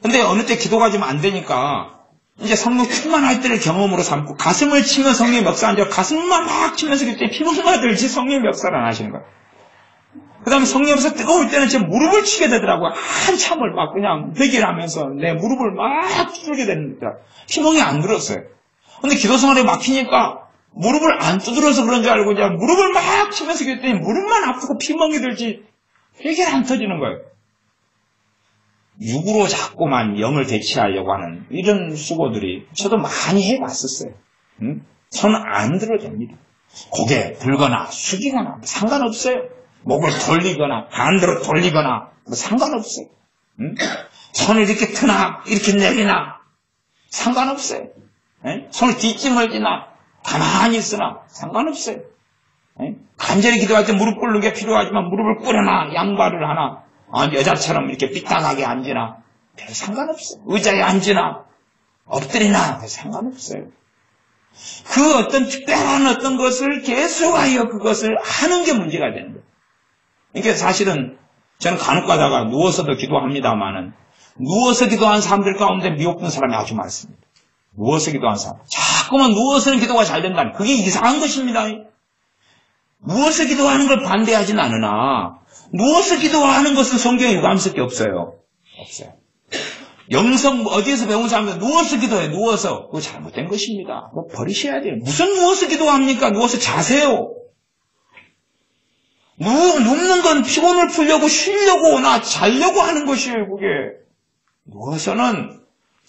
근데 어느 때 기도가 좀 안 되니까 이제 성령 충만할 때를 경험으로 삼고 가슴을 치면 성령 역사 안 되고 가슴만 막 치면서 그때 피멍만 들지 성령 역사를 안 하시는 거예요. 그 다음에 성령 역사 뜨거울 때는 제 무릎을 치게 되더라고요. 한참을 막 그냥 회개를 하면서 내 무릎을 막 두들게 됩니다. 피멍이 안 들었어요. 근데 기도 생활에 막히니까 무릎을 안 두드려서 그런 줄 알고 이제 무릎을 막 치면서 그랬더니 무릎만 아프고 피멍이 들지 회개를 안 터지는 거예요. 육으로 자꾸만 영을 대체하려고 하는 이런 수고들이 저도 많이 해봤었어요. 손 안 들어도 됩니다. 고개 들거나 숙이거나 상관없어요. 목을 돌리거나 반대로 돌리거나 상관없어요. 손을 이렇게 트나 이렇게 내리나 상관없어요. 손을 뒷짐을지나 가만히 있으나 상관없어요. 간절히 기도할 때 무릎 꿇는 게 필요하지만 무릎을 꿇으나 양발을 하나 여자처럼 이렇게 삐딱하게 앉으나 별 상관없어요. 의자에 앉으나 엎드리나 별 상관없어요. 그 어떤 특별한 어떤 것을 계속하여 그것을 하는 게 문제가 되는 거예요. 그러니까 사실은 저는 간혹 가다가 누워서도 기도합니다마는 누워서 기도하는 사람들 가운데 미혹된 사람이 아주 많습니다. 누워서 기도하는 사람. 자꾸만 누워서는 기도가 잘 된다니. 그게 이상한 것입니다. 누워서 기도하는 걸 반대하진 않으나 누워서 기도하는 것은 성경에 유감스럽게 없어요. 없어요. 영성 어디에서 배운 사람들 누워서 기도해. 누워서. 그거 잘못된 것입니다. 그거 버리셔야 돼요. 무슨 누워서 기도합니까? 누워서 자세요. 눕는 건 피곤을 풀려고 쉬려고 자려고 하는 것이에요. 그게. 누워서는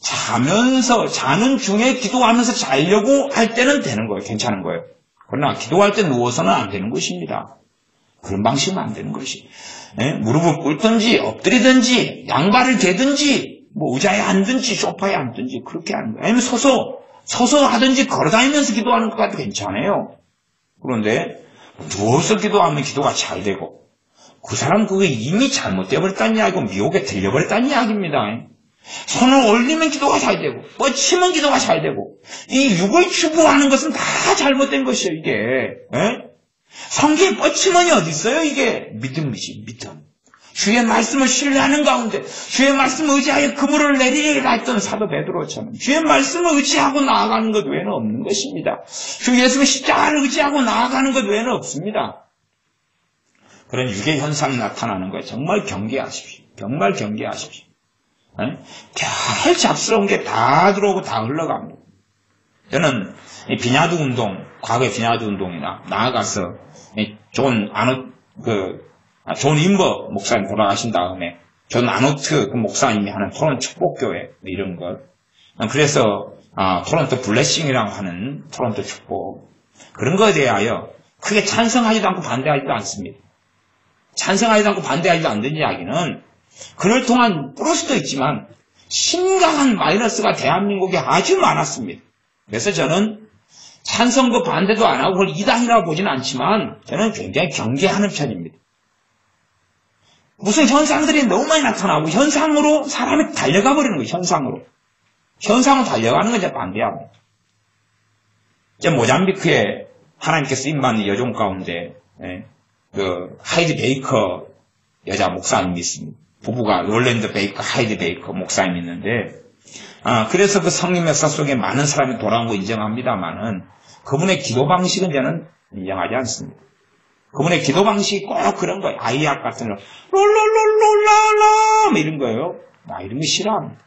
자면서 자는 중에 기도하면서 자려고 할 때는 되는 거예요. 괜찮은 거예요. 그러나 기도할 때 누워서는 안 되는 것입니다. 그런 방식은 안 되는 것이. 무릎을 꿇든지 엎드리든지 양발을 대든지 뭐 의자에 앉든지 소파에 앉든지 그렇게 하는 거예요. 아니면 서서 하든지 걸어다니면서 기도하는 것 같아도 괜찮아요. 그런데 누워서 기도하면 기도가 잘 되고 그 사람 그게 이미 잘못되어 버렸다는 이야기고 미혹에 들려버렸다는 이야기입니다. 손을 올리면 기도가 잘 되고 뻗치면 기도가 잘 되고 이 육을 추구하는 것은 다 잘못된 것이에요. 이게 성경에 뻗치면이 어디 있어요? 이게 믿음이지. 믿음. 주의 말씀을 신뢰하는 가운데 주의 말씀을 의지하여 그물을 내리라 했던 사도 베드로처럼 주의 말씀을 의지하고 나아가는 것 외에는 없는 것입니다. 주 예수의 십자가를 의지하고 나아가는 것 외에는 없습니다. 그런 육의 현상이 나타나는 거예요. 정말 경계하십시오. 정말 경계하십시오. 별 잡스러운 게 다 들어오고 다 흘러갑니다. 저는 비냐드 운동, 과거의 비냐드 운동이나 나아가서 존 인버 목사님 돌아가신 다음에 존 아노트 그 목사님이 하는 토론토 축복교회 이런 것. 그래서 토론토 블레싱이라고 하는 토론토 축복 그런 것에 대하여 크게 찬성하지도 않고 반대하지도 않습니다. 찬성하지도 않고 반대하지도 않는 이야기는 그를 통한 플러스도 있지만 심각한 마이너스가 대한민국에 아주 많았습니다. 그래서 저는 찬성도 반대도 안 하고 그걸 이단이라고 보지는 않지만 저는 굉장히 경계하는 편입니다. 무슨 현상들이 너무 많이 나타나고 현상으로 사람이 달려가 버리는 거예요. 현상으로 달려가는 건 이제 반대합니다. 이제 모잠비크에 하나님께서 쓰임받는 여종 가운데 그 하이드 베이커 여자 목사님이 있습니다. 부부가 롤랜드 베이커, 하이드 베이커 목사님이 있는데 그래서 그 성령 역사 속에 많은 사람이 돌아온 거 인정합니다만은 그분의 기도 방식은 저는 인정하지 않습니다. 그분의 기도 방식이 꼭 그런 거예요. 아이약 같은 거 롤롤롤롤롤라 이런 거예요. 이런 거 싫어합니다.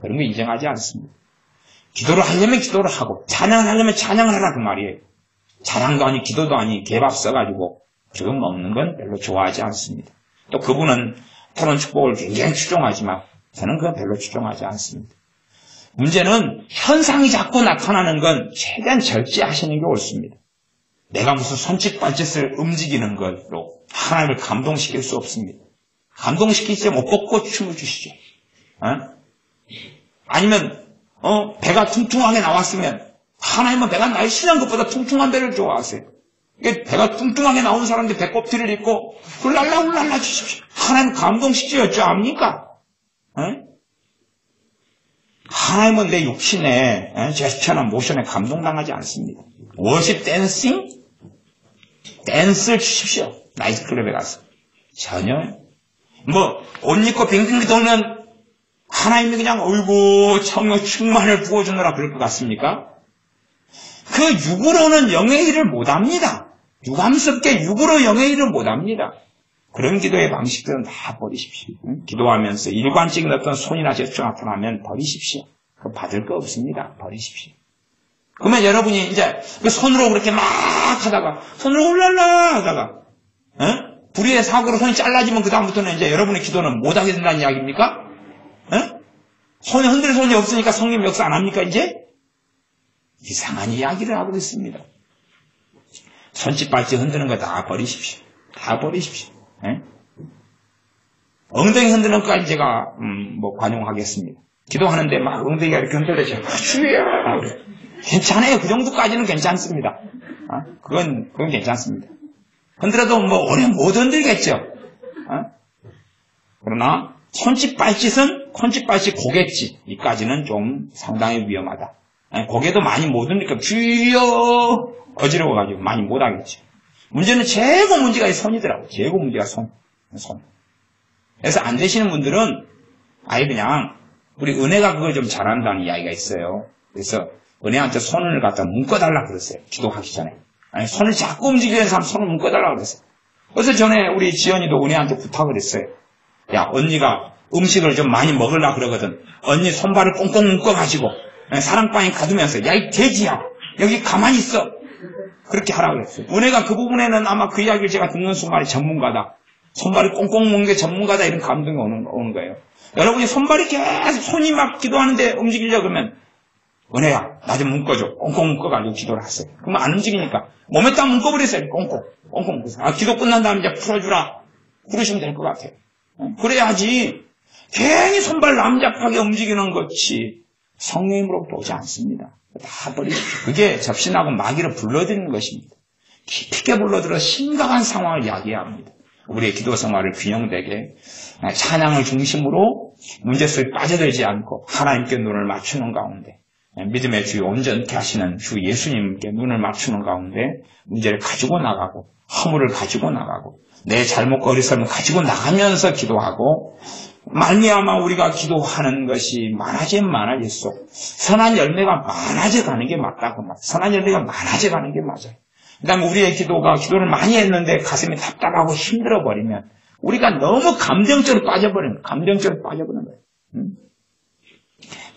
그런 거 인정하지 않습니다. 기도를 하려면 기도를 하고 찬양을 하려면 찬양을 하라 그 말이에요. 자랑도 아니 기도도 아니 개밥 써가지고 지금 먹는 건 별로 좋아하지 않습니다. 또 그분은 토론 축복을 굉장히 추종하지만 저는 그건 별로 추종하지 않습니다. 문제는 현상이 자꾸 나타나는 건 최대한 절제하시는 게 옳습니다. 내가 무슨 손짓발짓을 움직이는 걸로 하나님을 감동시킬 수 없습니다. 감동시키지 못 벗고 춤을 추시죠. 아니면 배가 퉁퉁하게 나왔으면 하나님은 배가 날씬한 것보다 퉁퉁한 배를 좋아하세요. 배가 뚱뚱하게 나온 사람들 배꼽티를 입고 훌랄라 주십시오. 하나님 감동시키지 어찌 압니까? 하나님은 내 육신에 제스처나 모션에 감동당하지 않습니다. 워십 댄싱? 댄스를 주십시오. 나이트클럽에 가서. 전혀. 옷 입고 빙빙 돌면 하나님이 그냥 어이구 청력 충만을 부어주느라 그럴 것 같습니까? 그 육으로는 영의 일을 못합니다. 유감스럽게 육으로 영의 일을 못합니다. 그런 기도의 방식들은 다 버리십시오. 기도하면서 일관적인 어떤 손이나 제스처 나타나면 버리십시오. 그거 받을 거 없습니다. 버리십시오. 그러면 여러분이 이제 그 손으로 그렇게 막 하다가 손으로 훌랄라 하다가 불의의 사고로 손이 잘라지면 그 다음부터는 이제 여러분의 기도는 못하게 된다는 이야기입니까? 손에 흔들 손이 없으니까 성령 역사 안 합니까 이제? 이상한 이야기를 하고 있습니다. 손짓발짓 흔드는 거 다 버리십시오. 다 버리십시오. 엉덩이 흔드는 것까지 제가 관용하겠습니다. 기도하는데 막 엉덩이가 이렇게 흔들려져. 주여! 괜찮아요. 그 정도까지는 괜찮습니다. 그건 괜찮습니다. 흔들어도 오래 못 흔들겠죠. 그러나 손짓발짓은 손짓발짓 고갯짓 이까지는 좀 상당히 위험하다. 고개도 많이 못 흔들니까 주여 어지러워가지고 많이 못하겠죠. 문제는 최고 문제가 이 손이더라고요. 최고 문제가 손. 그래서 안 되시는 분들은 아예 그냥 우리 은혜가 그걸 좀 잘한다는 이야기가 있어요. 그래서 은혜한테 손을 갖다 묶어달라 그랬어요. 기도하기 전에. 손을 자꾸 움직이는 사람 손을 묶어달라 그랬어요. 그래서 전에 우리 지연이도 은혜한테 부탁을 했어요. 야, 언니가 음식을 좀 많이 먹으려고 그러거든. 언니 손발을 꽁꽁 묶어가지고 사랑방에 가두면서 야, 이 돼지야. 여기 가만히 있어. 그렇게 하라고 그랬어요. 은혜가 그 부분에는 아마 그 이야기를 제가 듣는 순간에 전문가다. 손발이 꽁꽁 묶는 게 전문가다 이런 감동이 오는 거예요. 여러분이 손발이 계속 손이 막 기도하는데 움직이려고 그러면 은혜야 나 좀 묶어줘. 꽁꽁 묶어가지고 기도를 하세요. 그러면 안 움직이니까 몸에 딱 묶어버리세요. 꽁꽁 묶으세요. 기도 끝난 다음에 이제 풀어주라. 그러시면 될 것 같아요. 그래야지 괜히 손발 남잡하게 움직이는 것이 성령님으로부터 오지 않습니다. 다 버리십시오. 그게 접신하고 마귀를 불러들이는 것입니다. 깊이 있게 불러들어 심각한 상황을 이야기해야 합니다. 우리의 기도 생활을 균형되게 찬양을 중심으로 문제 속에 빠져들지 않고 하나님께 눈을 맞추는 가운데 믿음의 주에 온전케 하시는 주 예수님께 눈을 맞추는 가운데 문제를 가지고 나가고 허물을 가지고 나가고 내 잘못과 어리석음을 가지고 나가면서 기도하고 말미암아 우리가 기도하는 것이 많아지면 많아질수록 선한 열매가 많아져 가는 게 맞다. 그 말. 선한 열매가 많아져 가는 게 맞아요. 그 다음에 우리의 기도를 많이 했는데 가슴이 답답하고 힘들어 버리면 우리가 너무 감정적으로 빠져버리는 거예요.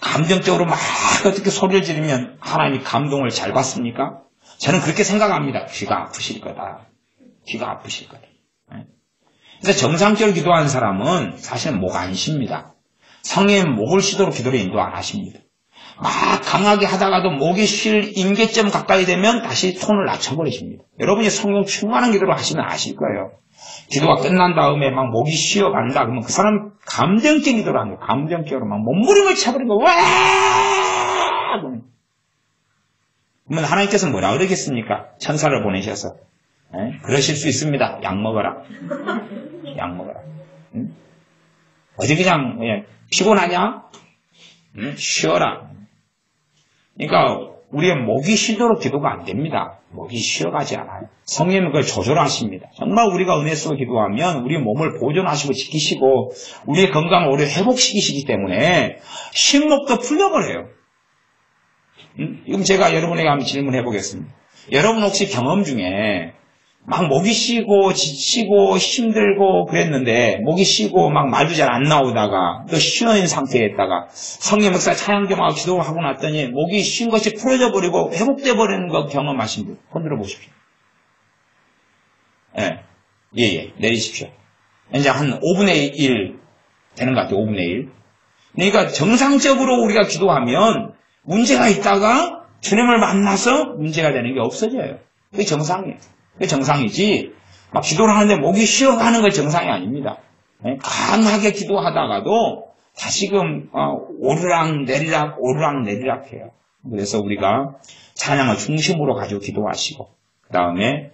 감정적으로 막 어떻게 소리를 지르면 하나님이 감동을 잘 받습니까? 저는 그렇게 생각합니다. 귀가 아프실 거다. 그래서 정상적으로 기도하는 사람은 사실은 목 안 쉽니다. 성령의 목을 쉬도록 기도를 인도 안 하십니다. 막 강하게 하다가도 목이 쉴 임계점 가까이 되면 다시 톤을 낮춰버리십니다. 여러분이 성령 충만한 기도를 하시면 아실 거예요. 기도가 끝난 다음에 막 목이 쉬어간다 그러면 그 사람 감정적 기도를 하는 거예요. 감정적으로 막 몸부림을 쳐버리는 거예요. 와! 그러면 하나님께서 뭐라 그러겠습니까? 천사를 보내셔서 그러실 수 있습니다. 약 먹어라. 어디 그냥 피곤하냐? 쉬어라. 그러니까 우리의 목이 쉬도록 기도가 안 됩니다. 목이 쉬어가지 않아요. 성령님은 그걸 조절하십니다. 정말 우리가 은혜 속에 기도하면 우리 몸을 보존하시고 지키시고 우리의 건강을 오래 회복시키시기 때문에 쉰목도 풀려버려요. 지금 제가 여러분에게 한번 질문해 보겠습니다. 여러분 혹시 경험 중에 막 목이 쉬고 지치고 힘들고 그랬는데 목이 쉬고 막 말도 잘 안 나오다가 또 쉬어있는 상태에 있다가 성령 목사 찬양경하고 기도하고 났더니 목이 쉰 것이 풀어져 버리고 회복돼 버리는 거 경험하신 분 손들어 보십시오. 예, 내리십시오. 이제 한 5분의 1 되는 것 같아요. 5분의 1. 그러니까 정상적으로 우리가 기도하면 문제가 있다가 주님을 만나서 문제가 되는 게 없어져요. 그게 정상이에요. 그게 정상이지 막 기도를 하는데 목이 쉬어가는 건 정상이 아닙니다. 강하게 기도하다가도 다시금 오르락 내리락 해요. 그래서 우리가 찬양을 중심으로 가지고 기도하시고 그 다음에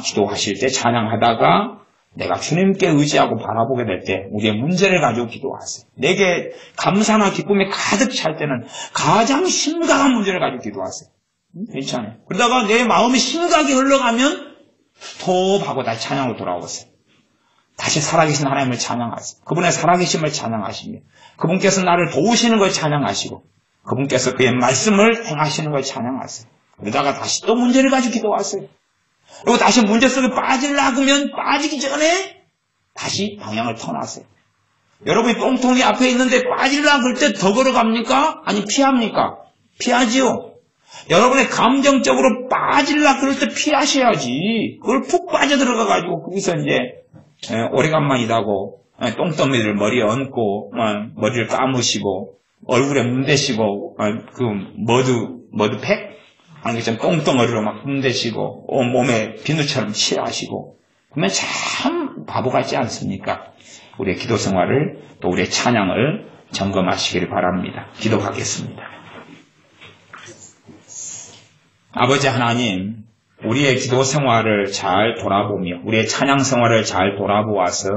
기도하실 때 찬양하다가 내가 주님께 의지하고 바라보게 될 때 우리의 문제를 가지고 기도하세요. 내게 감사나 기쁨이 가득 찰 때는 가장 심각한 문제를 가지고 기도하세요. 괜찮아요. 그러다가 내 마음이 심각하게 흘러가면 스톱하고 다시 찬양으로 돌아오세요. 다시 살아계신 하나님을 찬양하세요. 그분의 살아계심을 찬양하시며 그분께서 나를 도우시는 걸 찬양하시고 그분께서 그의 말씀을 행하시는 걸 찬양하세요. 그러다가 다시 또 문제를 가지고 기도하세요. 그리고 다시 문제 속에 빠지려고 하면 빠지기 전에 다시 방향을 턴하세요. 여러분이 똥통이 앞에 있는데 빠지려고 할 때 더 걸어갑니까? 아니 피합니까? 피하지요. 여러분의 감정적으로 빠지려고 그럴 때 피하셔야지. 그걸 푹 빠져들어가가지고 거기서 이제 오래간만이라고 똥더미를 머리에 얹고 머리를 감으시고 얼굴에 문대시고 그 머드팩? 아니 좀 똥덩어리로 막 문대시고 온몸에 비누처럼 칠하시고 그러면 참 바보 같지 않습니까? 우리의 기도 생활을 또 우리의 찬양을 점검하시기를 바랍니다. 기도하겠습니다. 아버지 하나님, 우리의 기도 생활을 잘 돌아보며 우리의 찬양 생활을 잘 돌아보아서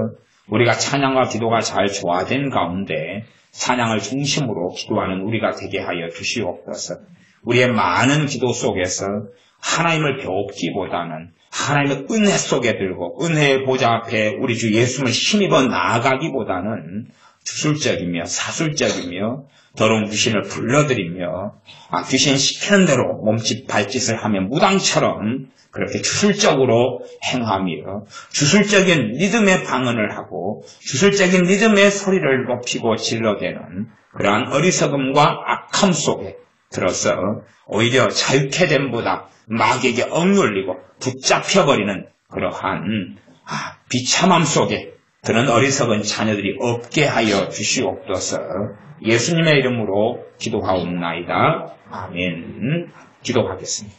우리가 찬양과 기도가 잘 조화된 가운데 찬양을 중심으로 기도하는 우리가 되게 하여 주시옵소서. 우리의 많은 기도 속에서 하나님을 배웁기보다는 하나님의 은혜 속에 들고 은혜의 보좌 앞에 우리 주 예수님을 힘입어 나아가기보다는 주술적이며 사술적이며 더러운 귀신을 불러들이며 귀신 시키는 대로 몸짓 발짓을 하며 무당처럼 그렇게 주술적으로 행하며 주술적인 리듬의 방언을 하고 주술적인 리듬의 소리를 높이고 질러대는 그러한 어리석음과 악함 속에 들어서 오히려 자유케 됨보다 마귀에게 억눌리고 붙잡혀버리는 그러한 비참함 속에 드는 어리석은 자녀들이 없게 하여 주시옵소서. 예수님의 이름으로 기도하옵나이다. 아멘. 기도하겠습니다.